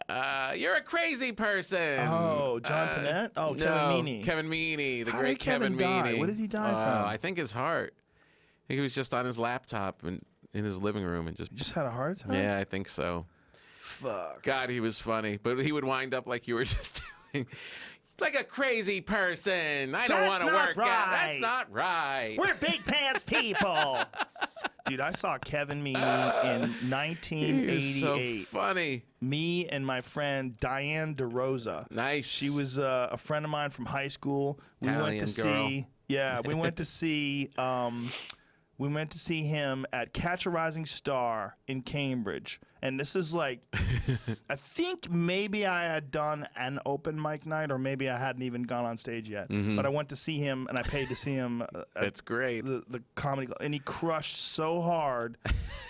a crazy person. Oh, John Panette? Oh, Kevin Meaney. Kevin Meaney, the How great did Kevin die? Meaney. What did he die from? I think his heart. I think he was just on his laptop and in his living room and just. He just had a heart attack? Yeah, I think so. Fuck. God, he was funny, but he would wind up like you were just doing. like a crazy person. I don't That's want to not work out. That's right. not right. We're big pants people. Dude, I saw Kevin Meaney in He 1988. was so funny. Me and my friend Diane DeRosa. Nice. She was a friend of mine from high school. We went Italian to girl. see. Yeah, we went to see. We went to see him at Catch a Rising Star in Cambridge. And this is like, I think maybe I had done an open mic night, or maybe I hadn't even gone on stage yet. But I went to see him, and I paid to see him at That's great. the comedy club. And he crushed so hard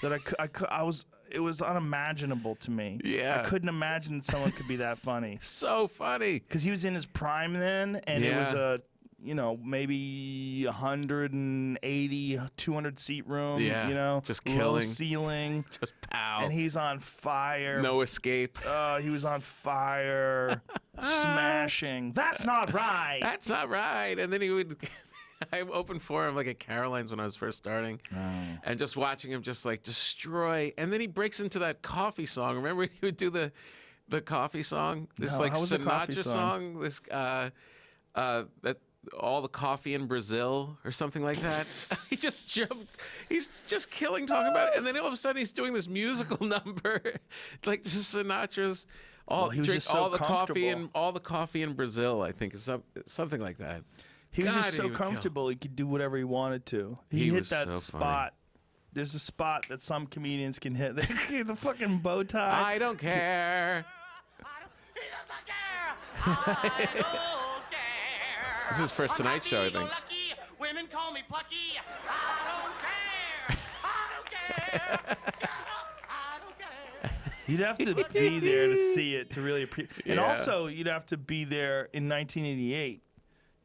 that I was, it was unimaginable to me. Yeah. I couldn't imagine that someone could be that funny. So funny. Because he was in his prime then, and it was Yeah. a, you know, maybe 180, 200 seat room. Yeah, You know, just low killing. ceiling, Just pow. and he's on fire. No escape. He was on fire, smashing. That's not right. That's not right. And then he would. I opened for him like at Caroline's when I was first starting, and just watching him just like destroy. And then he breaks into that coffee song. Remember when he would do the coffee song? This No, like how was the coffee Sinatra song? song. This that all the coffee in Brazil or something like that. He just jumped. He's just killing talking about it, and then all of a sudden he's doing this musical number, like this is Sinatra's. All he was drink just so all the coffee comfortable. and all the coffee in Brazil. I think is something like that. He was God, just so he would kill. comfortable. He could do whatever he wanted to. He hit was that so spot. funny. There's a spot that some comedians can hit. The fucking bow tie. I don't care. This is his first Tonight Show, I think. Women call me plucky. I don't care. I don't care. Shut up. I don't care. You'd have to be there to see it, to really appreciate. And Yeah. also, you'd have to be there in 1988,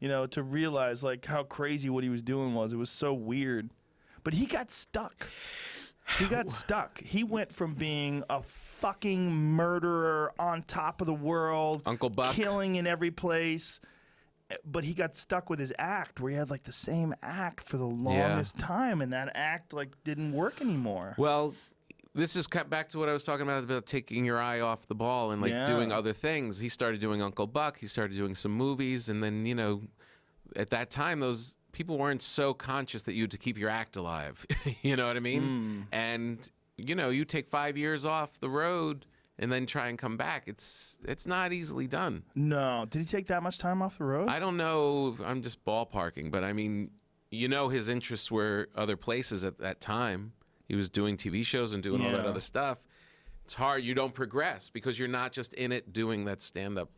you know, to realize like how crazy what he was doing was. It was so weird. But he got stuck. He got stuck. He went from being a fucking murderer on top of the world, Uncle Buck. killing in every place. But he got stuck with his act, where he had like the same act for the longest time, and that act like didn't work anymore. Well, this is cut back to what I was talking about taking your eye off the ball and like Yeah. doing other things. He started doing Uncle Buck. He started doing some movies, and then at that time those people weren't so conscious that you had to keep your act alive. You know what I mean? And you take 5 years off the road and then try and come back. It's not easily done. No, did he take that much time off the road? I don't know. I'm just ballparking, but I mean, his interests were other places at that time. He was doing TV shows and doing all that Yeah. other stuff. It's hard. You don't progress because you're not just in it doing that stand-up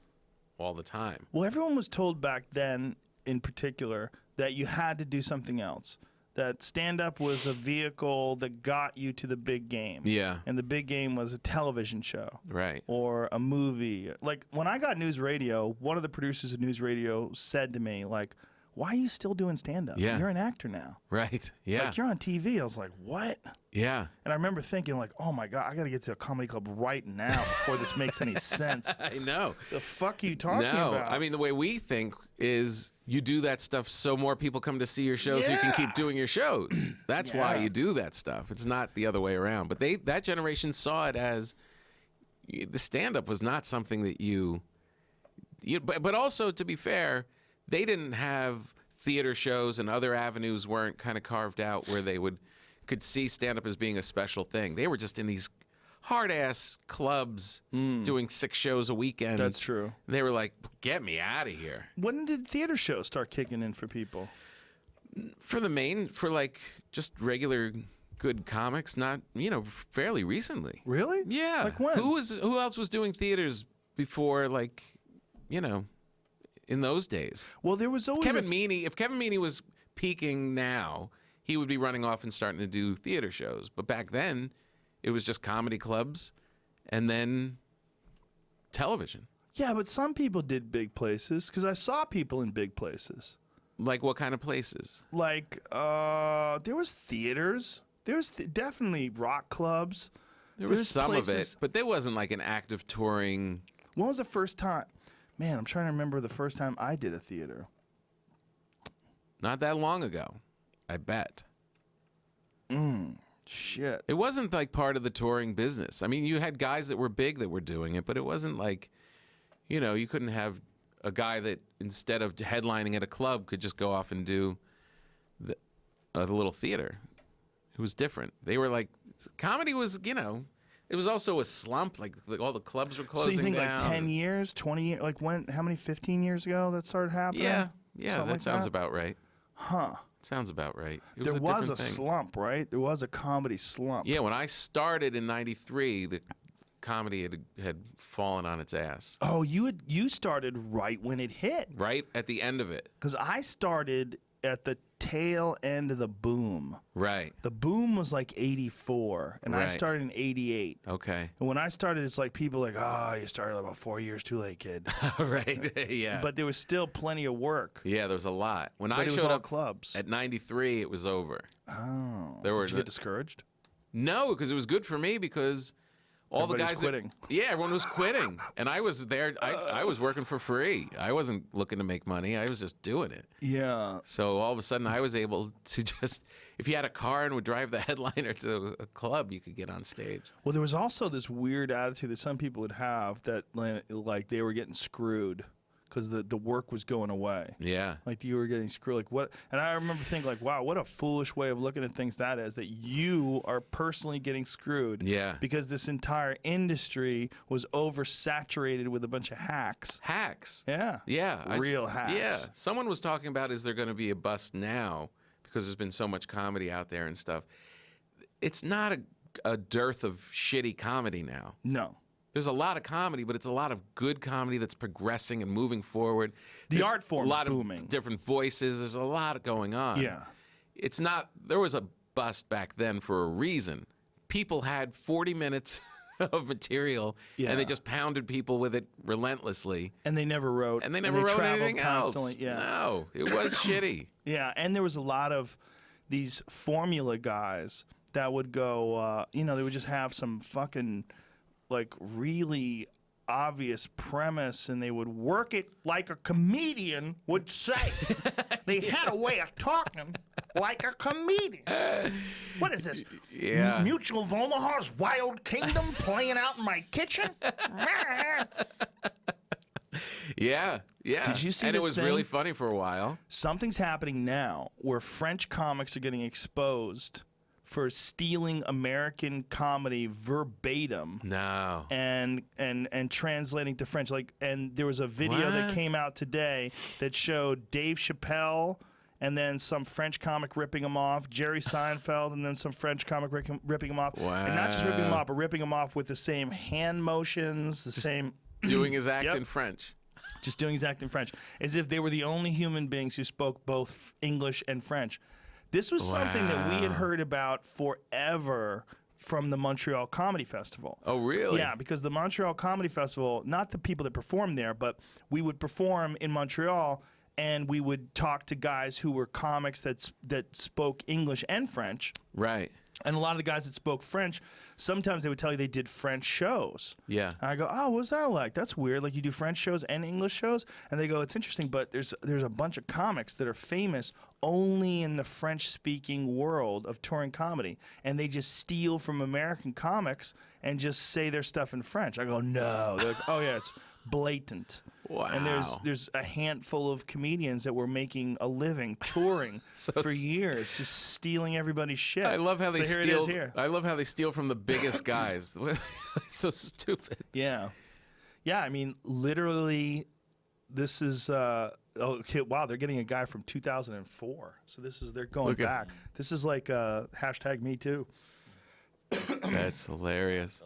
all the time. Well, everyone was told back then, in particular, that you had to do something else. That stand-up was a vehicle that got you to the big game. Yeah. And the big game was a television show. Right. Or a movie. Like, when I got News Radio, one of the producers of News Radio said to me, like, why are you still doing stand-up? Yeah. You're an actor now. Right. Yeah. Like, you're on TV. I was like, what? Yeah. And I remember thinking, like, oh, my God, I got to get to a comedy club right now before this makes any sense. I know. The fuck are you talking No, about? I mean, the way we think is you do that stuff so more people come to see your shows so you can Yeah. keep doing your shows. That's why Yeah. you do that stuff. It's not the other way around. But that generation saw it as the stand-up was not something that but also, to be fair, they didn't have theater shows and other avenues weren't kind of carved out where they could see stand-up as being a special thing. They were just in these hard-ass clubs doing 6 shows a weekend. That's true. They were like, get me out of here. When did theater shows start kicking in for people? For like just regular good comics, not, fairly recently. Really? Yeah. Like when? Who else was doing theaters before, like, in those days? Well, there was always Kevin Meaney, if Kevin Meaney was peaking now, he would be running off and starting to do theater shows. But back then, it was just comedy clubs and then television. Yeah, but some people did big places because I saw people in big places. Like what kind of places? Like, there was theaters. There was definitely rock clubs. There was There's some of places- it, but there wasn't like an active touring. When was the first time? Man, I'm trying to remember the first time I did a theater. Not that long ago, I bet. Shit. It wasn't like part of the touring business. I mean, you had guys that were big that were doing it, but it wasn't like, you couldn't have a guy that instead of headlining at a club could just go off and do a little theater. It was different. They were like, comedy was, it was also a slump. Like all the clubs were closing So you think down. like 10 years, 20 years, like when? How many? 15 years ago that started happening? Yeah, Something that like sounds that? about right. Huh. Sounds about right. It There was was a different thing. slump, right? There was a comedy slump. Yeah, when I started in '93, the comedy had fallen on its ass. Oh, you started right when it hit. Right at the end of it. Because I started at the tail end of the boom. Right. The boom was like 84, and I Right. started in 88. Okay. And when I started, it's like people like, oh, you started about 4 years too late, kid. Right. Yeah. But there was still plenty of work. yeah, there was a lot. When But I it was showed all up clubs. at '93, it was over. Oh. There were Did you get discouraged? No, because it was good for me because all the Everybody's guys quitting. Yeah, everyone was quitting, and I was there. I was working for free. I wasn't looking to make money. I was just doing it. Yeah. So all of a sudden, I was able to just, if you had a car and would drive the headliner to a club, you could get on stage. Well, there was also this weird attitude that some people would have that like they were getting screwed because the work was going away. Yeah. Like you were getting screwed. Like what? And I remember thinking like, wow, what a foolish way of looking at things that is, that you are personally getting screwed. Yeah. Because this entire industry was oversaturated with a bunch of hacks. Hacks. Yeah. Yeah. Real hacks. Yeah. Someone was talking about, is there going to be a bust now because there's been so much comedy out there and stuff. It's not a dearth of shitty comedy now. No. There's a lot of comedy, but it's a lot of good comedy that's progressing and moving forward. The There's art form's a lot booming. of different voices. There's a lot going on. Yeah. It's not, there was a bust back then for a reason. People had 40 minutes of material, Yeah. and they just pounded people with it relentlessly. And they never wrote. And they never wrote traveled anything else. constantly. Yeah. No, it was shitty. Yeah, and there was a lot of these formula guys that would go, they would just have some fucking, like, really obvious premise, and they would work it like a comedian would say. They had a way of talking like a comedian. What is this? Yeah. Mutual of Omaha's Wild Kingdom playing out in my kitchen? Yeah, yeah. Did you see And this it was thing? really funny for a while. Something's happening now where French comics are getting exposed for stealing American comedy verbatim No. and translating to French. And there was a video that What? came out today that showed Dave Chappelle and then some French comic ripping him off, Jerry Seinfeld, and then some French comic ripping him off. And not just ripping him off, but ripping him off with the same hand motions, the same... Doing his act Yep. in French. Just doing his act in French, as if they were the only human beings who spoke both English and French. This was something that we had Wow. heard about forever from the Montreal Comedy Festival. Oh, really? Yeah, because the Montreal Comedy Festival, not the people that performed there, but we would perform in Montreal, and we would talk to guys who were comics that spoke English and French. Right. And a lot of the guys that spoke French, sometimes they would tell you they did French shows. Yeah. And I go, oh, what's that like? That's weird. Like you do French shows and English shows? And they go, it's interesting, but there's a bunch of comics that are famous only in the French-speaking world of touring comedy. And they just steal from American comics and just say their stuff in French. I go, no. They're like, oh, yeah, it's blatant. Wow. And there's a handful of comedians that were making a living touring for years, just stealing everybody's shit. I love how they so here steal. It is here. I love how they steal from the biggest guys. It's so stupid. Yeah. Yeah, I mean, literally, this is, okay, wow, they're getting a guy from 2004. So they're going Look at- back. This is like hashtag Me Too. That's hilarious.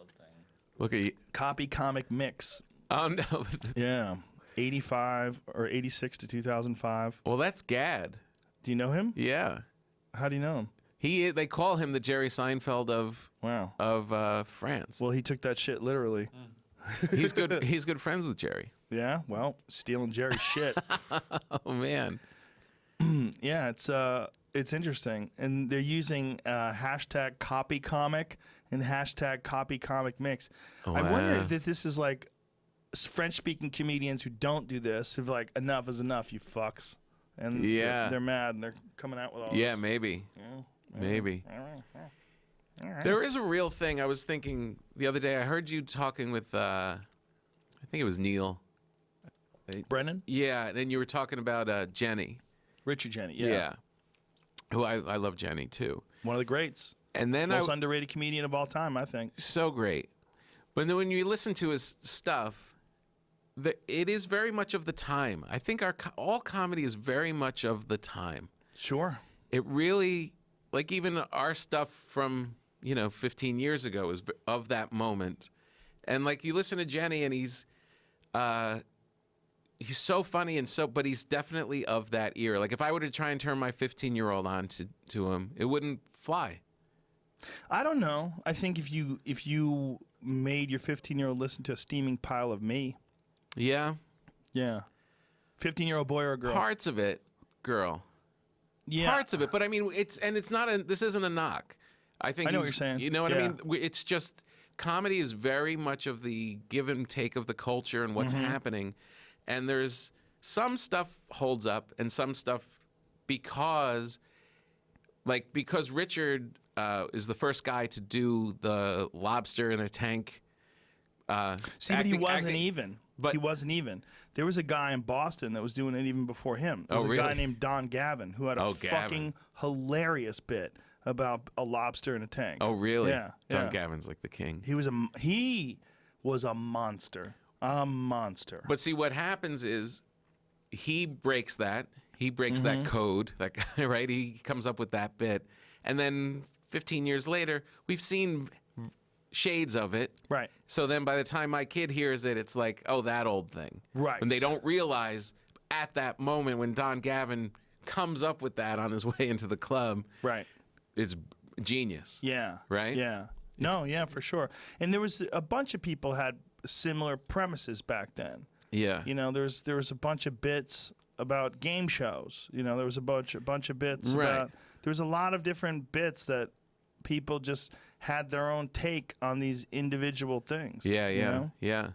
Look at you. Copy comic mix. Oh no. Yeah. 85 or 86 to 2005. Well, that's Gad. Do you know him? Yeah. How do you know him? They call him the Jerry Seinfeld Wow. of France. Well, he took that shit literally. He's good. He's good friends with Jerry. Yeah, well, stealing Jerry's shit. Oh man. Yeah, it's interesting, and they're using hashtag copy comic and hashtag copy comic mix. I wonder Wow. if this is like French-speaking comedians who don't do this, who've like enough is enough, you fucks, and Yeah. they're mad and they're coming out with all Yeah, this. maybe. Maybe. There is a real thing. I was thinking the other day. I heard you talking with, I think it was Neil. Brennan? Yeah, and then you were talking about Jenny. Richard Jenny, yeah. Who I love Jenny too. One of the greats. And then Most underrated comedian of all time, I think. so great. But then when you listen to his stuff, it is very much of the time. I think all comedy is very much of the time. Sure. It really, like even our stuff from 15 years ago is of that moment. And like you listen to Jenny, and he's so funny but he's definitely of that era. Like if I were to try and turn my 15-year-old on to him, it wouldn't fly. I don't know. I think if you made your 15-year-old listen to a steaming pile of me. Yeah. Yeah. 15-year-old boy or girl. Parts of it, girl. Yeah. Parts of it, but I mean, this isn't a knock. I think I know what you're saying. You know what Yeah. I mean? It's just comedy is very much of the give and take of the culture and what's happening, and there's some stuff holds up and some stuff because Richard is the first guy to do the lobster in a tank. See, but he wasn't even. He wasn't even. There was a guy in Boston that was doing it even before him. There was a guy really? named Don Gavin who had a fucking hilarious bit about a lobster in a tank. Oh, really? Yeah. Don yeah. Gavin's like the king. He was a monster. A monster. But see, what happens is he breaks that. He breaks that code, that guy, right? He comes up with that bit. And then 15 years later, we've seen shades of it. Right. So then by the time my kid hears it, it's like, oh, that old thing. Right. And they don't realize at that moment when Don Gavin comes up with that on his way into the club, Right. it's genius. Yeah. Right? Yeah. No, yeah, for sure. And there was a bunch of people had similar premises back then. Yeah. You know, there was a bunch of bits about game shows. You know, there was a bunch of bits about. There was a lot of different bits that people just had their own take on these individual things. Yeah, you know? yeah.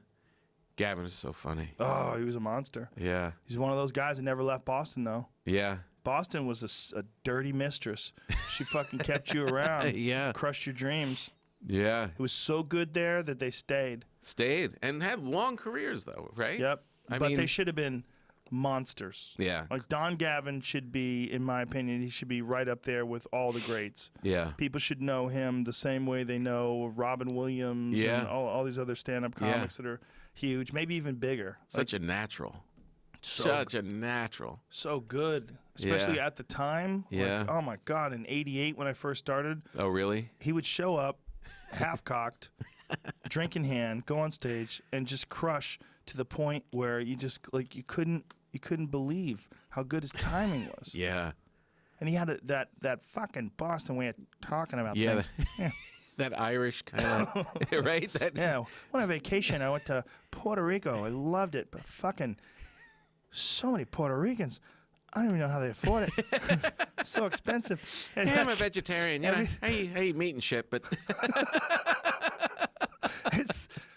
Gavin is so funny. Oh, he was a monster. Yeah. He's one of those guys that never left Boston, though. Yeah. Boston was a dirty mistress. She fucking kept you around. Yeah. Crushed your dreams. Yeah. It was so good there that they stayed. Stayed and had long careers, though, right? Yep. I But mean, they should have been monsters. Yeah. Like Don Gavin should be, in my opinion, he should be right up there with all the greats. Yeah. People should know him the same way they know Robin Williams Yeah. and all these other stand-up comics that are huge, maybe even bigger. Such a natural. So Such a natural. So good, especially Yeah. at the time. Yeah. Like, oh my God, in '88 when I first started, Oh, really? he would show up, half-cocked, drink in hand, go on stage, and just crush to the point where you just you couldn't believe how good his timing was. Yeah. And he had that fucking Boston way of talking about Yeah. things. Yeah. That Irish kind of, right? That, Yeah. When on vacation, I went to Puerto Rico. I loved it, but fucking so many Puerto Ricans. I don't even know how they afford it. So expensive. And Yeah, I'm a vegetarian. You know, I eat meat and shit, but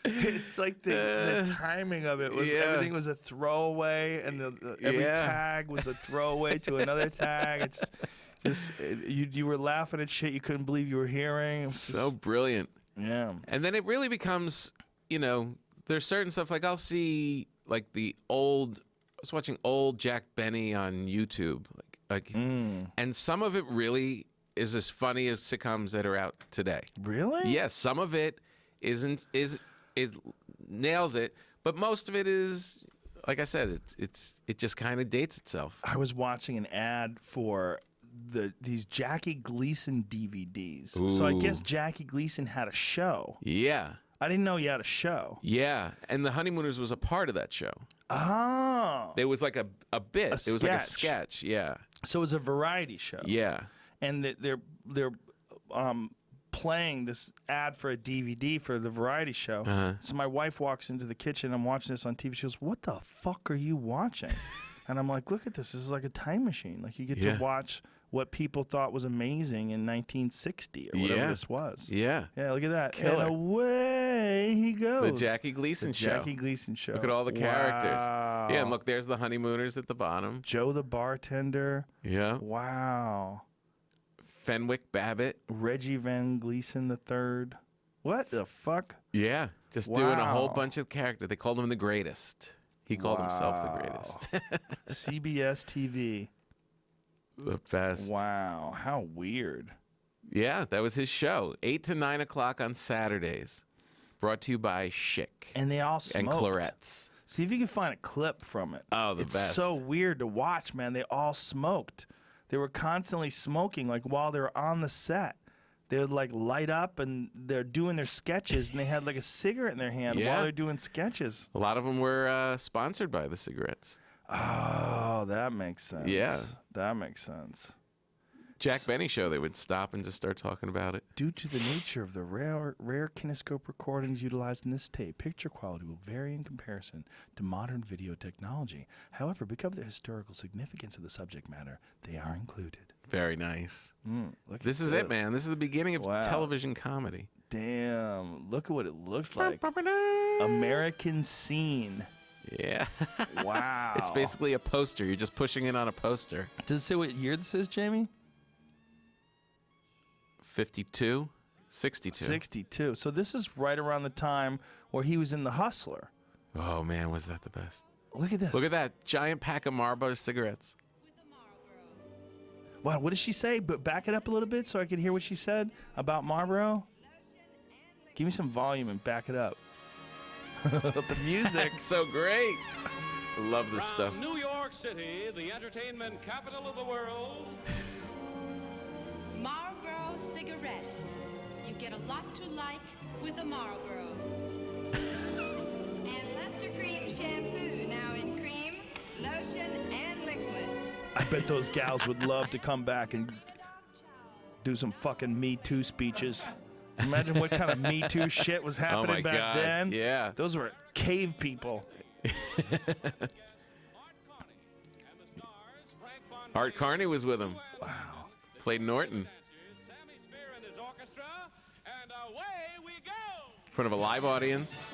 it's like the timing of it was Yeah. everything was a throwaway, and every Yeah. tag was a throwaway to another tag. It's just you were laughing at shit you couldn't believe you were hearing. It was so brilliant. yeah. And then it really becomes, there's certain stuff like I'll see like I was watching old Jack Benny on YouTube, and some of it really is as funny as sitcoms that are out today. Really? Yes, some of it is nails it, but most of it is, like I said, it just kind of dates itself. I was watching an ad for these Jackie Gleason DVDs. So I guess Ooh. Jackie Gleason had a show. Yeah, I didn't know he had a show. yeah, and the Honeymooners was a part of that show. Oh. There was like a bit. It was like a sketch. sketch. Yeah, So it was a variety show. yeah. And they're playing this ad for a DVD for the variety show. Uh-huh. So my wife walks into the kitchen. I'm watching this on TV. She goes, "What the fuck are you watching?" And I'm like, "Look at this. This is like a time machine. Like you get Yeah. to watch what people thought was amazing in 1960 or whatever Yeah. this was." Yeah. Yeah, look at that. Killer. And away he goes. The Jackie Gleason The show. Jackie Gleason show. Look at all the characters. Wow. Yeah, and look, there's the Honeymooners at the bottom. Joe the bartender. Yeah. Wow. Fenwick Babbitt. Reggie Van Gleason III. What the fuck? Yeah. Just doing a whole Wow. bunch of characters. They called him the greatest. He called himself the greatest. CBS TV. The best. Wow, how weird. Yeah, that was his show. 8 to 9 o'clock on Saturdays. Brought to you by Schick And they all smoked. and Clarettes. See if you can find a clip from it. Oh, the it's best. so weird to watch, man. They all smoked. They were constantly smoking, like while they were on the set. They would like light up and they're doing their sketches, and they had like a cigarette in their hand Yeah. while they're doing sketches. A lot of them were sponsored by the cigarettes. Oh, that makes sense. Yeah. That makes sense. Jack Benny show, they would stop and just start talking about it. Due to the nature of the rare kinescope recordings utilized in this tape, picture quality will vary in comparison to modern video technology. However, because of the historical significance of the subject matter, they are included. Very nice. Look This at is it, man. This is the beginning of Wow. television comedy. Damn, look at what it looks like. American Scene. Yeah. Wow. It's basically a poster. You're just pushing it on a poster. Does it say what year this is, Jamie? 52? 62. 62. So this is right around the time where he was in The Hustler. Oh, man, was that the best. Look at this. Look at that giant pack of Marlboro cigarettes. Wow, what did she say? But back it up a little bit so I can hear what she said about Marlboro. Give me some volume and back it up. The music. It's so great. I love this stuff. New York City, the entertainment capital of the world. Marlboro cigarette. You get a lot to like with a Marlboro. And Luster Cream shampoo, now in cream, lotion, and liquid. I bet those gals would love to come back and do some fucking Me Too speeches. Imagine what kind of Me Too shit was happening my back God, then. yeah. Those were cave people. Hart Carney was with him. Wow. Played Norton Sammy Spear and his orchestra, and away we go. in front of a live audience.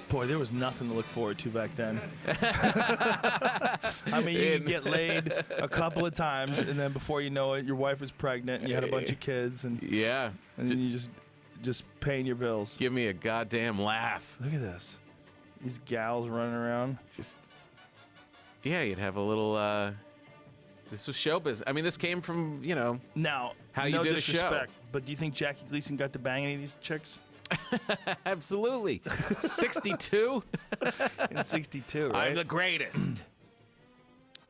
Boy, there was nothing to look forward to back then. I mean, you could get laid a couple of times, and then before you know it, your wife was pregnant, and you had a bunch of kids, and Yeah. then you just paying your bills. Give me a goddamn laugh. Look at this. These gals running around. Just, yeah, you'd have a little, this was showbiz. I mean, this came from, Now, How you no did a show. disrespect, but do you think Jackie Gleason got to bang any of these chicks? absolutely. 62? In 62, right? I'm the greatest.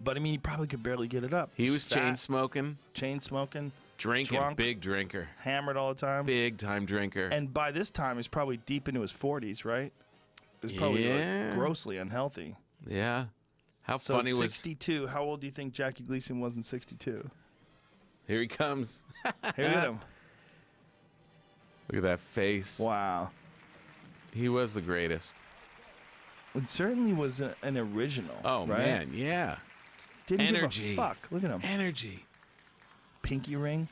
But I mean, he probably could barely get it up. He was Fat, chain smoking, chain smoking, drinking, drunk, big drinker, hammered all the time. big time drinker. And by this time, he's probably deep into his 40s, right? He's probably Yeah. like, grossly unhealthy. Yeah. How So funny was... 62. How old do you think Jackie Gleason was in 62? Here he comes. Here you go. Look at that face. Wow. He was the greatest. It certainly was an original. Oh, right? man, yeah. Didn't Energy. give a fuck. Look at him. Energy. Pinky ring.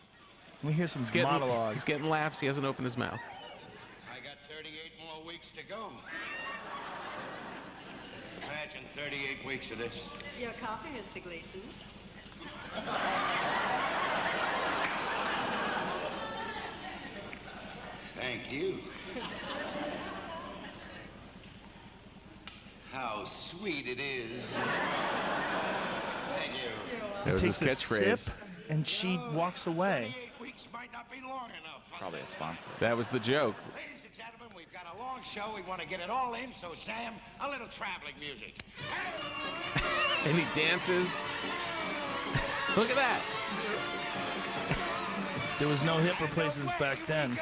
Let me hear some He's getting, monologue. he's getting laughs. He hasn't opened his mouth. I got 38 more weeks to go. Imagine 38 weeks of this. Your coffee, Mr. Gleason. Thank you. How sweet it is. Thank you. That was his Takes a catchphrase. sip, and she walks away. 38 weeks might not be long enough. Probably a sponsor. That was the joke. Ladies and gentlemen, we've got a long show. We want to get it all in, so Sam, a little traveling music. And he dances. Look at that. There was no hip replacements back then.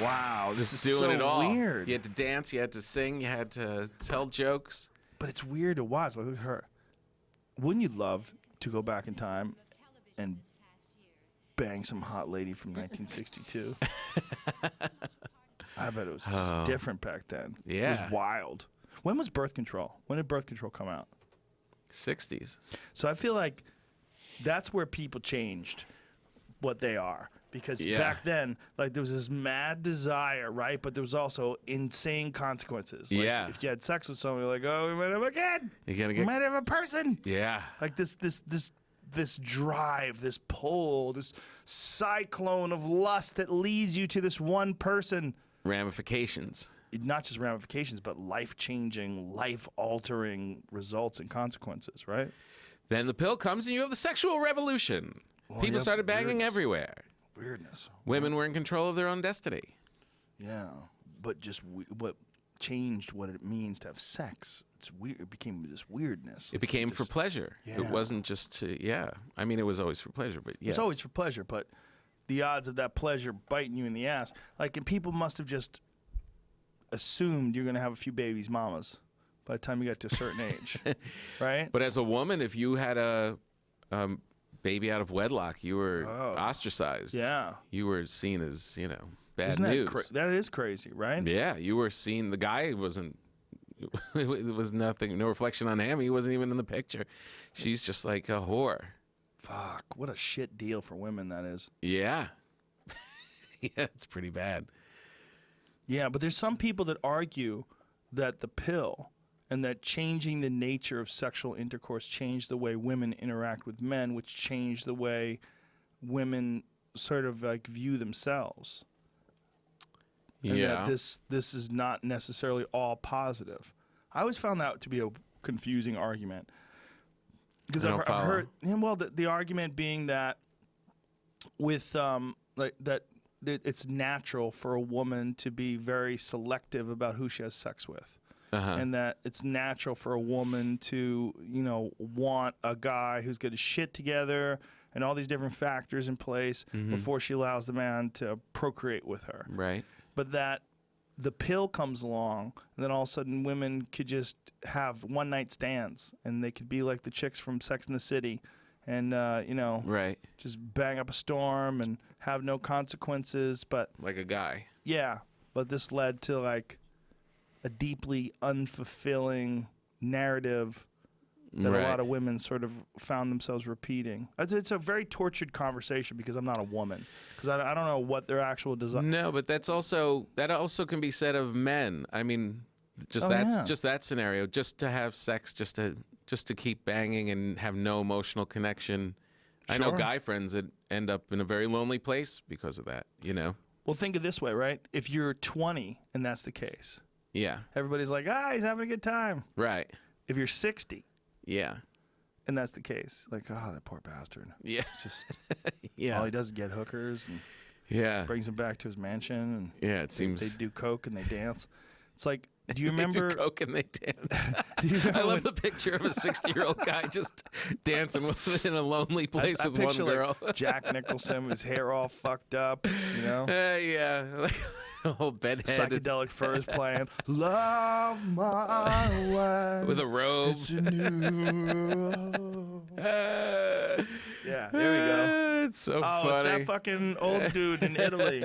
Wow, this Just is doing so it all. weird. You had to dance. You had to sing. You had to tell jokes. But it's weird to watch. Like, look at her. Wouldn't you love to go back in time and bang some hot lady from 1962? I bet it was just Oh. different back then. It Yeah. was wild. When was birth control? When did birth control come out? 60s. So I feel like that's where people changed what they are. Because Yeah. back then, like, there was this mad desire, right? But there was also insane consequences. Like, Yeah. if you had sex with someone, you're like, oh, we might have a kid. You gotta We get. might have a person. Yeah. Like this drive, this pull, this cyclone of lust that leads you to this one person. Ramifications. not just ramifications, but life-changing, life-altering results and consequences, right? Then the pill comes and you have the sexual revolution. Well, People you have started banging weirdness. everywhere. Weirdness. Women were in control of their own destiny. Yeah, but just what changed what it means to have sex. It's weird. It became this weirdness. It became for pleasure. Yeah. It wasn't just to, I mean, it was always for pleasure, but yeah. It's always for pleasure, but the odds of that pleasure biting you in the ass, like, and people must have just assumed you're going to have a few babies mamas by the time you got to a certain age, right? But as a woman, if you had a baby out of wedlock, you were Oh. ostracized. Yeah. You were seen as, bad Isn't news. that is crazy, right? Yeah, you were seen. The guy wasn't. It was nothing. No reflection on him. He wasn't even in the picture. She's just like a whore. Fuck, what a shit deal for women that is. Yeah. Yeah, it's pretty bad. Yeah, but there's some people that argue that the pill and that changing the nature of sexual intercourse changed the way women interact with men, which changed the way women sort of like view themselves. And Yeah. that this is not necessarily all positive. I always found that to be a confusing argument. Because I I've don't follow. heard, well, the argument being that with it's natural for a woman to be very selective about who she has sex with. Uh-huh. And that it's natural for a woman to, want a guy who's got his shit together and all these different factors in place before she allows the man to procreate with her. Right. But that the pill comes along, and then all of a sudden women could just have one-night stands, and they could be like the chicks from Sex and the City, and, Right. just bang up a storm and have no consequences. But, Like a guy. yeah, but this led to, like, a deeply unfulfilling narrative that a lot of women sort of found themselves repeating. It's a very tortured conversation because I'm not a woman. Because I don't know what their actual desire. No, but that also can be said of men. I mean, just that scenario, just to have sex, just to keep banging and have no emotional connection. I know Sure. guy friends that end up in a very lonely place because of that. Well, think of it this way, right? If you're 20 and that's the case, Yeah. everybody's like, he's having a good time. Right. If you're 60 Yeah. and that's the case, like, that poor bastard. Yeah. It's just Yeah. all he does is get hookers and Yeah. brings them back to his mansion. And Yeah. It seems. they do coke and they dance. It's like, do you They remember? do coke and they dance. Do you remember I love when- the picture of a 60-year-old guy just dancing in a lonely place I with one picture, girl. like, Jack Nicholson with his hair all fucked up, Yeah, like a whole bedhead psychedelic furs playing. Love my way. with a robe. It's a new road. Yeah, there we go. It's so Oh, funny. it's that fucking old dude in Italy,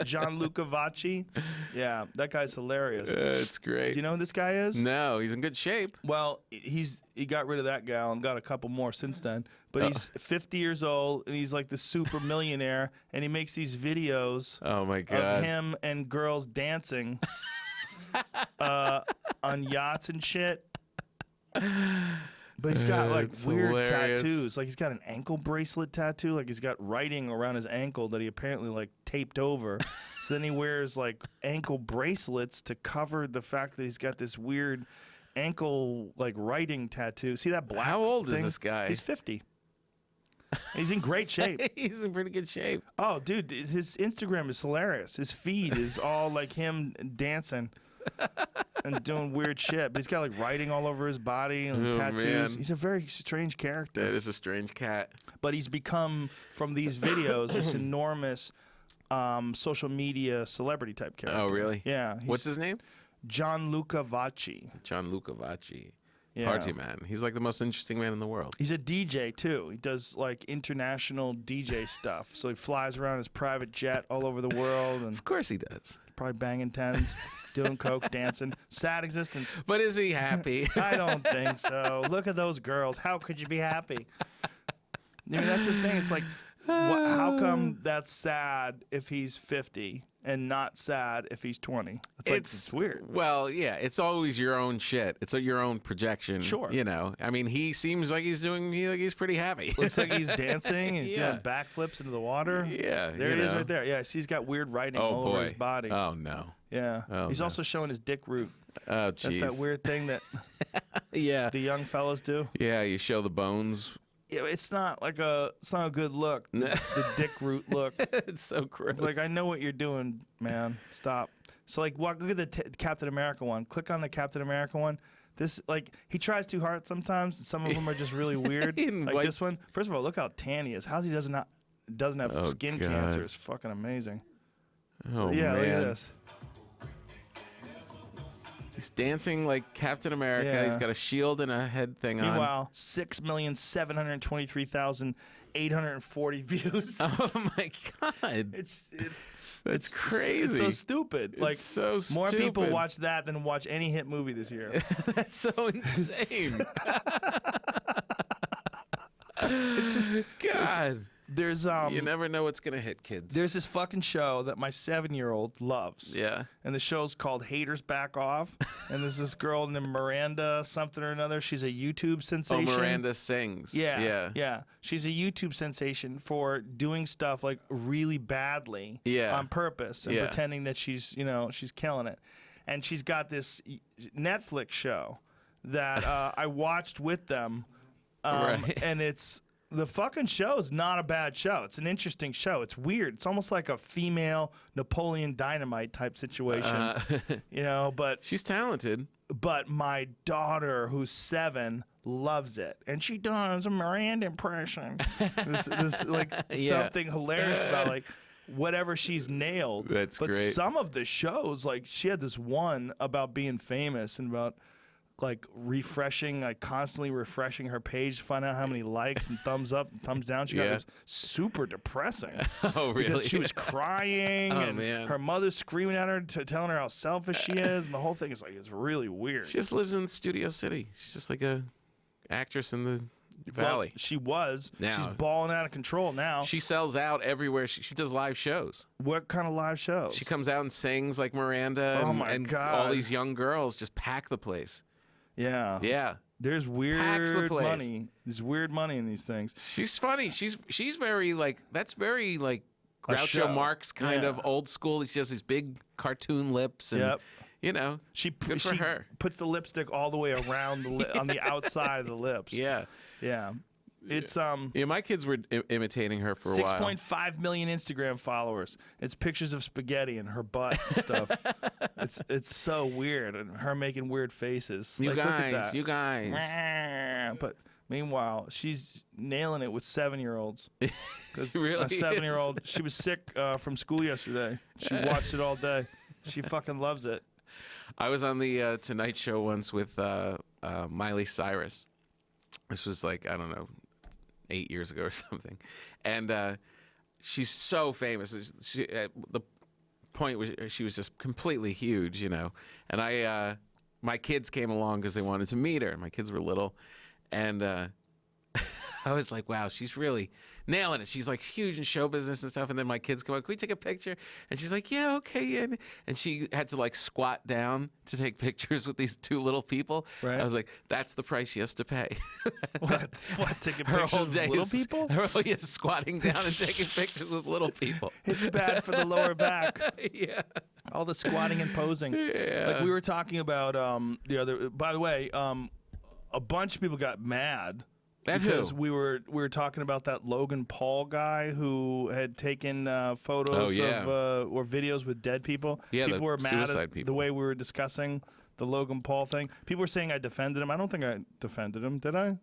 Gianluca Vacci. Yeah, that guy's hilarious. It's great. Do you know who this guy is? No, he's in good shape. Well, he got rid of that gal and got a couple more since then. But he's 50 years old and he's like the super millionaire, and he makes these videos Oh my of god. him and girls dancing on yachts and shit. But he's got like It's weird hilarious. tattoos. Like he's got an ankle bracelet tattoo. Like he's got writing around his ankle that he apparently like taped over. So then he wears like ankle bracelets to cover the fact that he's got this weird ankle like writing tattoo. See that black How old is thing? this guy? He's 50. He's in great shape. He's in pretty good shape. Oh, dude, his Instagram is hilarious. His feed is all like him dancing and doing weird shit. But he's got like writing all over his body and Oh, tattoos. man. He's a very strange character. That is a strange cat. But he's become, from these videos, this enormous social media celebrity type character. Oh, really? Yeah. What's his name? Gianluca Vacci. Gianluca Vacci. Yeah. Party man. He's like the most interesting man in the world. He's a DJ too. He does like international DJ stuff. So he flies around his private jet all over the world and Of course he does. probably banging tens, doing coke, dancing. Sad existence. But is he happy? I don't think so. Look at those girls. How could you be happy? I mean, that's the thing. It's like How come that's sad if he's 50 and not sad if he's 20? It's weird. Well, yeah, it's always your own shit. It's your own projection. Sure. You know, I mean, he seems like he's he's pretty happy. Looks like he's dancing and he's doing backflips into the water. Yeah. There it is right there. Yeah, see, he's got weird writing all over his body. Oh, no. Yeah. Oh, he's no. also showing his dick root. Oh, jeez. That's that weird thing that yeah. the young fellas do. Yeah, you show the bones. Yeah, it's not a good look. The dick root look. It's so gross. It's like, I know what you're doing, man. Stop. So like, look at the Captain America one. Click on the Captain America one. This, like, he tries too hard sometimes. And some of them are just really weird. Like this one. First of all, look how tan he is. How's he doesn't have skin cancer? It's fucking amazing. Oh, yeah, man. look at this. He's dancing like Captain America. Yeah. He's got a shield and a head thing on. Meanwhile, 6,723,840 views. Oh my God! It's crazy. It's so stupid. It's like so more people stupid. watch that than watch any hit movie this year. That's so insane. It's just God. There's You never know what's gonna hit kids. There's this fucking show that my 7-year-old loves. Yeah. And the show's called Haters Back Off. And there's this girl named Miranda something or another. She's a YouTube sensation. Oh, Miranda sings. Yeah. Yeah. She's a YouTube sensation for doing stuff like really badly on purpose and pretending that she's killing it. And she's got this Netflix show that I watched with them. Right. And the fucking show is not a bad show. It's an interesting show. It's weird. It's almost like a female Napoleon Dynamite type situation, but she's talented. But my daughter, who's 7, loves it, and she does a Miranda impression. this like something hilarious about like whatever she's nailed. That's but great. Some of the shows, like she had this one about being famous and about like constantly refreshing her page to find out how many likes and thumbs up and thumbs down she got. It was super depressing. Oh, really? Because she was crying and man. her mother's screaming at her, telling her how selfish she is, and the whole thing is like, it's really weird. She just lives in Studio City. She's just like a actress in the Valley. Well, she was. Now. She's balling out of control now. She sells out everywhere. She does live shows. What kind of live shows? She comes out and sings like Miranda. Oh, and, my and God. all these young girls just pack the place. Yeah. Yeah. There's weird money. There's weird money in these things. She's funny. She's very like, that's very like Groucho show. Marx kind of old school. She has these big cartoon lips and she good for her. Puts the lipstick all the way around the on the outside of the lips. Yeah. Yeah. It's my kids were imitating her for a while. 6.5 million Instagram followers. It's pictures of spaghetti and her butt and stuff. It's so weird, and her making weird faces. You like, look at guys, that. you guys. But meanwhile, she's nailing it with 7-year-olds. Because really a 7-year-old, she was sick from school yesterday. She watched it all day. She fucking loves it. I was on the Tonight Show once with Miley Cyrus. This was like, I don't know, 8 years ago or something. And she's so famous. The point was she was just completely huge, And my kids came along because they wanted to meet her. My kids were little. And I was like, wow, she's really nailing it. She's like huge in show business and stuff. And then my kids come up, can we take a picture? And she's like, yeah, okay. And she had to like squat down to take pictures with these 2 little people. Right. I was like, that's the price she has to pay. What? Taking Her pictures whole of day little is people? Her whole day is squatting down and taking pictures with little people. It's bad for the lower back. Yeah. All the squatting and posing. Yeah. Like we were talking about the other. By the way, a bunch of people got mad. At because who? we were talking about that Logan Paul guy who had taken photos of or videos with dead people. Yeah, people the were mad suicide at people. the way we were discussing the Logan Paul thing. People were saying I defended him. I don't think I defended him. Did I?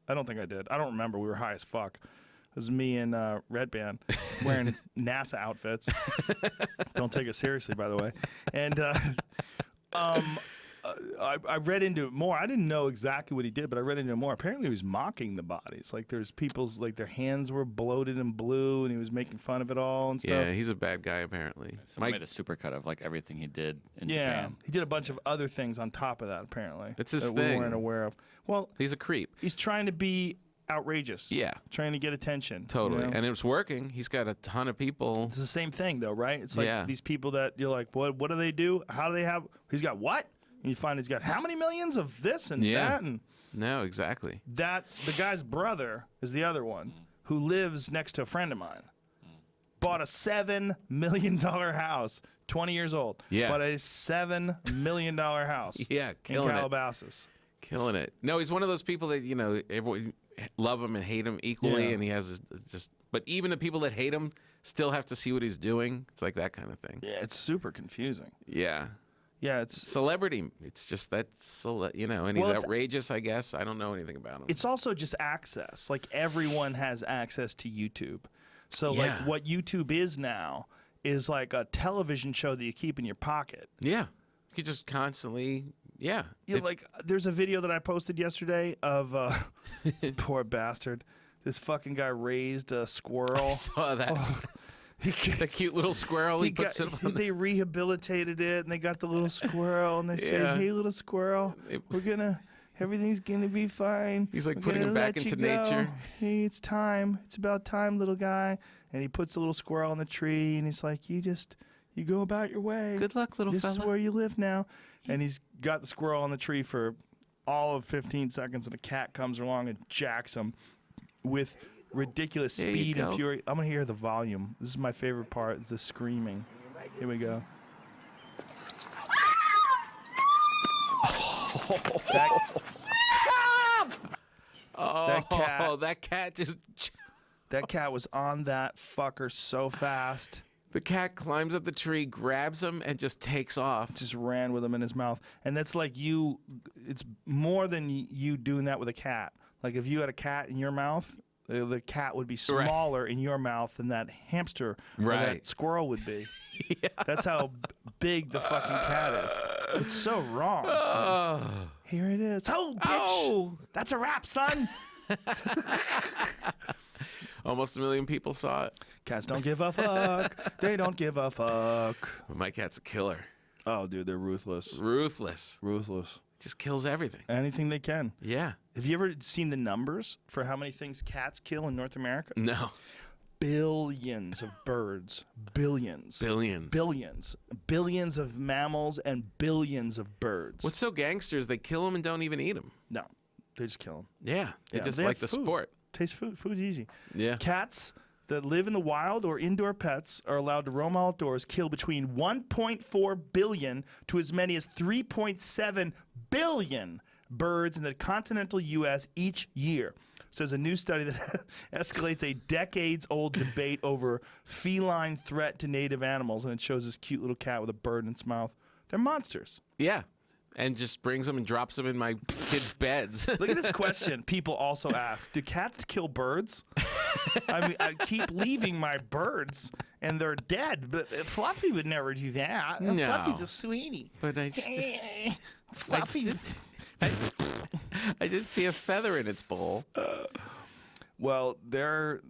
I don't think I did. I don't remember. We were high as fuck. It was me and Red Band wearing NASA outfits. Don't take it seriously, by the way. And I read into it more. I didn't know exactly what he did, but I read into it more. Apparently, he was mocking the bodies. Like, there's people's, like, their hands were bloated and blue, and he was making fun of it all and stuff. Yeah, he's a bad guy, apparently. Someone made a supercut of like everything he did in Japan. He did a bunch of other things on top of that, apparently. It's his that thing. we weren't aware of. Well, He's a creep. he's trying to be outrageous. Yeah. Trying to get attention. Totally. you know? And it's working. He's got a ton of people. It's the same thing, though, right? It's like Yeah. these people that you're like, what do they do? How do they have? He's got what? And you find he's got how many millions of this and that? And No, exactly. the guy's brother is the other one who lives next to a friend of mine. Bought a $7 million house, 20 years old. Yeah. Bought a $7 million house Yeah, in killing it. Calabasas. Killing it. No, he's one of those people that, everyone love him and hate him equally. Yeah. And he has but even the people that hate him still have to see what he's doing. It's like that kind of thing. Yeah, it's super confusing. Yeah. Yeah, it's Celebrity. It's just and he's Well, it's- outrageous, I guess. I don't know anything about him. It's also just access. Like everyone has access to YouTube. So Yeah. like what YouTube is now is like a television show that you keep in your pocket. Yeah. You could just constantly, yeah. You know, like there's a video that I posted yesterday of this poor bastard. This fucking guy raised a squirrel. I saw that. The cute little squirrel he puts it on. They rehabilitated it and they got the little squirrel and they Yeah. say, "Hey, little squirrel, everything's gonna be fine." He's like We're putting gonna him back let into you go. nature. Hey, it's time. It's about time, little guy. And he puts the little squirrel on the tree and he's like, "You go about your way. Good luck, little This fella." is where you live now." And he's got the squirrel on the tree for all of 15 seconds and a cat comes along and jacks him with ridiculous There you speed and go. fury. I'm gonna hear the volume. This is my favorite part, the screaming. Here we go. That cat just. That cat was on that fucker so fast. The cat climbs up the tree, grabs him, and just takes off. Just ran with him in his mouth. And that's like it's more than you doing that with a cat. Like if you had a cat in your mouth, the cat would be smaller in your mouth than that hamster or that Right. squirrel would be. That's how big the fucking cat is. It's so wrong. Here it is. Oh, bitch. Oh! That's a wrap, son. Almost 1 million people saw it. Cats don't give a fuck. They don't give a fuck. My cat's a killer. Oh, dude, they're ruthless. Ruthless. Ruthless. Just kills everything. Anything they can. Yeah. Have you ever seen the numbers for how many things cats kill in North America? No. Billions of birds. Billions. Billions. Billions. Billions of mammals and billions of birds. What's so gangster is they kill them and don't even eat them. No, they just kill them. Yeah. They just they like have the food. sport. Taste food. Food's easy. Yeah. Cats that live in the wild or indoor pets are allowed to roam outdoors, kill between 1.4 billion to as many as 3.7 billion birds in the continental U.S. each year. Says a new study that escalates a decades-old debate over feline threat to native animals, and it shows this cute little cat with a bird in its mouth. They're monsters. Yeah. And just brings them and drops them in my kids' beds. Look at this question. People also ask, do cats kill birds? I mean, I keep leaving my birds, and they're dead. But Fluffy would never do that. No. Fluffy's a sweetie. But I Fluffy's... I did see a feather in its bowl. Well, they're,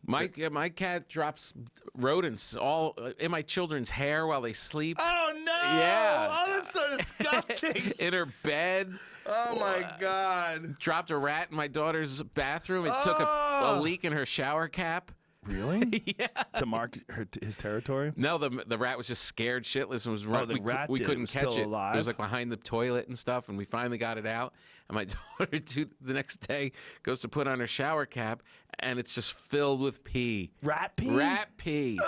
My cat drops rodents all in my children's hair while they sleep. Oh, no! Yeah. Oh, that's so disgusting. In her bed. Oh, my God. Dropped a rat in my daughter's bathroom. It took a leak in her shower cap. Really? Yeah. To mark his territory? No, the rat was just scared shitless and was Oh, running. the rat we did. It couldn't was catch still it. alive? It was like behind the toilet and stuff, and we finally got it out. And my daughter, the next day, goes to put on her shower cap, and it's just filled with pee. Rat pee? Rat pee.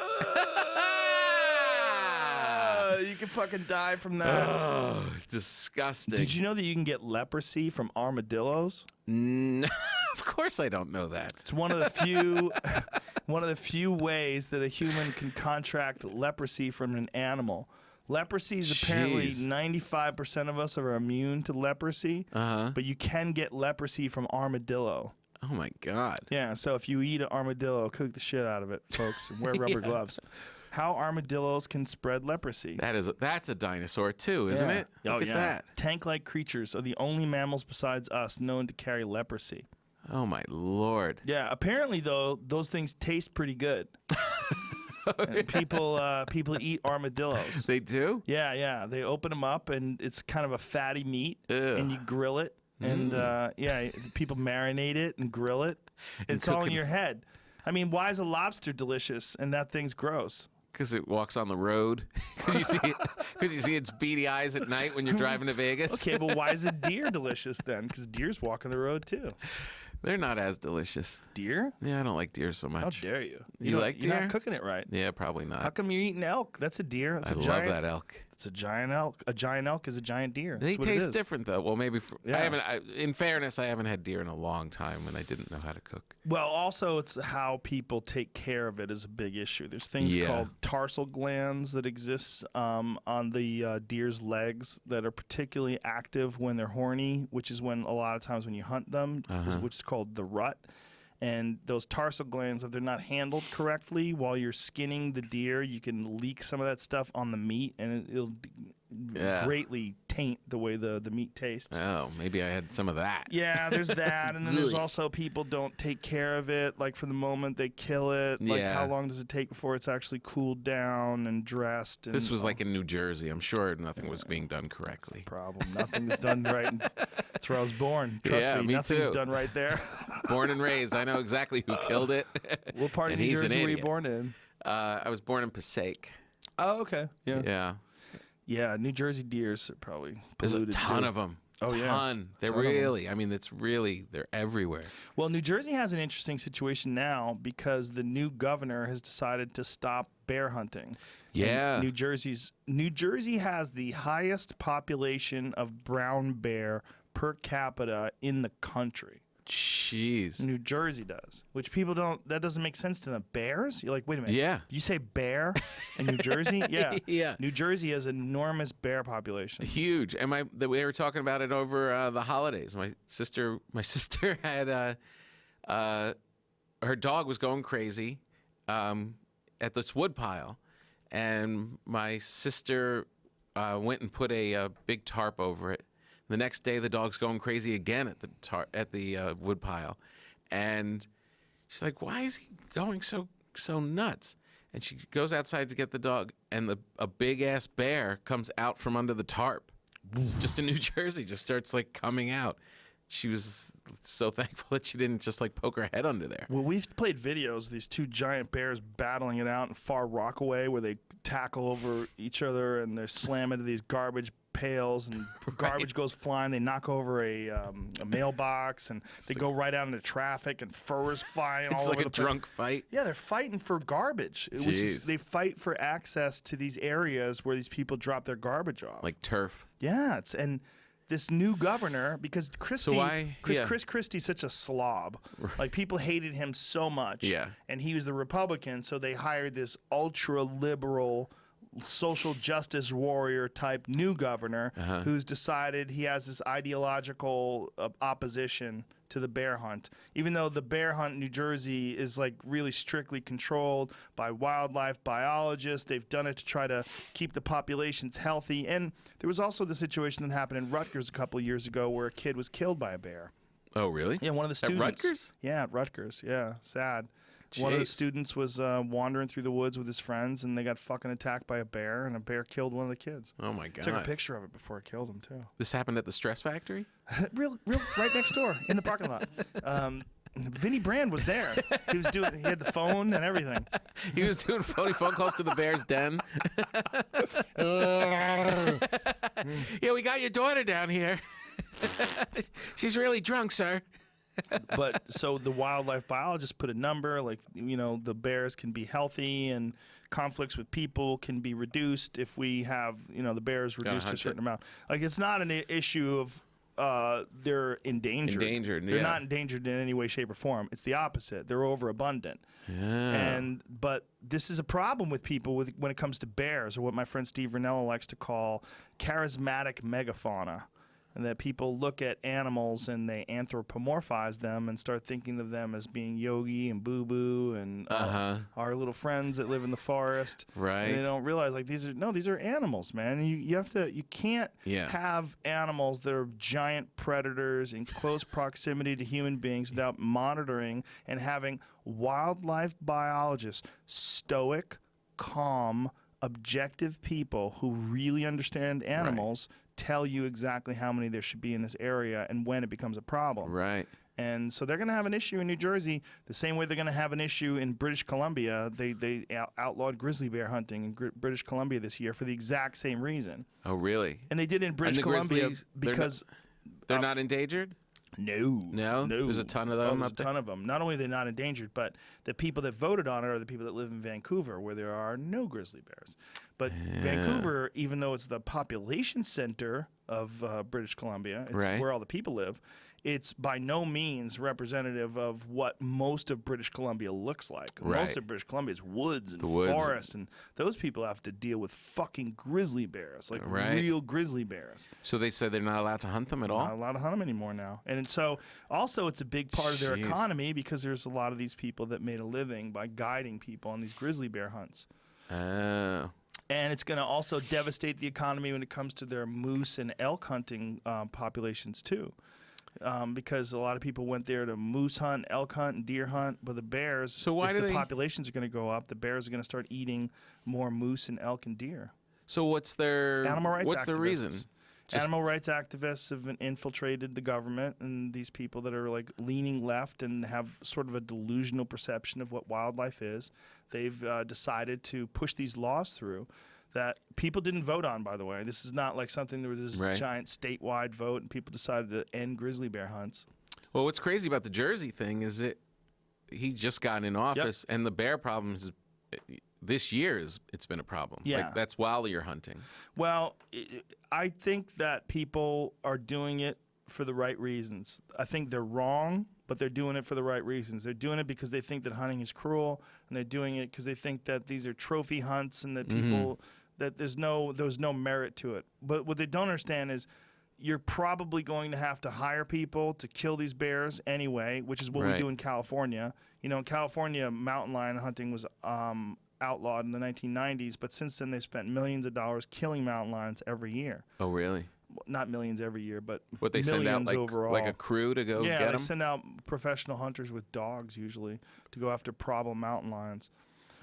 You can fucking die from that. Oh, disgusting. Did you know that you can get leprosy from armadillos? No, of course I don't know that. It's one of the few ways that a human can contract leprosy from an animal. Leprosy is apparently Jeez. 95% of us are immune to leprosy, but you can get leprosy from armadillo. Oh my God. Yeah, so if you eat an armadillo, cook the shit out of it, folks, and wear rubber gloves. How armadillos can spread leprosy. That's a dinosaur too, isn't it? Look at that. Tank-like creatures are the only mammals besides us known to carry leprosy. Oh my Lord. Yeah, apparently though, those things taste pretty good. And people eat armadillos. They do? Yeah, they open them up and it's kind of a fatty meat, Ew. and you grill it, and people marinate it and grill it. It's all in your head. I mean, why is a lobster delicious and that thing's gross? Because it walks on the road. Because you see its beady eyes at night when you're driving to Vegas. Okay, but why is a deer delicious then? Because deers walk on the road too. They're not as delicious. Deer? Yeah, I don't like deer so How much. dare you? You like You're deer? not cooking it right. Yeah, probably not. How come you're eating elk? That's a deer. That's I a love giant, that elk. It's a giant elk. A giant elk is a giant deer. They That's what it taste is. different though. Well, maybe Yeah. I haven't. In fairness, I haven't had deer in a long time when I didn't know how to cook. Well, also it's how people take care of it is a big issue. There's things called tarsal glands that exist on the deer's legs that are particularly active when they're horny, which is when a lot of times when you hunt them, which is called the rut. And those tarsal glands, if they're not handled correctly while you're skinning the deer, you can leak some of that stuff on the meat, and it'll greatly taint the way the meat tastes. Oh, maybe I had some of that. Yeah, there's that, and then there's also people don't take care of it. Like from the moment they kill it, like how long does it take before it's actually cooled down and dressed? And This was like in New Jersey. I'm sure nothing was being done correctly. problem. Nothing's done right. That's where I was born. Trust me, nothing's too. done right there. Born and raised. I know exactly who killed it. What part of And New he's an Jersey were you idiot. born in? I was born in Passaic. Oh, okay. Yeah. Yeah. Yeah, New Jersey deers are probably There's a polluted ton too. of them. Oh, yeah. Ton. They're Ton of 'em. really, I mean, they're everywhere. Well, New Jersey has an interesting situation now because the new governor has decided to stop bear hunting. Yeah. And New Jersey has the highest population of brown bear per capita in the country. Jeez. New Jersey does, which people don't. That doesn't make sense to them. Bears? You're like, wait a minute. Yeah. You say bear in New Jersey? Yeah. Yeah. New Jersey has enormous bear population. Huge. And we were talking about it over the holidays. My sister had her dog was going crazy at this wood pile, and my sister went and put a big tarp over it. The next day, the dog's going crazy again at the wood pile, and she's like, "Why is he going so nuts?" And she goes outside to get the dog, and a big ass bear comes out from under the tarp. It's just in New Jersey, just starts like coming out. She was so thankful that she didn't just like poke her head under there. Well, we've played videos of these two giant bears battling it out in Far Rockaway where they tackle over each other and they're slamming into these garbage pails and garbage goes flying. They knock over a mailbox and they go right out into traffic and fur is flying all It's over like the a place. drunk fight. Yeah, they're fighting for garbage. Which is, Jeez. they fight for access to these areas where these people drop their garbage off. Like turf. Yeah, and this new governor, because Chris Christie's such a slob. Like people hated him so much. Yeah. And he was the Republican, so they hired this ultra liberal social justice warrior type new governor who's decided he has this ideological opposition to the bear hunt, even though the bear hunt in New Jersey is like really strictly controlled by wildlife biologists. They've done it to try to keep the populations healthy. And there was also the situation that happened in Rutgers a couple of years ago where a kid was killed by a bear. Oh, really? Yeah, one of the students. At Rutgers? Yeah, at Rutgers. Yeah, sad. One of the Jeez. students was wandering through the woods with his friends, and they got fucking attacked by a bear, and a bear killed one of the kids. Oh my God. Took a picture of it before it killed him too. This happened at the Stress Factory? real, right next door in the parking lot. Vinny Brand was there. He had the phone and everything. He was doing phone calls to the Bear's Den. Yeah, we got your daughter down here. She's really drunk, sir. But so the wildlife biologist put a number, like, the bears can be healthy and conflicts with people can be reduced if we have, the bears reduced to a certain amount. Like, it's not an issue of they're endangered. They're not endangered in any way, shape, or form. It's the opposite. They're overabundant. Yeah. But this is a problem with people when it comes to bears, or what my friend Steve Ranella likes to call charismatic megafauna. And that people look at animals and they anthropomorphize them and start thinking of them as being Yogi and Boo Boo and our little friends that live in the forest. Right. And they don't realize these are animals, man. You can't have animals that are giant predators in close proximity to human beings without monitoring and having wildlife biologists, stoic, calm, objective people who really understand animals tell you exactly how many there should be in this area and when it becomes a problem. Right. And so they're going to have an issue in New Jersey the same way they're going to have an issue in British Columbia. They outlawed grizzly bear hunting in British Columbia this year for the exact same reason. Oh, really? And they did it in British the Columbia grizzlies, because They're not endangered? No. There's a ton of them There's up a ton of them. Not only are they not endangered, but the people that voted on it are the people that live in Vancouver, where there are no grizzly bears. But Vancouver, even though it's the population center of British Columbia, it's where all the people live, it's by no means representative of what most of British Columbia looks like. Most of British Columbia is woods and forests, and those people have to deal with fucking grizzly bears, like real grizzly bears. So they said they're not allowed to hunt them at all? Not allowed to hunt them anymore now. And so also it's a big part of their economy because there's a lot of these people that made a living by guiding people on these grizzly bear hunts. Oh. And it's going to also devastate the economy when it comes to their moose and elk hunting populations too. Because a lot of people went there to moose hunt, elk hunt, and deer hunt. But the bears, so why if do the populations are going to go up, the bears are going to start eating more moose and elk and deer. So what's their animal rights what's activists. the reason? Animal rights activists have infiltrated the government, and these people that are like leaning left and have sort of a delusional perception of what wildlife is, they've decided to push these laws through that people didn't vote on, by the way. This is not like something there was this giant statewide vote and people decided to end grizzly bear hunts. Well, what's crazy about the Jersey thing is he just got in office, and the bear problem is this year it's been a problem. Yeah. Like, that's while you're hunting. Well, I think that people are doing it for the right reasons. I think they're wrong, but they're doing it for the right reasons. They're doing it because they think that hunting is cruel, and they're doing it because they think that these are trophy hunts and that people that there's no merit to it. But what they don't understand is you're probably going to have to hire people to kill these bears anyway, which is what we do in California. You know, in California, mountain lion hunting was outlawed in the 1990s, but since then they've spent millions of dollars killing mountain lions every year. Oh, really? Not millions every year, but what they millions send out like, overall. like a crew to go get them? Yeah, they send out professional hunters with dogs usually to go after problem mountain lions.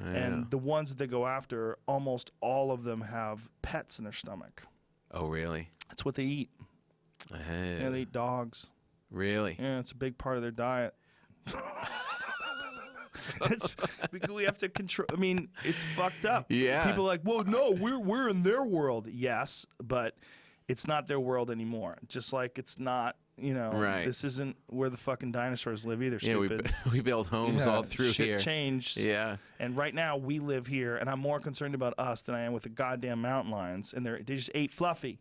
Yeah. And the ones that they go after, almost all of them have pets in their stomach. Oh, really? That's what they eat. Yeah, they eat dogs. Really? Yeah, it's a big part of their diet. We have to control. I mean, it's fucked up. Yeah. People are like, well, no, we're in their world. Yes, but it's not their world anymore. Just like it's not, you know, this isn't where the fucking dinosaurs live either, stupid. We build homes all through here. Shit changed. Yeah. And right now we live here, and I'm more concerned about us than I am with the goddamn mountain lions. And they just ate Fluffy.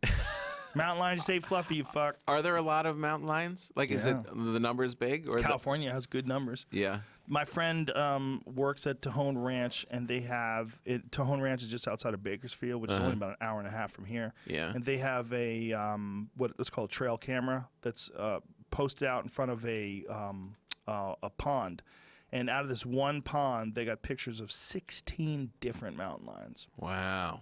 Mountain lions just ate Fluffy, you fuck. Are there a lot of mountain lions? Like, is it the numbers big? Or California has good numbers. Yeah. My friend works at Tejon Ranch, and they have it. Tejon Ranch is just outside of Bakersfield, which is only about an hour and a half from here. Yeah. And they have a what's called a trail camera that's posted out in front of a pond. And out of this one pond, they got pictures of 16 different mountain lions. Wow.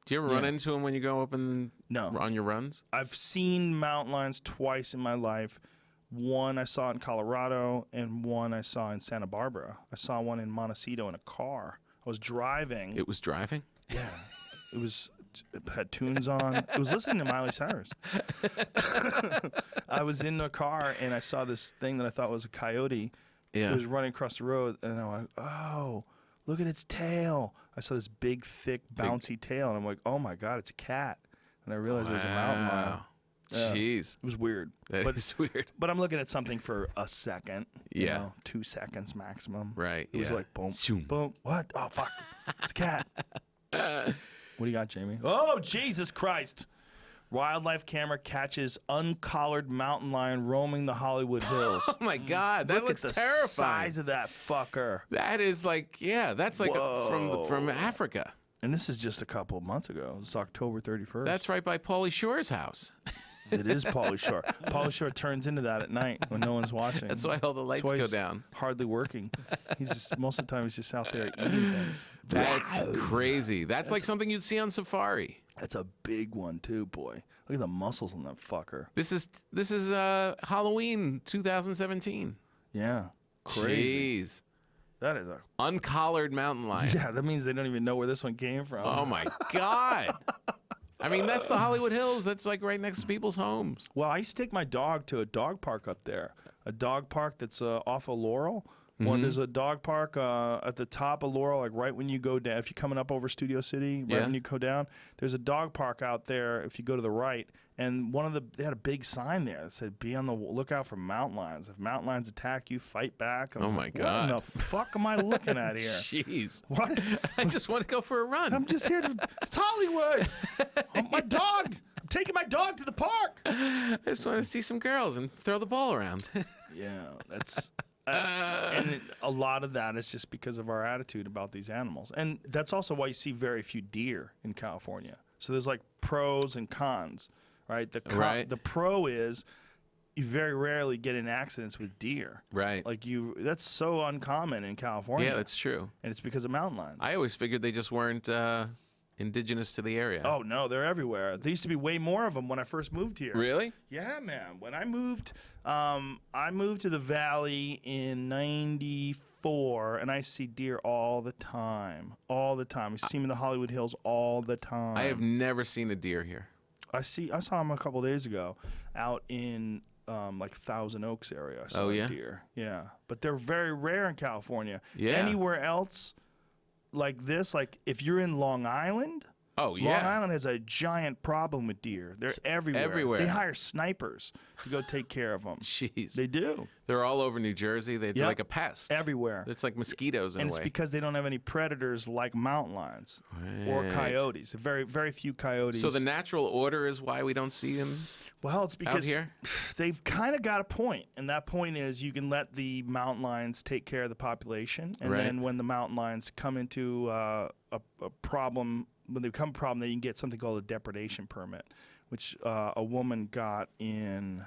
Do you ever run into them when you go up on your runs? I've seen mountain lions twice in my life. One I saw in Colorado, and one I saw in Santa Barbara. I saw one in Montecito in a car. I was driving. It was driving? Yeah. It had tunes on. It was listening to Miley Cyrus. I was in the car, and I saw this thing that I thought was a coyote. Yeah. It was running across the road, and I'm like, oh, look at its tail. I saw this big, thick, bouncy tail, and I'm like, oh, my God, it's a cat. And I realized it was a mountain lion. Yeah. Jeez. It was weird. That is weird. But I'm looking at something for a second. You Yeah. know, 2 seconds maximum. Right. It was like, boom, boom. What? Oh, fuck. It's a cat. What do you got, Jamie? Oh, Jesus Christ. Wildlife camera catches uncollared mountain lion roaming the Hollywood Hills. Oh, my God. That Look looks at the terrifying. size of that fucker. That is like, that's like from Africa. And this is just a couple of months ago. It's October 31st. That's right by Pauly Shore's house. It is Pauly Shore. Pauly Shore turns into that at night when no one's watching. That's why all the lights go down. Hardly working. He's just most of the time he's just out there eating things. That's crazy. That's like something you'd see on safari. That's a big one too, boy. Look at the muscles on that fucker. This is Halloween 2017. Yeah. Crazy. Jeez. That is a Uncollared mountain lion. yeah. That means they don't even know where this one came from. Oh my God. I mean, that's the Hollywood Hills. That's like right next to people's homes. Well, I used to take my dog to a dog park up there. A dog park that's off of Laurel. Well, there's a dog park at the top of Laurel, like right when you go down. If you're coming up over Studio City, right when you go down, there's a dog park out there. If you go to the right, and they had a big sign there that said, "Be on the lookout for mountain lions. If mountain lions attack you, fight back." Oh my God! What the fuck am I looking at here? Jeez. What? I just want to go for a run. I'm just here to. It's Hollywood. My dog. I'm taking my dog to the park. I just want to see some girls and throw the ball around. Yeah, that's. And a lot of that is just because of our attitude about these animals. And that's also why you see very few deer in California. So there's like pros and cons, right? The pro is you very rarely get in accidents with deer. Right. Like that's so uncommon in California. Yeah, that's true. And it's because of mountain lions. I always figured they just weren't indigenous to the area. Oh, no, they're everywhere. There used to be way more of them when I first moved here. Really? Yeah, man. When I moved to the valley in 94, and I see deer all the time. All the time. I see them in the Hollywood Hills all the time. I have never seen a deer here. I saw them a couple days ago out in like Thousand Oaks area. I saw a deer. Yeah. But they're very rare in California. Yeah. Anywhere else like this, like if you're in Long Island, Oh, yeah. Long Island has a giant problem with deer. They're everywhere. everywhere. They hire snipers to go take care of them. Jeez. They do. They're all over New Jersey. They're Yep. like a pest. Everywhere. It's like mosquitoes in And a it's way. because they don't have any predators like mountain lions or Right. coyotes. Very, very few coyotes. So the natural order is why we don't see them. Well, it's because here? they've kind of got a point, and that point is you can let the mountain lions take care of the population, and Right. then when the mountain lions come into a problem, when they become a problem, then you can get something called a depredation permit, which a woman got in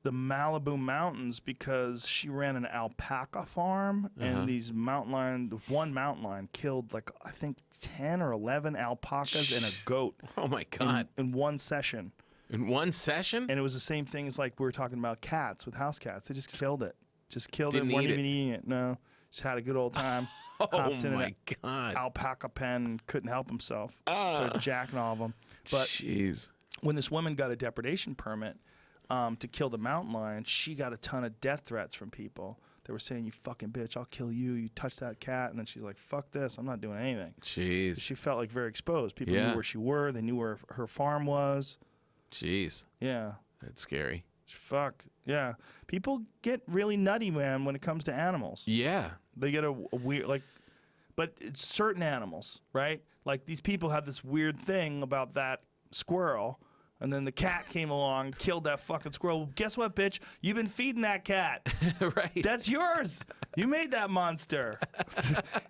the Malibu Mountains because she ran an alpaca farm, and these one mountain lion killed like I think 10 or 11 alpacas and a goat Oh, my God. in one session. In one session? And it was the same thing as like we were talking about cats with house cats. They just killed it. Just killed Didn't it. Weren't eat even it. eating it. No. Just had a good old time. Oh, Hopped in my an God. alpaca pen and couldn't help himself. Started jacking all of them. But Jeez. when this woman got a depredation permit to kill the mountain lion, she got a ton of death threats from people. They were saying, "You fucking bitch, I'll kill you. You touch that cat." And then she's like, "Fuck this. I'm not doing anything." Jeez. She felt like very exposed. People Yeah. knew where she were. They knew where her farm was. Jeez. Yeah. That's scary. Fuck. Yeah. People get really nutty, man, when it comes to animals. Yeah. They get a weird, like, but it's certain animals, right? Like these people have this weird thing about that squirrel, and then the cat came along, killed that fucking squirrel. Well, guess what, bitch? You've been feeding that cat. Right. That's yours. You made that monster.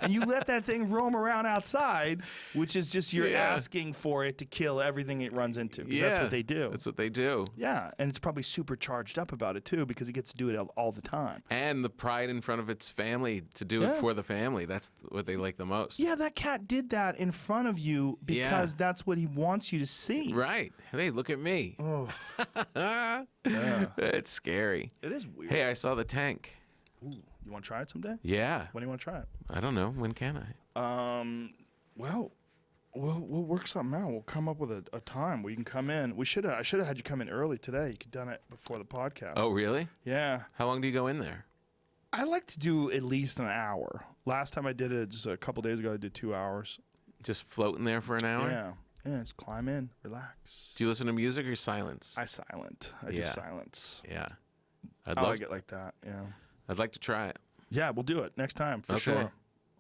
And you let that thing roam around outside, which is just you're Yeah. asking for it to kill everything it runs into. 'Cause Yeah. That's what they do. That's what they do. Yeah, and it's probably super charged up about it too because it gets to do it all the time. And the pride in front of its family to do Yeah. it for the family. That's what they like the most. Yeah, that cat did that in front of you because Yeah. that's what he wants you to see. Right. Hey, look at me. Oh, It's scary. it is weird. Hey, I saw the tank. Ooh, you want to try it someday? Yeah. When do you want to try it? I don't know. When can I? Well, we'll work something out. We'll come up with a time where you can come in. I should have had you come in early today. You could have done it before the podcast. Oh, really? Yeah. How long do you go in there? I like to do at least an hour. Last time I did it, just a couple days ago, I did 2 hours. Just floating there for an hour? Yeah. Yeah, just climb in, relax. Do you listen to music or silence? I do Yeah. silence. Yeah. I like it like that, yeah. I'd like to try it. Yeah, we'll do it next time, for Okay. sure.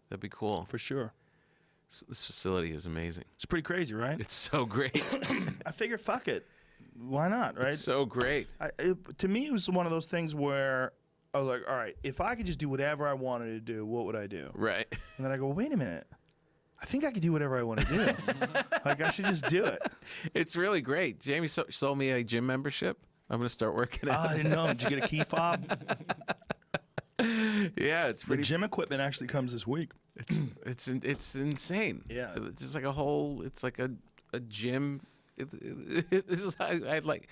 That'd be cool. For sure. This facility is amazing. It's pretty crazy, right? It's so great. I figure, fuck it. Why not, right? It's so great. To me, it was one of those things where I was like, all right, if I could just do whatever I wanted to do, what would I do? Right. And then I go, wait a minute. I think I could do whatever I want to do. Like, I should just do it. It's really great. Jamie sold me a gym membership. I'm going to start working Oh, out. I didn't know. Did you get a key fob? Yeah, it's The pretty. gym equipment actually comes this week. It's insane. Yeah. It's like a whole. It's like a gym. This is I'd like.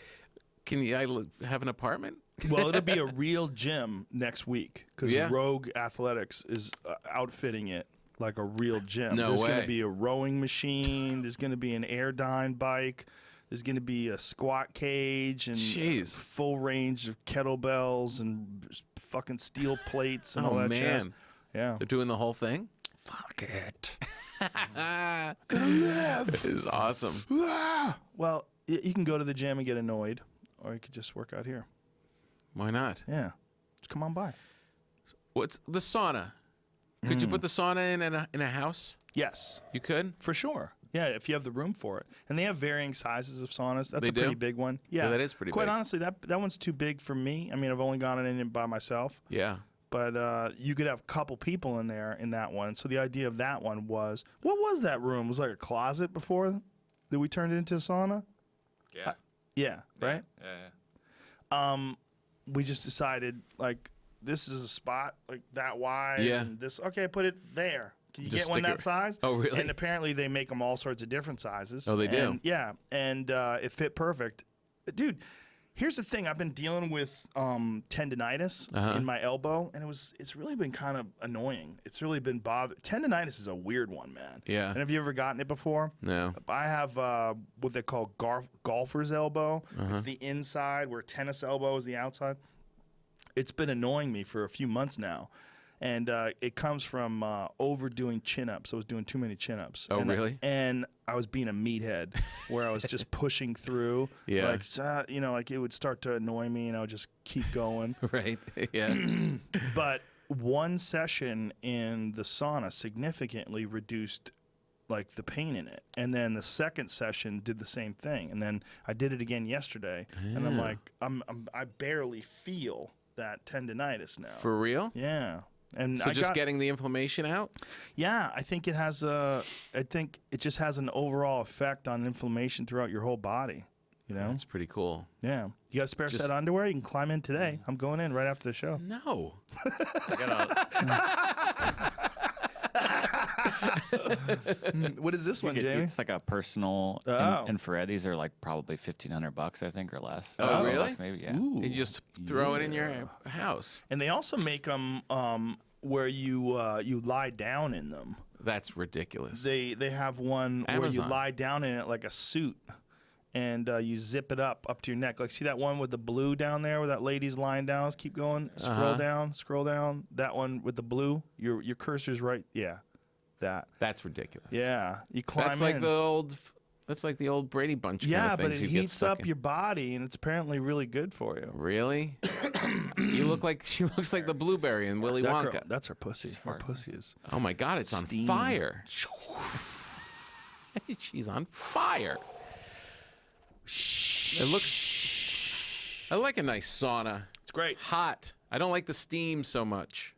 Can you have an apartment? Well, it'll be a real gym next week because Yeah. Rogue Athletics is outfitting it like a real gym. No There's going way. to be a rowing machine. There's going to be an Airdyne bike. There's going to be a squat cage and Jeez. full range of kettlebells and fucking steel plates and all Oh, that man. jazz. Yeah. They're doing the whole thing? Fuck it. This is awesome. Well, you can go to the gym and get annoyed, or you could just work out here. Why not? Yeah. Just come on by. What's the sauna? Could you put the sauna in a house? Yes. You could? For sure. Yeah, if you have the room for it. And they have varying sizes of saunas. That's They a pretty do? big one. Yeah, that is pretty Quite big. honestly, that one's too big for me. I mean, I've only gone in it by myself. Yeah. But you could have a couple people in there in that one. So the idea of that one was, what was that room? It was like a closet before that we turned it into a sauna? Yeah. Yeah, right? Yeah. We just decided, like, this is a spot like that wide. Yeah. And this, okay, put it there. Can you Just get one stick that it- size? Oh, really? And apparently they make them all sorts of different sizes. Oh, they do? And, yeah, and it fit perfect. Dude, here's the thing. I've been dealing with tendinitis in my elbow, and it's really been kind of annoying. It's really been bothering. Tendinitis is a weird one, man. Yeah. And have you ever gotten it before? No. I have what they call golfer's elbow. Uh-huh. It's the inside where tennis elbow is the outside. It's been annoying me for a few months now. And it comes from overdoing chin-ups. I was doing too many chin-ups. Oh, and really? And I was being a meathead where I was just pushing through. Yeah. Like, like it would start to annoy me, and I would just keep going. Right. Yeah. But one session in the sauna significantly reduced like the pain in it, and then the second session did the same thing, and then I did it again yesterday, and I'm like, I barely feel that tendinitis now. For real? Yeah. And So just getting the inflammation out? yeah, I think it has I think it just has an overall effect on inflammation throughout your whole body. You know? That's pretty cool. Yeah. You got a spare Just- set of underwear? You can climb in today. I'm going in right after the show. No. What is this one, Jamie? It's like a personal Oh. infrared. These are like probably $1,500, I think, or less. Oh, $1,000 really? Maybe, yeah. You just throw it in your house. And they also make them where you lie down in them. That's ridiculous. They have one where Amazon. you lie down in it like a suit, and you zip it up to your neck. Like, see that one with the blue down there where that lady's lying down? Let's keep going. Scroll down. That one with the blue. Your cursor's right. Yeah, that. That's ridiculous. Yeah, you climb That's in. like the old. That's like the old Brady Bunch kind yeah, of but things it you get heats stuck up in. your body, and it's apparently really good for you. Really? You look like she looks like the blueberry in Willy That Wonka. girl, that's her pussy. Her pussy is. Oh my God, it's Steam. on fire. She's on fire. It looks. I like a nice sauna. It's great. Hot. I don't like the steam so much.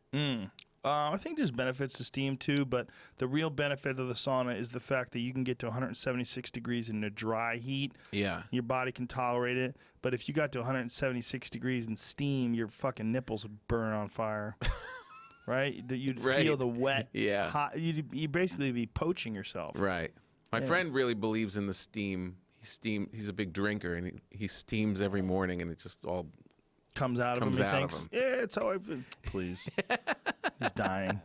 I think there's benefits to steam too, but the real benefit of the sauna is the fact that you can get to 176 degrees in the dry heat. Yeah. Your body can tolerate it. But if you got to 176 degrees in steam, your fucking nipples would burn on fire. Right? That you'd Right. feel the wet, Yeah. hot. You'd basically be poaching yourself. Right. My friend really believes in the steam. He's a big drinker, and he steams every morning, and it just all. Comes out of Comes him, he out of thinks. him. Yeah, it's how I feel. Please. He's dying.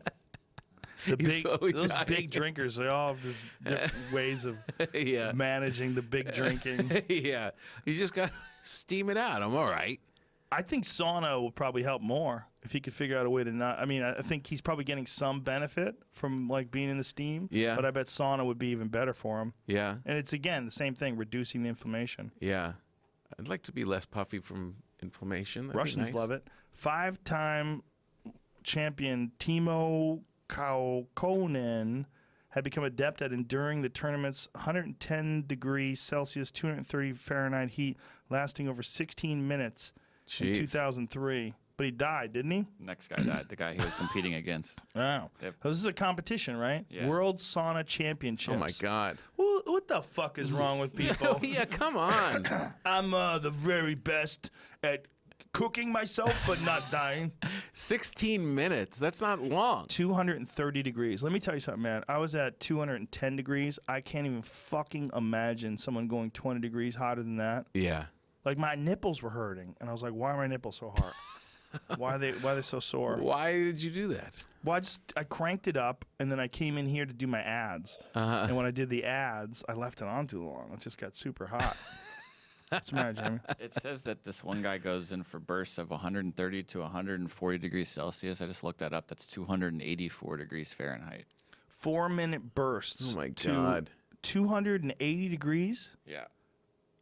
The He's slowly those dying. big drinkers, they all have this different ways of Yeah. managing the big drinking. Yeah. You just got to steam it out. I'm all right. I think sauna will probably help more if he could figure out a way to not. I mean, I think he's probably getting some benefit from like being in the steam. Yeah. But I bet sauna would be even better for him. Yeah. And it's again the same thing, reducing the inflammation. Yeah. I'd like to be less puffy from inflammation. That'd be Russians nice. love it. 5-time champion Timo Kaukonen had become adept at enduring the tournament's 110 degrees Celsius, 230 Fahrenheit heat, lasting over 16 minutes in Jeez. 2003. But he died, didn't he? Next guy died, the guy he was competing against. Wow. Yep. So this is a competition, right? Yeah. World Sauna Championships. Oh my God. Well, what the fuck is wrong with people? Yeah, come on. I'm the very best at cooking myself, but not dying. 16 minutes. That's not long. 230 degrees. Let me tell you something, man. I was at 210 degrees. I can't even fucking imagine someone going 20 degrees hotter than that. Yeah. Like my nipples were hurting, and I was like, "Why are my nipples so hard? Why are they so sore?" Why did you do that? Well, I cranked it up, and then I came in here to do my ads. And when I did the ads, I left it on too long. It just got super hot. What's the matter, Jeremy? It says that this one guy goes in for bursts of 130 to 140 degrees Celsius. I just looked that up. That's 284 degrees Fahrenheit. 4-minute bursts. Oh my to God. 280 degrees. Yeah.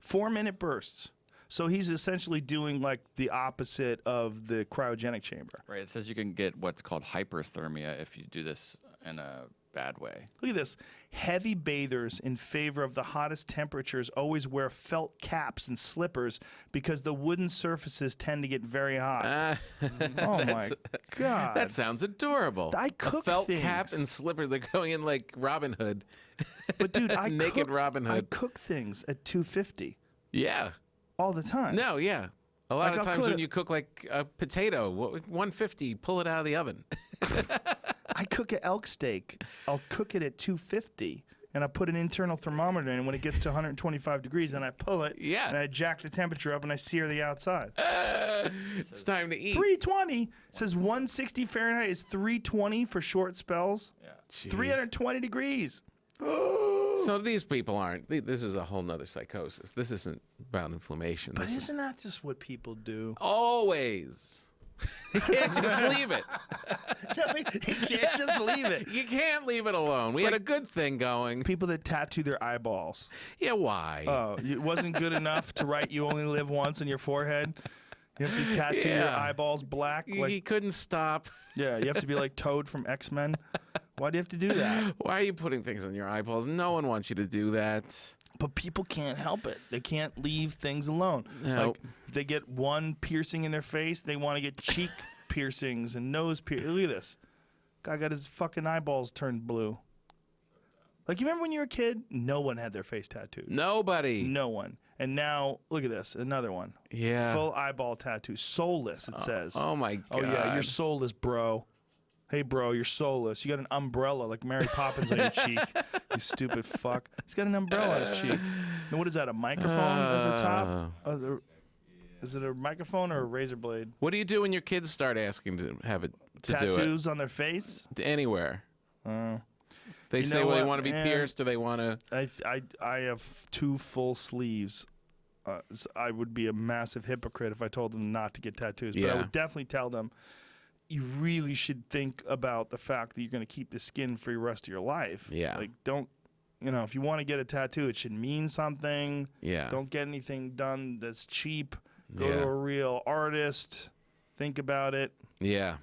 4-minute bursts. So he's essentially doing like the opposite of the cryogenic chamber. Right. It says you can get what's called hyperthermia if you do this in a bad way. Look at this. Heavy bathers in favor of the hottest temperatures always wear felt caps and slippers because the wooden surfaces tend to get very hot. Oh my God. That sounds adorable. I cook a felt things. cap and slippers. They're going in like Robin Hood. But dude, I Naked cook, Robin I Hood. cook things at 250 Yeah. all the time. No, yeah. A lot Like, of I'll times cook when it- you cook like a potato, 150, pull it out of the oven. I cook an elk steak. I'll cook it at 250, and I put an internal thermometer in. When it gets to 125 degrees, then I pull it. Yeah. And I jack the temperature up, and I sear the outside. It's time to eat. 320 says 160 Fahrenheit is 320 for short spells. Yeah. Jeez. 320 degrees. So these people aren't. This is a whole nother psychosis. This isn't about inflammation. But This is isn't that just what people do? always. You can't just leave it. You can't just leave it. You can't leave it alone. We had a good thing going. People that tattoo their eyeballs. Yeah, why? Oh, it wasn't good enough to write "You only live once" on your forehead. You have to tattoo your Yeah. eyeballs black. He Like, couldn't stop. yeah, you have to be like Toad from X-Men. Why do you have to do that? Why are you putting things on your eyeballs? No one wants you to do that. But people can't help it. They can't leave things alone. No. Like, if they get one piercing in their face, they want to get cheek piercings and nose piercings. Look at this. Guy got his fucking eyeballs turned blue. Like, you remember when you were a kid? No one had their face tattooed. Nobody. No one. And now, look at this. Another one. Yeah. Full eyeball tattoo. Soulless, it says. Oh my God. Oh, yeah. You're soulless, bro. Hey, bro, you're soulless. You got an umbrella like Mary Poppins on your cheek. You stupid fuck. He's got an umbrella on his cheek. And what is that, a microphone at the top? Is it a microphone or a razor blade? What do you do when your kids start asking to have it to do Tattoos on their face? it? Anywhere. They You say, know well, they what, want to be man? pierced, or they want to. I have 2 full sleeves. I would be a massive hypocrite if I told them not to get tattoos. But I Yeah. would definitely tell them, you really should think about the fact that you're going to keep the skin for the rest of your life. Yeah. Like, don't, if you want to get a tattoo, it should mean something. Yeah. Don't get anything done that's cheap. Go Yeah. to a real artist. Think about it, Yeah.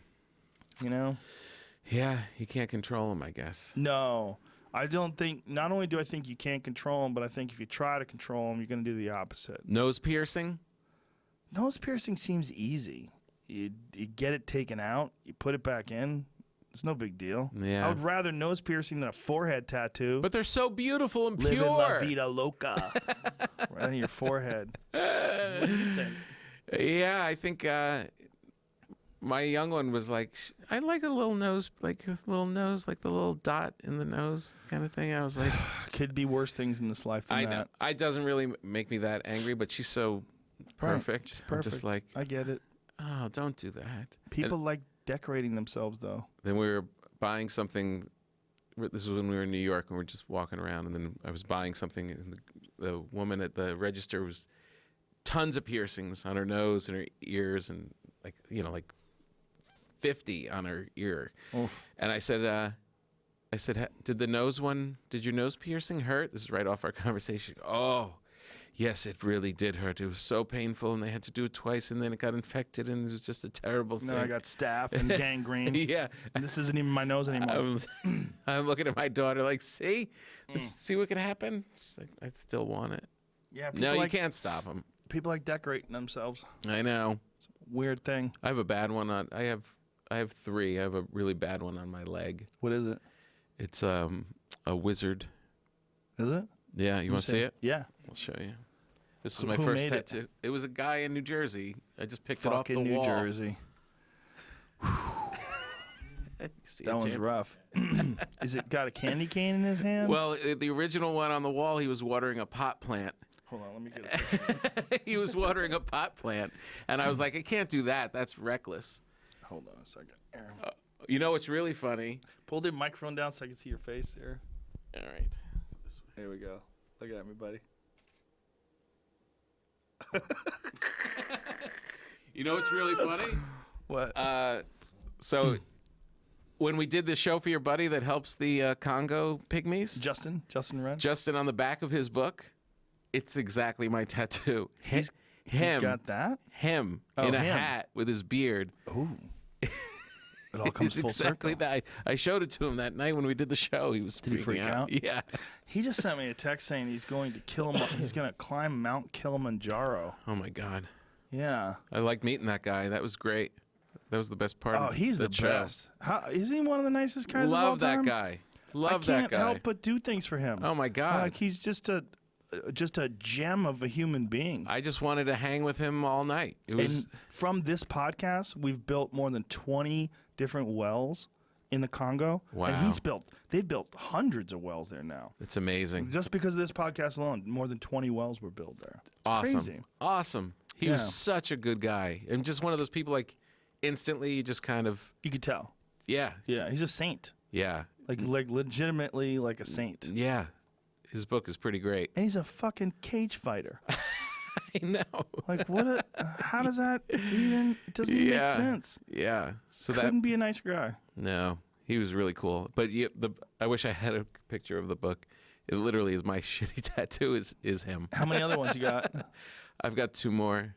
Yeah, you can't control them, I guess. No, I don't think, not only do I think you can't control them, but I think if you try to control them, you're going to do the opposite. Nose piercing? Nose piercing seems easy. You get it taken out, you put it back in. It's no big deal. Yeah. I would rather nose piercing than a forehead tattoo. But they're so beautiful and Living la pure. vida loca. Right on your forehead. What do you think? Yeah, I think my young one was like, I like a little nose, like the little dot in the nose kind of thing. I was like, Could be worse things in this life than I that. know. It doesn't really make me that angry, but she's so perfect. She's I'm just like, I get it. oh, don't do that. People like decorating themselves, though. Then we were buying something. This was when we were in New York, and we were just walking around. And then I was buying something, and the woman at the register was tons of piercings on her nose and her ears, and like 50 on her ear. Oof. And I said, did your nose piercing hurt? This is right off our conversation. Oh, yes, it really did hurt. It was so painful, and they had to do it twice, and then it got infected, and it was just a terrible thing. Now I got staph and gangrene. Yeah. And this isn't even my nose anymore. I'm looking at my daughter like, see what can happen? She's like, I still want it. Yeah, No, you can't stop them. People like decorating themselves. I know. Weird thing. I have a bad one on. I have 3. I have a really bad one on my leg. What is it? It's a wizard. Is it? Yeah, you want to see it? Yeah. I'll show you. This was my Who first made it? tattoo. It was a guy in New Jersey. I just picked it off the Fucking New wall. Jersey. You see That it, one's Jim? rough. Is it got a candy cane in his hand? Well, the original one on the wall, he was watering a pot plant. Hold on, let me get a picture. He was watering a pot plant, and I was like, I can't do that. That's reckless. Hold on a second. Aaron. You know what's really funny? Pull the microphone down so I can see your face here. All right. Here we go. Look at me, buddy. You know what's really funny? What? So when we did the show for your buddy that helps the Congo pygmies, Justin Wren? Justin, on the back of his book, it's exactly my tattoo. He's got that? Him Oh, in a him. hat with his beard. Ooh. It all comes It's full exactly circle. that. I showed it to him that night when we did the show. He was Did he freak out? Yeah. He just sent me a text saying he's going to he's going to climb Mount Kilimanjaro. Oh my God. Yeah. I liked meeting that guy. That was great. That was the best part. Oh, of he's the show. best. Is he one of the nicest guys of all Love that time? guy. Love I can't that guy. help but do things for him. Oh my God. Like he's just a gem of a human being. I just wanted to hang with him all night. It was And from this podcast, we've built more than 20 different wells in the Congo. Wow. And they've built hundreds of wells there now. it's amazing. Just because of this podcast alone, more than 20 wells were built there. It's Awesome. crazy. Awesome. He Yeah. was such a good guy. And just one of those people like instantly you just kind of You could tell. yeah. Yeah, he's a saint. Yeah. Like legitimately like a saint. Yeah. His book is pretty great. And he's a fucking cage fighter. I know. Like how does that even, it doesn't even make sense. Yeah. So Couldn't be a nicer guy. no, he was really cool. But I wish I had a picture of the book. It literally is my shitty tattoo is him. How many other ones you got? I've got two more.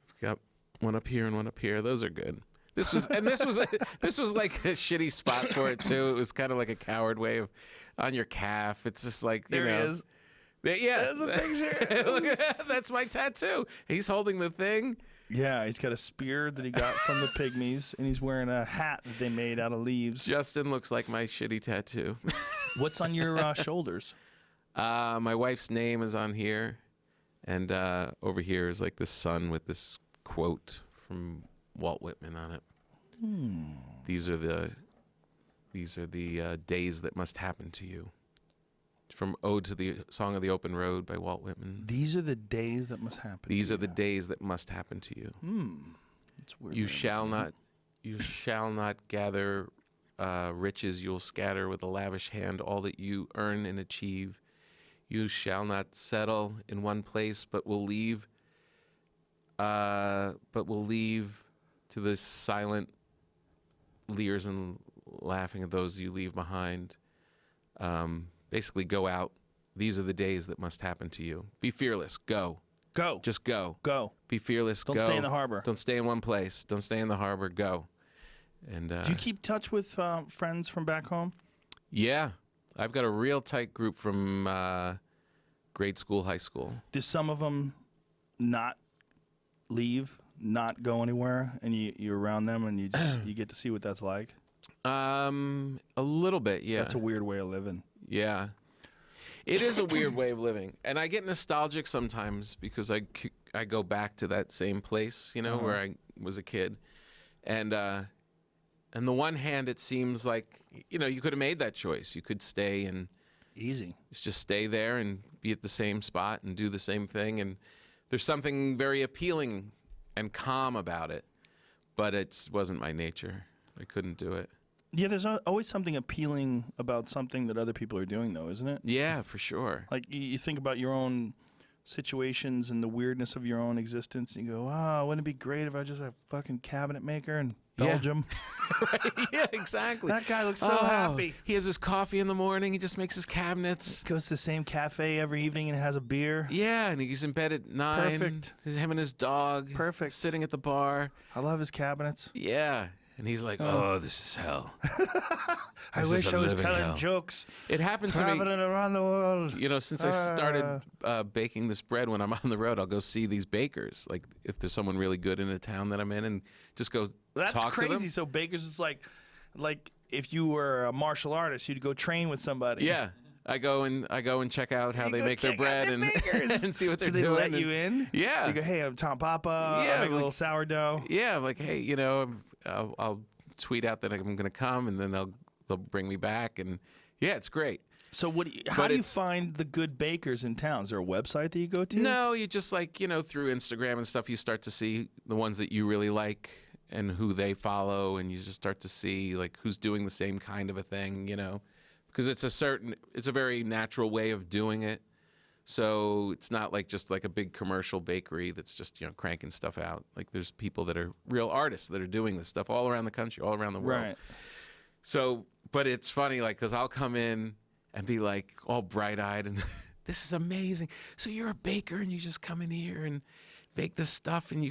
I've got one up here and one up here. Those are good. This was like a shitty spot for it too. It was kind of like a coward way of on your calf. It's just like There he is. Yeah, There's a picture. Look at that. That's my tattoo. He's holding the thing. Yeah, he's got a spear that he got from the pygmies, and he's wearing a hat that they made out of leaves. Justin looks like my shitty tattoo. What's on your shoulders? My wife's name is on here, and over here is like the sun with this quote from Walt Whitman on it. These are the days that must happen to you. From Ode to the Song of the Open Road by Walt Whitman. These are the days that must happen. These are the days that must happen to you. It's weird. You shall not gather riches. You'll scatter with a lavish hand all that you earn and achieve. You shall not settle in one place, but will leave. To the silent leers and laughing of those you leave behind. Basically, go out. These are the days that must happen to you. Be fearless. Go. Go. Just go. Go. Be fearless. Don't go. stay in the harbor. Don't stay in one place. Don't stay in the harbor. Go. And Do you keep touch with friends from back home? yeah, I've got a real tight group from grade school, high school. Do some of them not leave, not go anywhere, and you're around them, and you get to see what that's like? A little bit, yeah. That's a weird way of living. Yeah. It is a weird way of living. And I get nostalgic sometimes because I go back to that same place, where I was a kid. And on the one hand, it seems like, you could have made that choice. You could stay and Easy. just stay there and be at the same spot and do the same thing. And there's something very appealing and calm about it. But it wasn't my nature. I couldn't do it. Yeah, there's always something appealing about something that other people are doing, though, isn't it? Yeah, for sure. Like, you think about your own situations and the weirdness of your own existence, and you go, wow, wouldn't it be great if I just had a fucking cabinet maker in Belgium? Right? Yeah, exactly. That guy looks so happy. He has his coffee in the morning. He just makes his cabinets. Goes to the same cafe every evening and has a beer. Yeah, and he's in bed at 9. Perfect. Him and his dog. Perfect. Sitting at the bar. I love his cabinets. Yeah. And he's like, oh, this is hell. I This wish is a I was living telling hell. jokes, It happened to me. traveling around the world. Since I started baking this bread, when I'm on the road, I'll go see these bakers. Like, if there's someone really good in a town that I'm in, and just go That's talk to crazy. them. So bakers is like if you were a martial artist, you'd go train with somebody. Yeah. I go and check out how You they go make their check out bread the and bakers. and see what they're So they doing. let and- you in? Yeah. You go, hey, I'm Tom Papa. Yeah, I make a like- little sourdough. Yeah, I'm like, hey, I'll tweet out that I'm going to come, and then they'll bring me back, and yeah, it's great. So how But do you it's- find the good bakers in town? Is there a website that you go to? No, you just like, through Instagram and stuff, you start to see the ones that you really like and who they follow, and you just start to see like who's doing the same kind of a thing, because it's a very natural way of doing it. So it's not like just like a big commercial bakery that's just, cranking stuff out. Like there's people that are real artists that are doing this stuff all around the country, all around the world. Right. So, but it's funny, like, because I'll come in and be like all bright-eyed and this is amazing. So you're a baker and you just come in here and bake this stuff and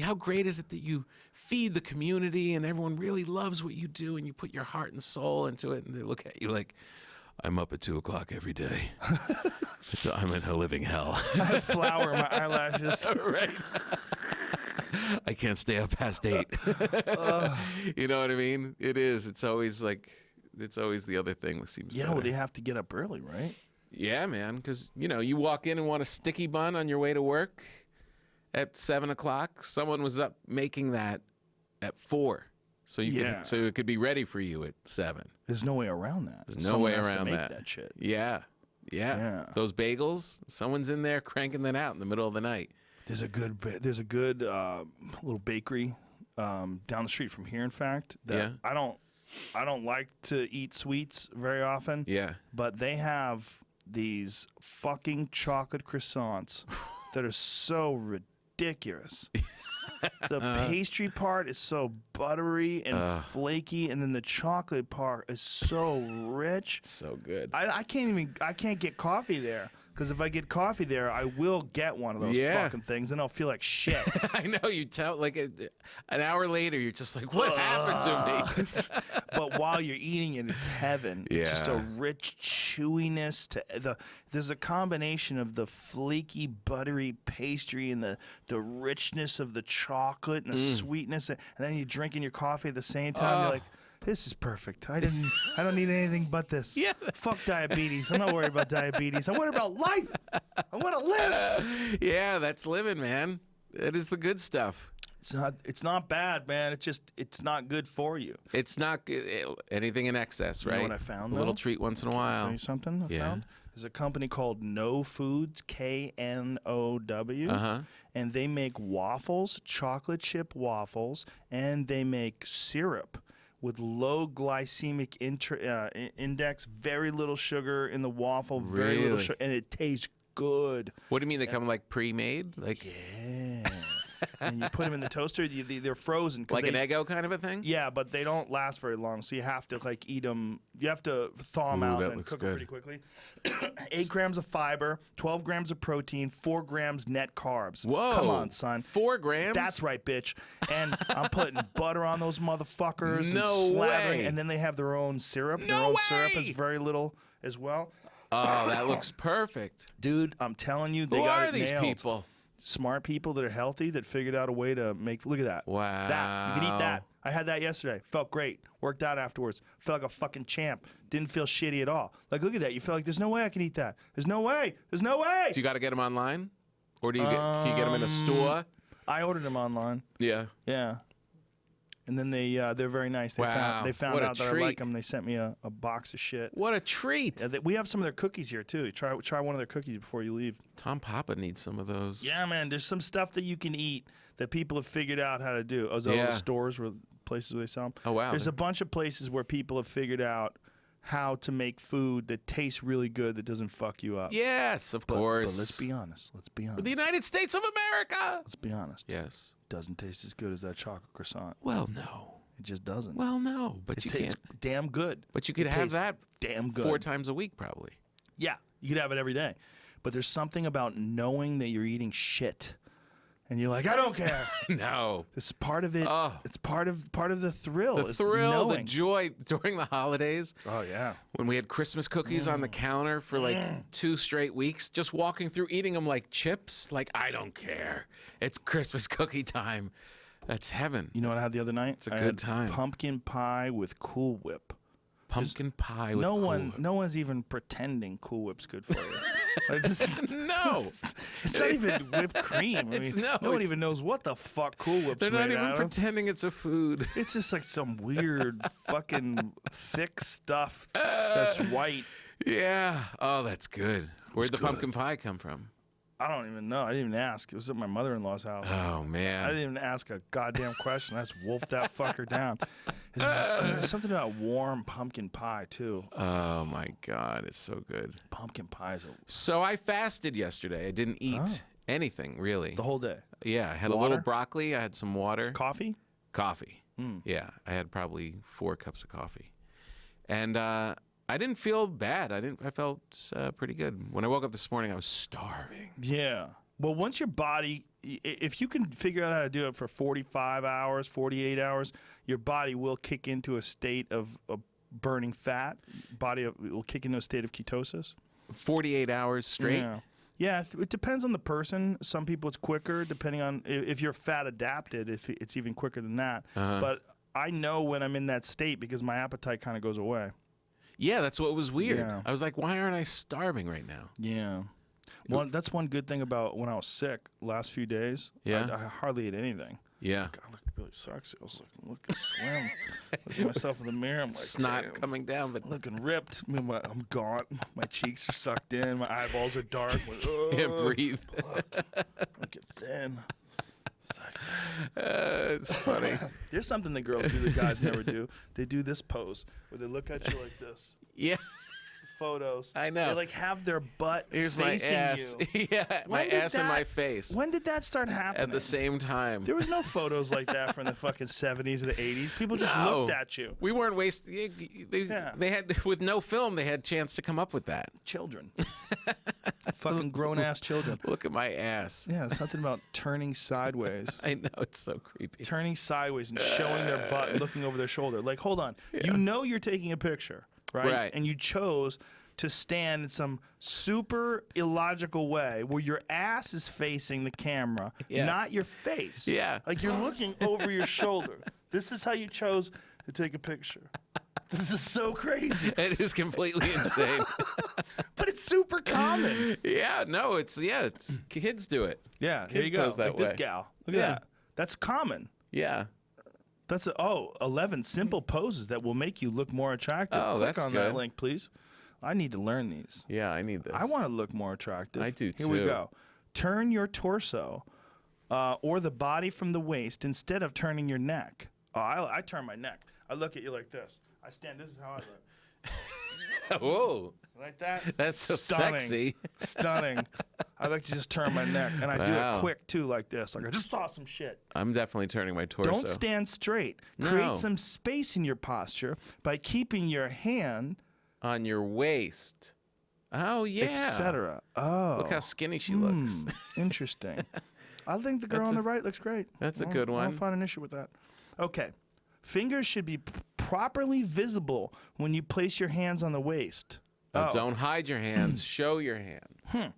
how great is it that you feed the community and everyone really loves what you do and you put your heart and soul into it, and they look at you like, I'm up at 2 o'clock every day. I'm in a living hell. I have flour in my eyelashes. Right. I can't stay up past 8. You know what I mean? It is. It's always the other thing that seems better. Well, they have to get up early, right? Yeah, man, because, you walk in and want a sticky bun on your way to work at 7 o'clock. Someone was up making that at 4. So so it could be ready for you at 7. There's no way around that. There's no Someone way has around to make that. shit. Yeah. Those bagels, someone's in there cranking that out in the middle of the night. There's a good little bakery down the street from here. In fact, that I don't like to eat sweets very often. Yeah. But they have these fucking chocolate croissants that are so ridiculous. The pastry part is so buttery and flaky, and then the chocolate part is so rich. So good. I can't get coffee there. Because if I get coffee there, I will get one of those fucking things, and I'll feel like shit. I know, you tell, like an hour later, you're just like, what happened to me? But while you're eating it, it's heaven. It's just a rich chewiness. There's a combination of the flaky, buttery pastry and the richness of the chocolate and the sweetness, and then you're drinking your coffee at the same time. You're like, this is perfect. I don't need anything but this. Yeah. Fuck diabetes. I'm not worried about diabetes. I'm worried about life. I want to live. Yeah, that's living, man. It is the good stuff. It's not bad, man. It's not good for you. It's not anything in excess, right? You know what I found, A little treat once in a Can I while. tell you something I found? There's a company called No Foods, KNOW, and they make waffles, chocolate chip waffles, and they make syrup with low glycemic index, very little sugar in the waffle, very little sugar, and it tastes good. What do you mean they come like pre-made? Like Yeah. And you put them in the toaster, they're frozen. like an Eggo kind of a thing? Yeah, but they don't last very long, so you have to like eat them. You have to thaw them out that and looks cook them good. pretty quickly. 8 grams of fiber, 12 grams of protein, 4 grams net carbs. Whoa. Come on, son. 4 grams? That's right, bitch. And I'm putting butter on those motherfuckers No and slathering. way. And then they have their own syrup. Their No own syrup way. is very little as well. Oh, that looks perfect. Dude, I'm telling you, they Who got are it these nailed. people? Smart people that are healthy that figured out a way to make. Look at that. Wow. That you can eat that. I had that yesterday. Felt great. Worked out afterwards. Felt like a fucking champ. Didn't feel shitty at all. Like, look at that. You feel like there's no way I can eat that. There's no way. There's no way. So you got to get them online, or do you can you get them in a store? I ordered them online. Yeah. Yeah. And then they're very nice. They Wow, found what a out that I treat. like them. They sent me a box of shit. What a treat! Yeah, we have some of their cookies here too. Try one of their cookies before you leave. Tom Papa needs some of those. Yeah, man. There's some stuff that you can eat that people have figured out how to do. Oh, so Yeah. stores where places where they sell them. Oh, wow. There's a bunch of places where people have figured out how to make food that tastes really good that doesn't fuck you up. Yes, of But course. let's be honest. The United States of America. Let's be honest. Yes. Doesn't taste as good as that chocolate croissant. Well, no. It just doesn't. Well, no. But it you tastes can't. damn good. But you could It have tastes that damn good. 4 times a week, probably. Yeah, you could have it every day. But there's something about knowing that you're eating shit, and you're like, I don't care. No. This is part of it. Oh. It's part of the thrill. The is thrill, the knowing. joy during the holidays. Oh yeah. When we had Christmas cookies on the counter for like 2 straight weeks, just walking through eating them like chips, like I don't care. It's Christmas cookie time. That's heaven. You know what I had the other night? It's a I good had time. Pumpkin pie with Cool Whip. Pumpkin pie with No one's even pretending Cool Whip's good for you. Like, No. it's not even whipped cream. I It's- mean, no, no one it's- even knows what the fuck Cool Whip's They're not made even out of. pretending it's a food. It's just like some weird fucking thick stuff that's white. Yeah. Oh, that's good. Where'd the pumpkin pie come from? I don't even know. I didn't even ask. It was at my mother-in-law's house. Oh, I man. didn't even ask a goddamn question. I just wolfed that fucker down. There's something about warm pumpkin pie, too. Oh, my God. It's so good. Pumpkin pies So I fasted yesterday. I didn't eat anything, really. the whole day. Yeah. I had a Water? little broccoli. I had some water. Coffee? Coffee. Yeah. I had probably 4 cups of coffee. And I didn't feel bad. I felt pretty good. When I woke up this morning, I was starving. Yeah. Well, once your body, if you can figure out how to do it for 45 hours, 48 hours, your body will kick into a state of burning fat. Will kick into a state of ketosis. 48 hours straight? Yeah. Yeah, it depends on the person. Some people it's quicker, depending on if you're fat adapted, if it's even quicker than that. But I know when I'm in that state because my appetite kind of goes away. Yeah, that's what was weird. Yeah. I was like, why aren't I starving right now? Yeah. Well, that's one good thing about when I was sick last few days. Yeah. I hardly ate anything. Yeah. God, I looked really sexy. I was looking slim. Looking at myself in the mirror. I'm like, Snot damn, coming down, but looking ripped. I mean, I'm gaunt. My cheeks are sucked in. My eyeballs are dark. Like, can't breathe. Look at thin. Sexy. It's funny. There's something that girls do that guys never do. They do this pose where they look at you like this. Yeah. Photos. I know. They like have their butt Here's my facing ass. you. Yeah, my When did ass and that- my face When did that start happening? at the same time. There was no photos like that from the fucking 70s or the 80s. People just No. looked at you. We weren't wasting. Yeah. They had with no film. They had a chance to come up with that. Children. Fucking grown-ass children. Look at my ass. Yeah, something about turning sideways. I know, it's so creepy. Turning sideways and showing their butt and looking over their shoulder. Like, hold on. You know you're taking a picture, right? Right. And you chose to stand in some super illogical way where your ass is facing the camera, Yeah. not your face. Yeah. Like you're looking over your shoulder. This is how you chose to take a picture. This is so crazy. It is completely insane. But it's super common. Yeah, no, it's kids do it. Yeah, Kids here you go. pose that Like this way. gal. Look at Yeah. that. That's common. Yeah. That's 11 simple poses that will make you look more attractive. Oh, Click that's on that good. link, please. I need to learn these. Yeah, I need this. I want to look more attractive. I do, Here we too. go. Turn your torso or the body from the waist instead of turning your neck. Oh, I turn my neck. I look at you like this. I stand. This is how I look. Whoa. Like that. That's so Stunning. sexy. Stunning. I like to just turn my neck. And I do Wow. it quick, too, like this. Like I just saw some shit. I'm definitely turning my torso. Don't stand straight. No. Create some space in your posture by keeping your hand, on your waist. Oh yeah. etc. Oh. Look how skinny she looks. Interesting. I think the girl That's on a- the right looks great. that's a I good don't one. find an issue with that. Okay. Fingers should be properly visible when you place your hands on the waist. Oh, don't hide your hands. Show your hands.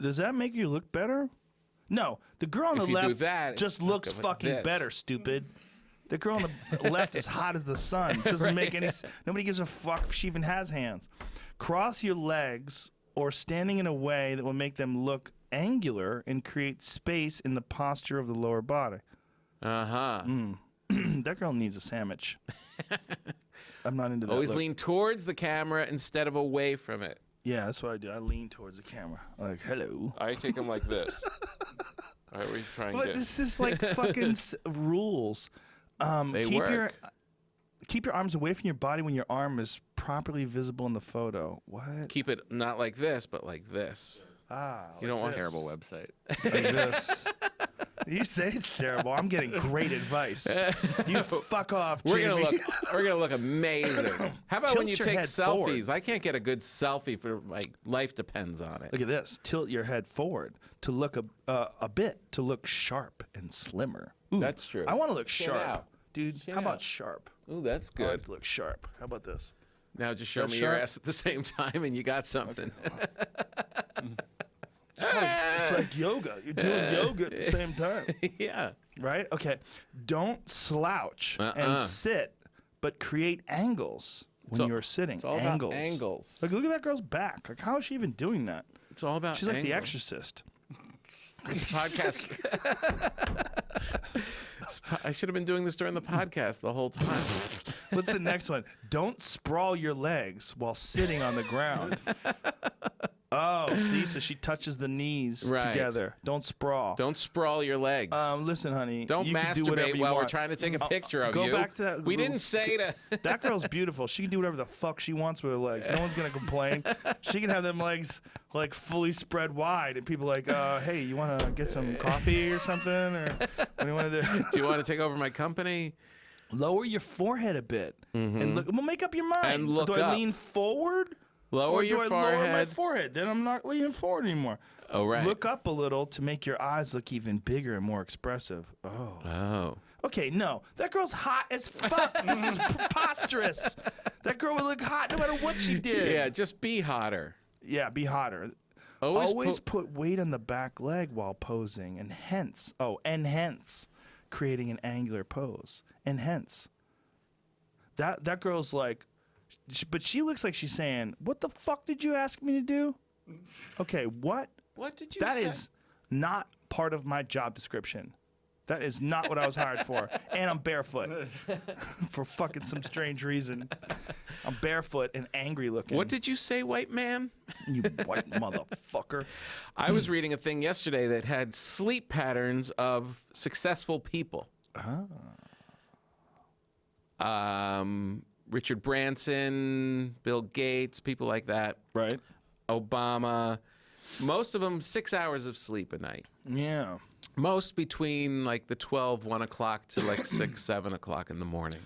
Does that make you look better? No. The girl on If the you do left that, it's just not looks like fucking this. better, stupid. The girl on the left is hot as the sun. Doesn't make any. Nobody gives a fuck if she even has hands. Cross your legs or standing in a way that will make them look angular and create space in the posture of the lower body. Uh-huh. That girl needs a sandwich. I'm not into that. Always look. lean towards the camera instead of away from it. Yeah, that's what I do. I lean towards the camera. Like, hello. I take them like this. All right, what are you trying But to do? this is like fucking rules. They work. Keep your arms away from your body when your arm is properly visible in the photo. What? Keep it not like this, but like this. You don't want Terrible website. like this. You say it's terrible. I'm getting great advice. You fuck off, We're Jamie. gonna look amazing. How about when Tilt you your take head selfies? forward. I can't get a good selfie for like life depends on it. Look at this. Tilt your head forward to look a bit to look sharp and slimmer. Ooh, That's true. I want to look Chin sharp, out. dude. Chin how about out. sharp? Ooh, that's I like good. to look sharp. How about this? Now just show That me your sharp? ass at the same time, and you got something. It's like yoga. You're doing yoga at the same time. Yeah. Right? Okay. Don't slouch Uh-uh. and sit, but create angles when all- you're sitting. It's all angles. about angles. Like, look at that girl's back. Like, how is she even doing that? It's all about. She's like the angles. Exorcist. This podcast. I should have been doing this during the podcast the whole time. What's the next one? Don't sprawl your legs while sitting on the ground. Oh, see, so she touches the knees Right. together. Don't sprawl. Don't sprawl your legs. Listen, honey. Don't you can do whatever masturbate you while we're want. trying to take a picture of go you. back to that We little didn't say to. That girl's beautiful. She can do whatever the fuck she wants with her legs. No one's gonna complain. She can have them legs like fully spread wide, and people like, hey, you want to get some coffee or something, or what do you want to do? Do you want to take over my company? Lower your forehead a bit and look. Well, make up your mind. And look do I up. lean forward? Lower or your do I lower my forehead. forehead? Then I'm not leaning forward anymore. Oh, right. Look up a little to make your eyes look even bigger and more expressive. Oh. Oh. Okay, no. That girl's hot as fuck. This is preposterous. That girl would look hot no matter what she did. Yeah, just be hotter. Yeah, be hotter. Always Put weight on the back leg while posing, and hence creating an angular pose. And hence. That girl's like, but she looks like she's saying, "What the fuck did you ask me to do?" Okay, what? What did you That say? is not part of my job description. That is not what I was hired for. And I'm barefoot for fucking some strange reason. I'm barefoot and angry looking. What did you say, white man? You white motherfucker? I was reading a thing yesterday that had sleep patterns of successful people. Richard Branson, Bill Gates, people like that. Right. Obama. Most of them 6 hours of sleep a night. Yeah. Most between like the 12, 1 o'clock to like 6, 7 o'clock in the morning.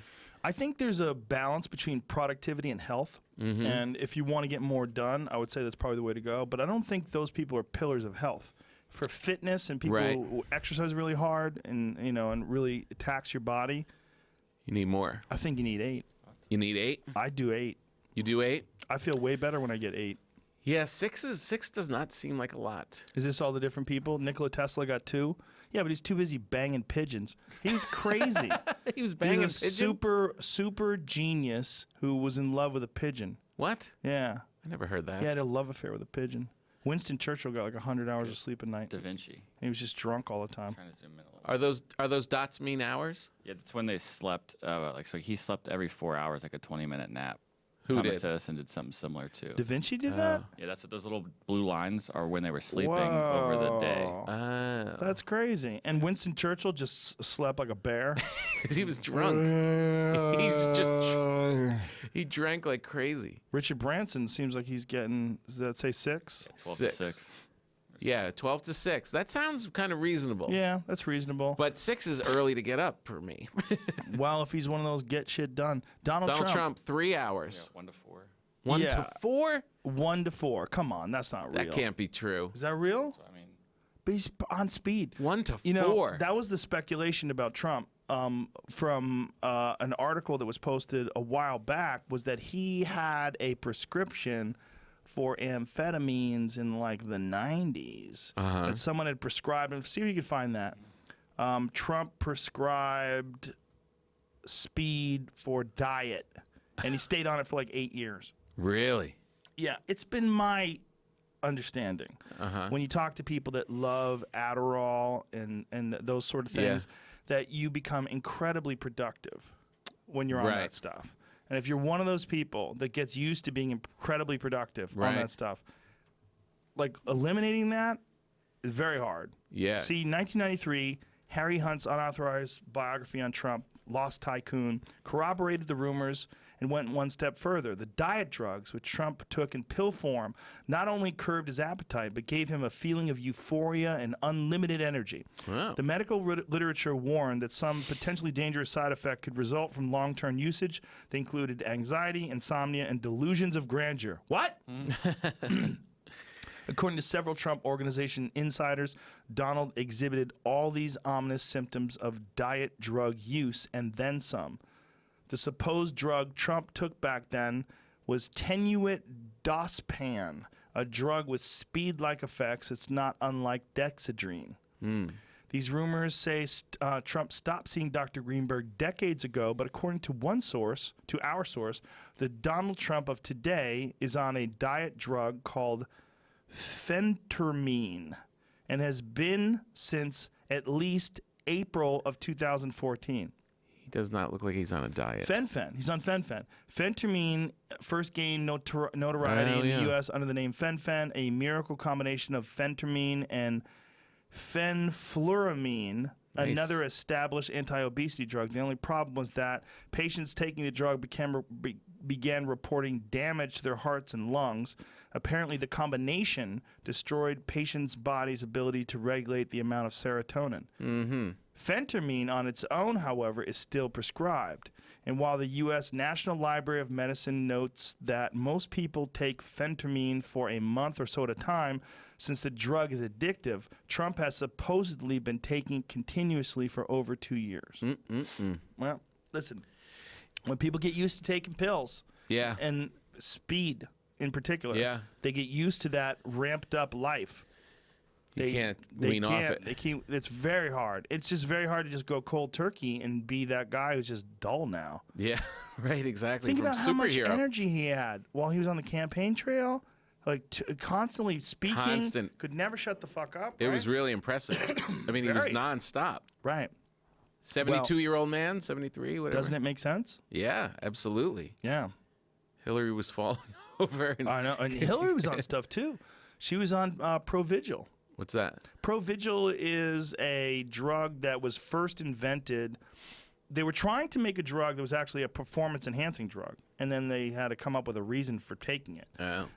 I think there's a balance between productivity and health. And if you want to get more done, I would say that's probably the way to go. But I don't think those people are pillars of health. For fitness and people Right. who exercise really hard and and really tax your body, You need more. I think you need 8. You need 8? I do 8. You do 8? I feel way better when I get 8. Yeah, 6 does not seem like a lot. Is this all the different people? Nikola Tesla got 2. Yeah, but he's too busy banging pigeons. He was crazy. He was banging He's a pigeon? super genius who was in love with a pigeon. What? Yeah. I never heard that. He had a love affair with a pigeon. Winston Churchill got like 100 hours of sleep a night. Da Vinci. He was just drunk all the time. Trying to zoom in a little. Are those dots mean hours? Yeah, that's when they slept. So he slept every 4 hours, like a 20-minute nap. Who Thomas did? Edison did something similar too. Da Vinci did that? Yeah, that's what those little blue lines are when they were sleeping over the day. Whoa. That's crazy. And Winston Churchill just slept like a bear. Because he was drunk. He drank like crazy. Richard Branson seems like he's getting, does that say 6? 12 to 6. Yeah, 12 to 6. That sounds kind of reasonable. Yeah, that's reasonable. But 6 is early to get up for me. Well, if he's one of those get shit done. Donald Trump, 3 hours. Yeah, 1 to 4. 1 Yeah. to 4? 1 to 4. Come on, that's not real. That can't be true. Is that real? So, I mean, But he's on speed. 1 to 4. You know, that was the speculation about Trump from an article that was posted a while back, was that he had a prescription for amphetamines in like the 90s that someone had prescribed. And see if you could find that. Trump prescribed speed for diet, and he stayed on it for like 8 years. Really? Yeah, it's been my understanding. When you talk to people that love Adderall and those sort of things, that you become incredibly productive when you're on Right. that stuff. And if you're one of those people that gets used to being incredibly productive on Right. that stuff, like eliminating that is very hard. Yeah. See, 1993, Harry Hunt's unauthorized biography on Trump, Lost Tycoon, corroborated the rumors and went one step further. The diet drugs, which Trump took in pill form, not only curbed his appetite, but gave him a feeling of euphoria and unlimited energy. Wow. The medical literature warned that some potentially dangerous side effect could result from long-term usage. They included anxiety, insomnia, and delusions of grandeur. What? According to several Trump Organization insiders, Donald exhibited all these ominous symptoms of diet drug use and then some. The supposed drug Trump took back then was tenuate-dospan, a drug with speed-like effects. It's not unlike Dexedrine. These rumors say Trump stopped seeing Dr. Greenberg decades ago, but according to our source, the Donald Trump of today is on a diet drug called phentermine and has been since at least April of 2014. He does not look like he's on a diet. Fen-Phen. He's on Fen-Phen. Phentermine first gained notoriety in the U.S. under the name Fen-Phen, a miracle combination of phentermine and fenfluramine, another established anti-obesity drug. The only problem was that patients taking the drug began reporting damage to their hearts and lungs. Apparently, the combination destroyed patients' body's ability to regulate the amount of serotonin. Phentermine on its own, however, is still prescribed. And while the U.S. National Library of Medicine notes that most people take phentermine for a month or so at a time, since the drug is addictive, Trump has supposedly been taking it continuously for over 2 years. Well, listen, when people get used to taking pills, and speed in particular, they get used to that ramped up life. You can't wean off it. It's very hard. It's just very hard to just go cold turkey and be that guy who's just dull now. Yeah, right, exactly. Think From about how much superhero. energy he had while he was on the campaign trail. Like constantly speaking, could never shut the fuck up. It was really impressive. I mean, he was nonstop. Right. 72-year-old man, 73, whatever. Doesn't it make sense? Yeah, absolutely. Yeah. Hillary was falling over. And I know. And Hillary was on stuff too. She was on Provigil. What's that? Provigil is a drug that was first invented. They were trying to make a drug that was actually a performance-enhancing drug, and then they had to come up with a reason for taking it.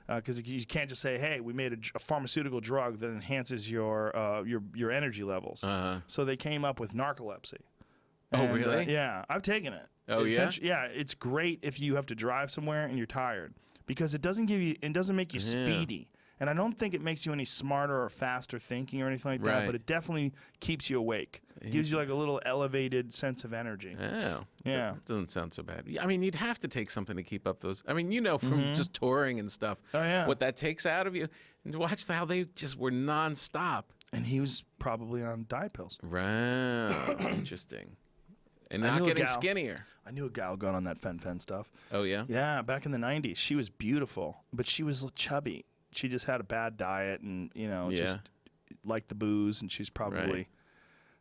Because you can't just say, "Hey, we made a pharmaceutical drug that enhances your energy levels." So they came up with narcolepsy. Oh, really? Yeah, I've taken it. Oh, yeah? Yeah, it's great if you have to drive somewhere and you're tired because it doesn't make you speedy. And I don't think it makes you any smarter or faster thinking or anything like that, but it definitely keeps you awake. It gives you like a little elevated sense of energy. Oh. Yeah. That doesn't sound so bad. I mean, you'd have to take something to keep up those. I mean, you know, from just touring and stuff, what that takes out of you. And watch how they just were nonstop. And he was probably on diet pills. Right. Interesting. And not getting skinnier. I knew a gal who got on that fen stuff. Oh, yeah? Yeah, back in the 90s. She was beautiful, but she was chubby. She just had a bad diet and, just liked the booze, and she's probably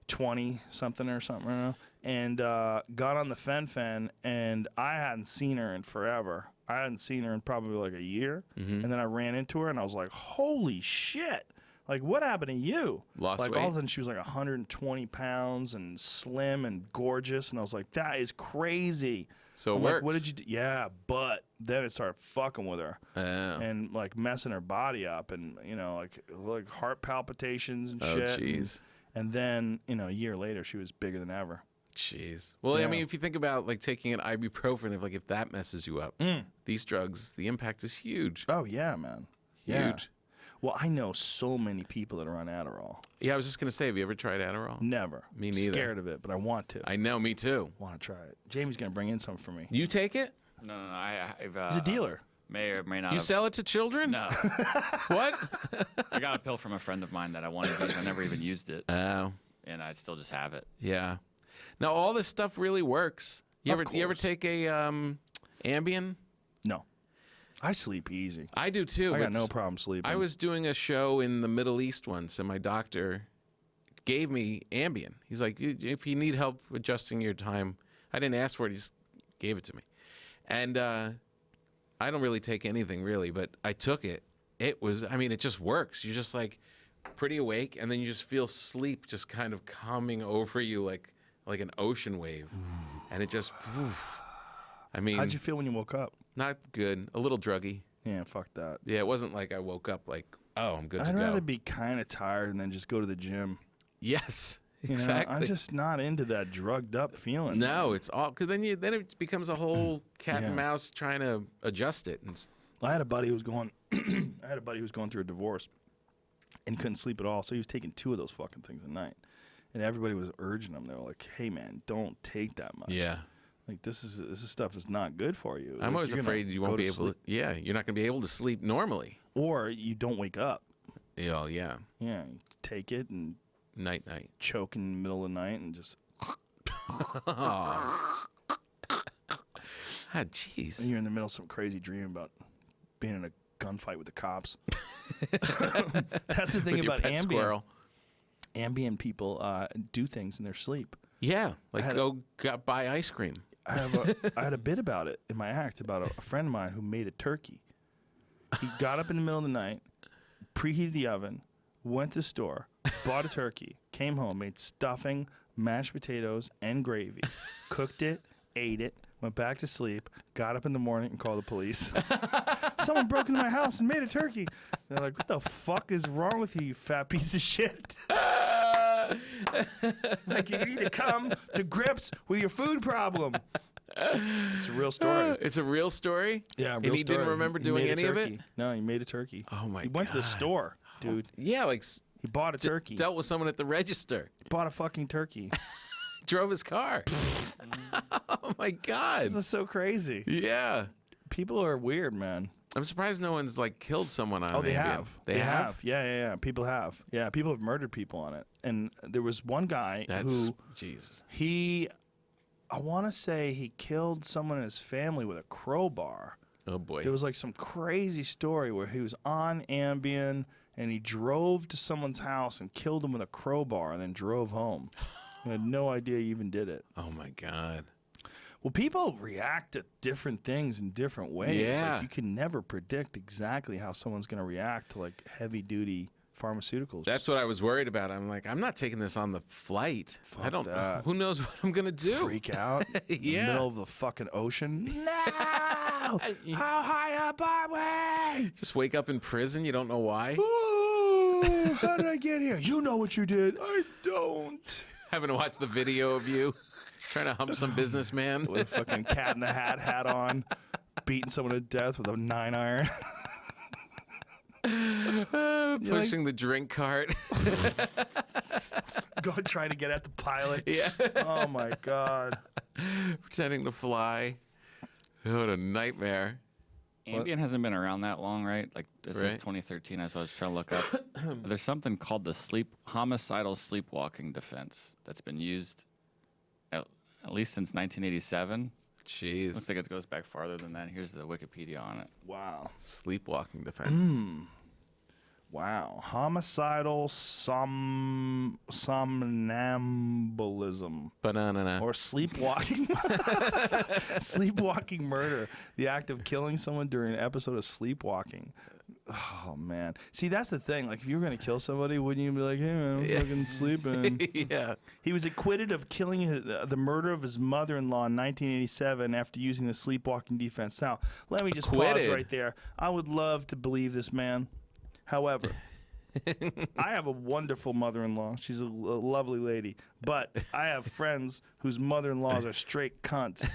20-something or something, and got on the fen, and I hadn't seen her in forever. I hadn't seen her in probably like a year, and then I ran into her, and I was like, holy shit. Like, what happened to you? Lost weight? All of a sudden, she was like 120 pounds and slim and gorgeous, and I was like, that is crazy. So it I'm works. like, what did you do? Yeah, but then it started fucking with her and like messing her body up, and like heart palpitations and shit. Oh, jeez. And then a year later, she was bigger than ever. Jeez. Well, I mean, if you think about like taking an ibuprofen, if that messes you up, these drugs, the impact is huge. Oh yeah, man. Huge. Yeah. Well, I know so many people that are on Adderall. Yeah, I was just gonna say, have you ever tried Adderall? Never. Me neither. Scared of it, but I want to. I know, me too. Want to try it. Jamie's gonna bring in some for me. You take it? No. I've He's a dealer. May or may not. You sell it to children? No. What? I got a pill from a friend of mine that I wanted to use. I never even used it. Oh. And I still just have it. Yeah. Now all this stuff really works. You Of ever course. take a Ambien? No. I sleep easy. I do too. I got but no problem sleeping. I was doing a show in the Middle East once, and my doctor gave me Ambien. He's like, if you need help adjusting your time, I didn't ask for it. He just gave it to me. And I don't really take anything really, but I took it. It just works. You're just like pretty awake, and then you just feel sleep just kind of coming over you like an ocean wave. And it just, I mean. How'd you feel when you woke up? Not good. A little druggy. Yeah, fuck that. Yeah, it wasn't like I woke up like, oh, I'm good to I'd go. rather be kind of tired and then just go to the gym. Yes, You exactly. know, I'm just not into that drugged up feeling. No, it's all because then it becomes a whole cat and mouse trying to adjust it. And I had a buddy who was going. I had a buddy who was going through a divorce, and couldn't sleep at all. So he was taking 2 of those fucking things a night, and everybody was urging him. They were like, "Hey, man, don't take that much. yeah, Like this stuff is not good for you. I'm Like, always you're gonna afraid you go won't to be able sleep, to. Yeah, you're not going to be able to sleep normally. or you don't wake up. Yeah, Yeah, you take it and night. choke in the middle of the night and just. Ah, jeez. And you're in the middle of some crazy dream about being in a gunfight with the cops. That's the thing With your about pet Ambien. squirrel. Ambien people do things in their sleep. Yeah, like buy ice cream. I had a bit about it in my act about a friend of mine who made a turkey. He got up in the middle of the night, preheated the oven, went to the store, bought a turkey, came home, made stuffing, mashed potatoes, and gravy, cooked it, ate it, went back to sleep, got up in the morning and called the police. Someone broke into my house and made a turkey. They're like, what the fuck is wrong with you fat piece of shit? Like, you need to come to grips with your food problem. It's a real story. It's a real story? Yeah, real And he story. didn't remember He doing made a any of it? turkey. No, he made a turkey. Oh, my God. He went to the store, dude. Yeah, like He bought a turkey. dealt with someone at the register. Bought a fucking turkey. Drove his car. Oh, my God. This is so crazy. Yeah. People are weird, man. I'm surprised no one's, like, killed someone on Oh, they Ambien. have. They have? Yeah. People have. Yeah, people have murdered people on it. And there was one guy That's, who Jesus. I want to say he killed someone in his family with a crowbar. Oh, boy. There was like some crazy story where he was on Ambien and he drove to someone's house and killed him with a crowbar and then drove home. I had no idea he even did it. Oh, my God. Well, people react to different things in different ways. Yeah. Like, you can never predict exactly how someone's going to react to like heavy-duty pharmaceuticals. That's what I was worried about. I'm like, I'm not taking this on the flight. I don't. that. Who knows what I'm gonna do? Freak out in the Yeah. middle of the fucking ocean. No! How high up are we? Just wake up in prison. You don't know why. Oh, how did I get here? You know what you did. I don't. Having to watch the video of you trying to hump some businessman. With a fucking Cat in the Hat on, beating someone to death with a 9-iron. Pushing the drink cart. Going trying to get at the pilot. Yeah. Oh my God. Pretending to fly. What a nightmare. Ambien hasn't been around that long, right? Like this Right. is 2013. That's what I was trying to look up. There's something called the homicidal sleepwalking defense that's been used at least since 1987. Jeez. Looks like it goes back farther than that. Here's the Wikipedia on it. Wow. Sleepwalking defense. Wow. Homicidal somnambulism. Banana. Or sleepwalking. Sleepwalking murder. The act of killing someone during an episode of sleepwalking. Oh, man. See, that's the thing. Like, if you were going to kill somebody, wouldn't you be like, hey, man, I'm fucking sleeping? Yeah. He was acquitted of killing the murder of his mother-in-law in 1987 after using the sleepwalking defense. Now, let me just pause Acquitted? right there. I would love to believe this man. However, I have a wonderful mother-in-law. She's a lovely lady. But I have friends whose mother-in-laws are straight cunts.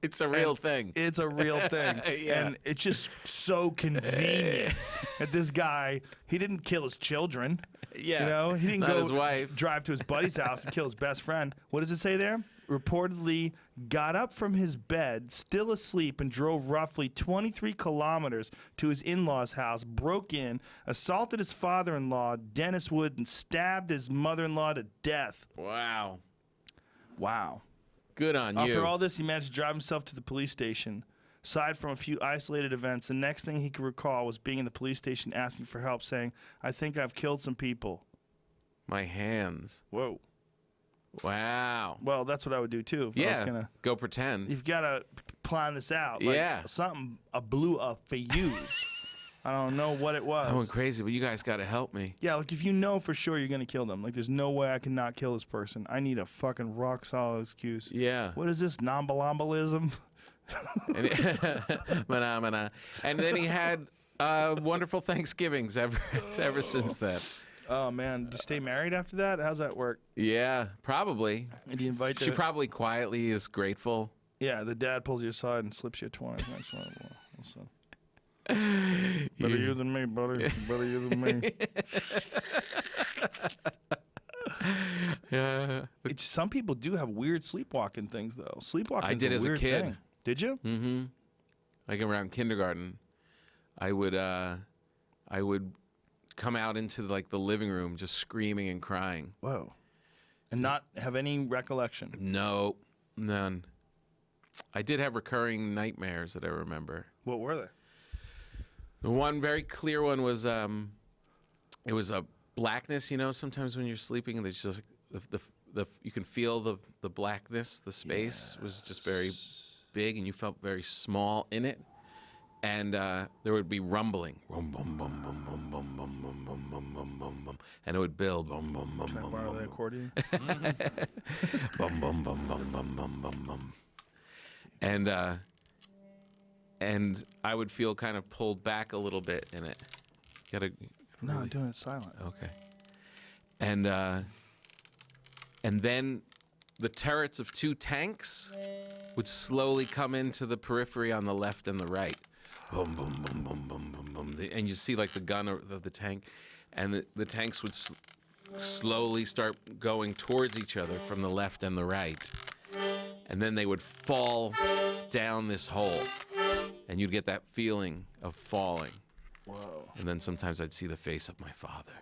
It's a real thing. It's a real thing. Yeah. And it's just so convenient that this guy, he didn't kill his children. Yeah. You know, he didn't Not go his wife. drive to his buddy's house and kill his best friend. What does it say there? Reportedly got up from his bed, still asleep, and drove roughly 23 kilometers to his in-laws' house, broke in, assaulted his father-in-law, Dennis Wood, and stabbed his mother-in-law to death. Wow. Wow. Good on you. After all this, he managed to drive himself to the police station. Aside from a few isolated events, the next thing he could recall was being in the police station asking for help, saying, I think I've killed some people. My hands. Whoa. Wow. Well, that's what I would do, too. If I Yeah. was gonna, Go pretend. you've got to plan this out. Like, Yeah. Something blew up for you. I don't know what it was. I went crazy, but you guys got to help me. Yeah, like if you know for sure you're going to kill them, like there's no way I can not kill this person. I need a fucking rock solid excuse. Yeah. What is this, nombalambolism? And, Phenomena. And then he had wonderful Thanksgivings ever since then. Oh, man. Do you stay married after that? How's that work? Yeah, probably. And do you invite She probably quietly is grateful. Yeah, the dad pulls you aside and slips you a 20. Better you than me, buddy. Better you than me. Yeah. Some people do have weird sleepwalking things, though. Sleepwalking I did a as a weird kid. thing. Did you? Mm-hmm. Like around kindergarten, I would come out into like the living room just screaming and crying. Whoa. And not have any recollection. No, none. I did have recurring nightmares that I remember. What were they? The one very clear one was it was a blackness. You know, sometimes when you're sleeping, there's just like you can feel the blackness, the space was just very big, and you felt very small in it. And there would be rumbling, boom, boom, boom, boom, boom, boom, boom, boom, boom, boom, boom, boom, boom, and it would build, boom, boom, boom, Can I boom, borrow boom, the accordion? boom, boom, boom, boom, boom, boom, boom, boom, and I would feel kind of pulled back a little bit in it. No, I'm doing it silent. Okay. And then the turrets of 2 tanks would slowly come into the periphery on the left and the right. Boom, boom, boom, boom, boom, boom, boom. And you see like the gun of the tank, and the tanks would slowly start going towards each other from the left and the right. And then they would fall down this hole, and you'd get that feeling of falling. Whoa. And then sometimes I'd see the face of my father.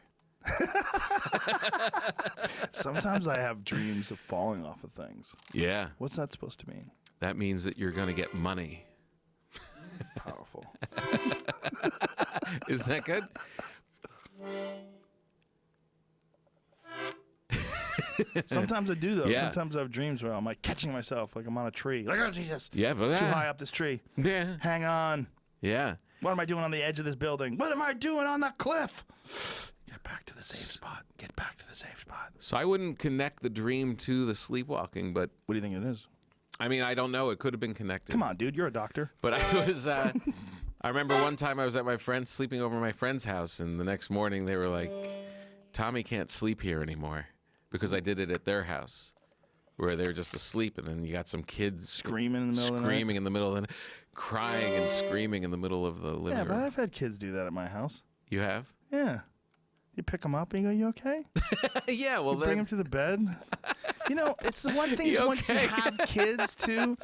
Sometimes I have dreams of falling off of things. Yeah. What's that supposed to mean? That means that you're going to get money. Powerful. Is that good? Sometimes I do, though. Yeah. Sometimes I have dreams where I'm like catching myself, like I'm on a tree. Like, oh, Jesus. Yeah, but Too high up this tree. Yeah. Hang on. Yeah. What am I doing on the edge of this building? What am I doing on the cliff? Get back to the safe spot. Get back to the safe spot. So I wouldn't connect the dream to the sleepwalking, but What do you think it is? I mean, I don't know. It could have been connected. Come on, dude. You're a doctor. But I was, I remember one time I was at my friend's, sleeping over my friend's house, and the next morning they were like, Tommy can't sleep here anymore, because I did it at their house, where they were just asleep, and then you got some kids Screaming in the middle of the night. screaming in the middle of the night, crying and screaming in the middle of the living Yeah, but room. I've had kids do that at my house. You have? Yeah. You pick them up and you go, you okay? Yeah, well, Bring them to the bed. You know, it's the one thing is You once you okay? have kids too,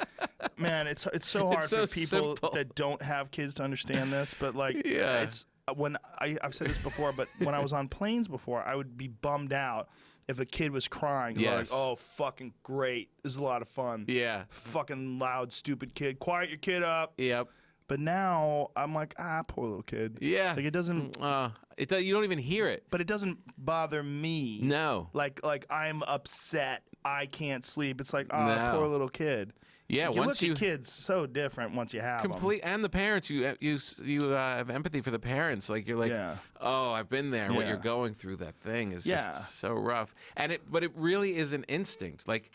man, it's so hard It's so for people simple. that don't have kids to understand this. But like, Yeah. it's when I've said this before, but when I was on planes before, I would be bummed out if a kid was crying. Yes. Like, oh, fucking great. This is a lot of fun. Yeah. Fucking loud, stupid kid. Quiet your kid up. Yep. But now I'm like, poor little kid. Yeah. Like it doesn't, You don't even hear it. but it doesn't bother me. No. Like I'm upset. I can't sleep. It's like, No. poor little kid. Yeah, You once look at kids so different once you have complete, and the parents, you have empathy for the parents. Like you're like, Yeah. oh, I've been there. What Yeah. you're going through, that thing is Yeah. just so rough. But it really is an instinct. Like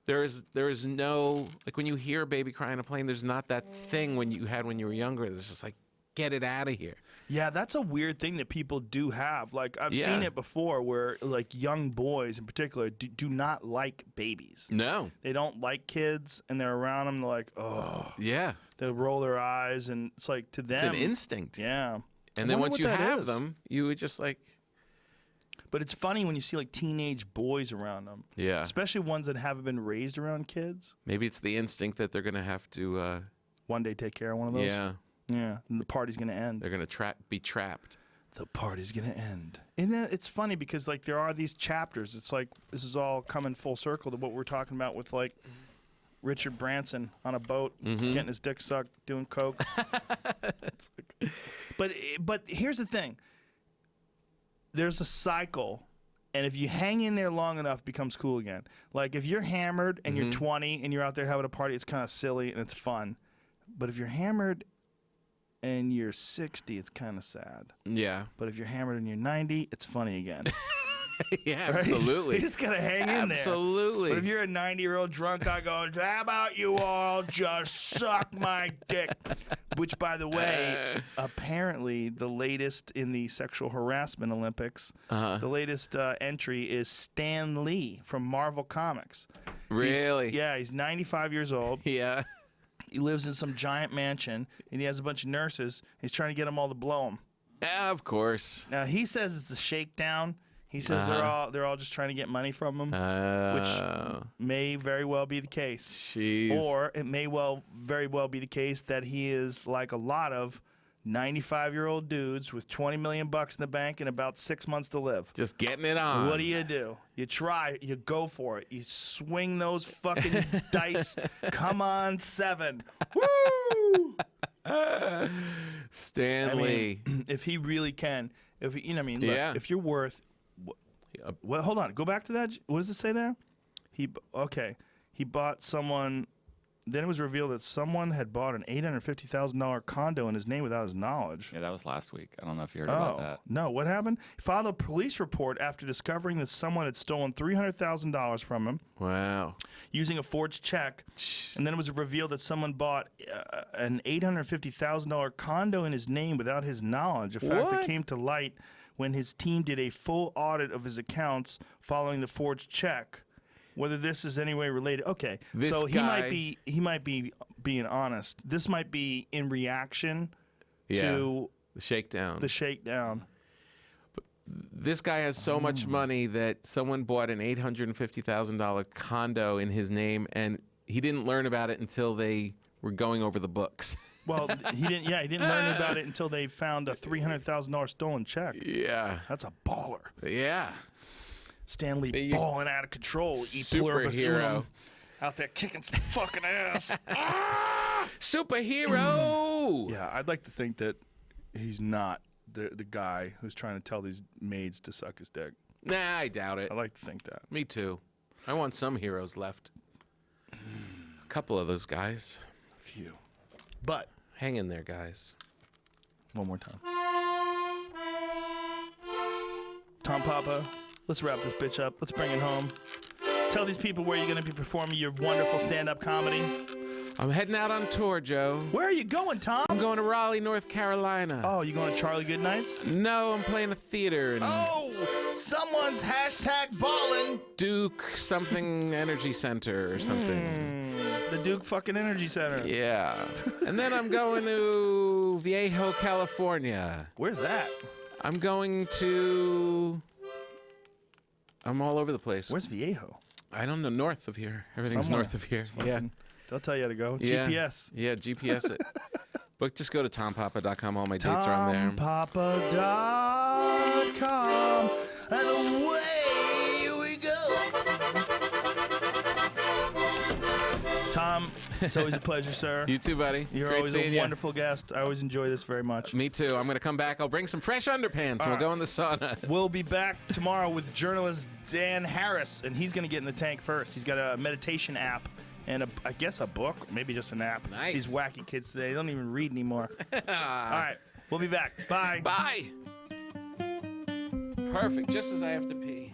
there is no, like when you hear a baby cry on a plane, there's not that thing when you had when you were younger. It's just like, get it out of here. Yeah, that's a weird thing that people do have. Like I've Yeah. seen it before, where like young boys in particular do not like babies. No. They don't like kids, and they're around them. They're like, oh, Yeah. they roll their eyes, and it's like to them, It's an instinct. Yeah. And I then wonder once what you that have is. them, you would just like, But it's funny when you see like teenage boys around them. yeah. Especially ones that haven't been raised around kids. Maybe it's the instinct that they're gonna have to. One day take care of one of those. Yeah. Yeah. And the party's going to end. They're gonna be trapped. The party's going to end. And then it's funny because like there are these chapters. It's like this is all coming full circle to what we're talking about with like Richard Branson on a boat getting his dick sucked, doing coke. It's like, but here's the thing. There's a cycle, and if you hang in there long enough, it becomes cool again. Like if you're hammered and you're 20 and you're out there having a party, it's kind of silly and it's fun. But if you're hammered and you're 60, it's kind of sad. Yeah. But if you're hammered and you're 90, it's funny again. Yeah. Right? Absolutely. You just gotta hang in there. Absolutely. But if you're a 90-year-old drunk, I go, how about you all just suck my dick? Which, by the way, apparently the latest in the sexual harassment Olympics, the latest entry is Stan Lee from Marvel Comics. Really? He's 95 years old. Yeah. He lives in some giant mansion, and he has a bunch of nurses. He's trying to get them all to blow him. Of course. Now, he says it's a shakedown. He says they're all just trying to get money from him, which may very well be the case. Jeez. Or it may very well be the case that he is like a lot of 95-year-old dudes with $20 million in the bank and about 6 months to live. Just getting it on. What do? You try. You go for it. You swing those fucking dice. Come on, 7. Woo! Stanley. If he really can, if you know what I mean, look, Yeah. if you're worth, well, hold on, go back to that. What does it say there? He bought someone. Then it was revealed that someone had bought an $850,000 condo in his name without his knowledge. Yeah, that was last week. I don't know if you heard about that. No, what happened? He filed a police report after discovering that someone had stolen $300,000 from him. Wow. Using a forged check. And then it was revealed that someone bought an $850,000 condo in his name without his knowledge. A fact that came to light when his team did a full audit of his accounts following the forged check. Whether this is any way related. Okay, so he might be being honest. This might be in reaction to the shakedown. This guy has so much money that someone bought an $850,000 condo in his name, and he didn't learn about it until they were going over the books. Well, he didn't learn about it until they found a $300,000 stolen check. Yeah. That's a baller. Yeah. Stanley balling out of control. Superhero. Out there kicking some fucking ass. Superhero! Yeah, I'd like to think that he's not the guy who's trying to tell these maids to suck his dick. Nah, I doubt it. I like to think that. Me too. I want some heroes left. A couple of those guys. A few. But hang in there, guys. One more time. Tom Papa, let's wrap this bitch up. Let's bring it home. Tell these people where you're going to be performing your wonderful stand-up comedy. I'm heading out on tour, Joe. Where are you going, Tom? I'm going to Raleigh, North Carolina. Oh, you going to Charlie Goodnights? No, I'm playing a theater. Oh, someone's #ballin'. Duke something Energy Center or something. The Duke fucking Energy Center. Yeah. And then I'm going to Viejo, California. Where's that? I'm going to... I'm all over the place. Where's Viejo? I don't know. North of here. Everything's Somewhere. north of here. Yeah. They'll tell you how to go. Yeah. GPS. Yeah, GPS it. But just go to tompapa.com. All my dates are on there. Tompapa.com. And away we go. Tom, it's always a pleasure, sir. You too, buddy. You're Great always seeing a you. wonderful guest. I always enjoy this very much. Me too. I'm going to come back. I'll bring some fresh underpants and we'll go in the sauna. We'll be back tomorrow with journalist Dan Harris, and he's going to get in the tank first. He's got a meditation app and I guess a book, maybe just an app. Nice. These wacky kids today, they don't even read anymore. All right, we'll be back. Bye. Bye. Perfect. Just as I have to pee.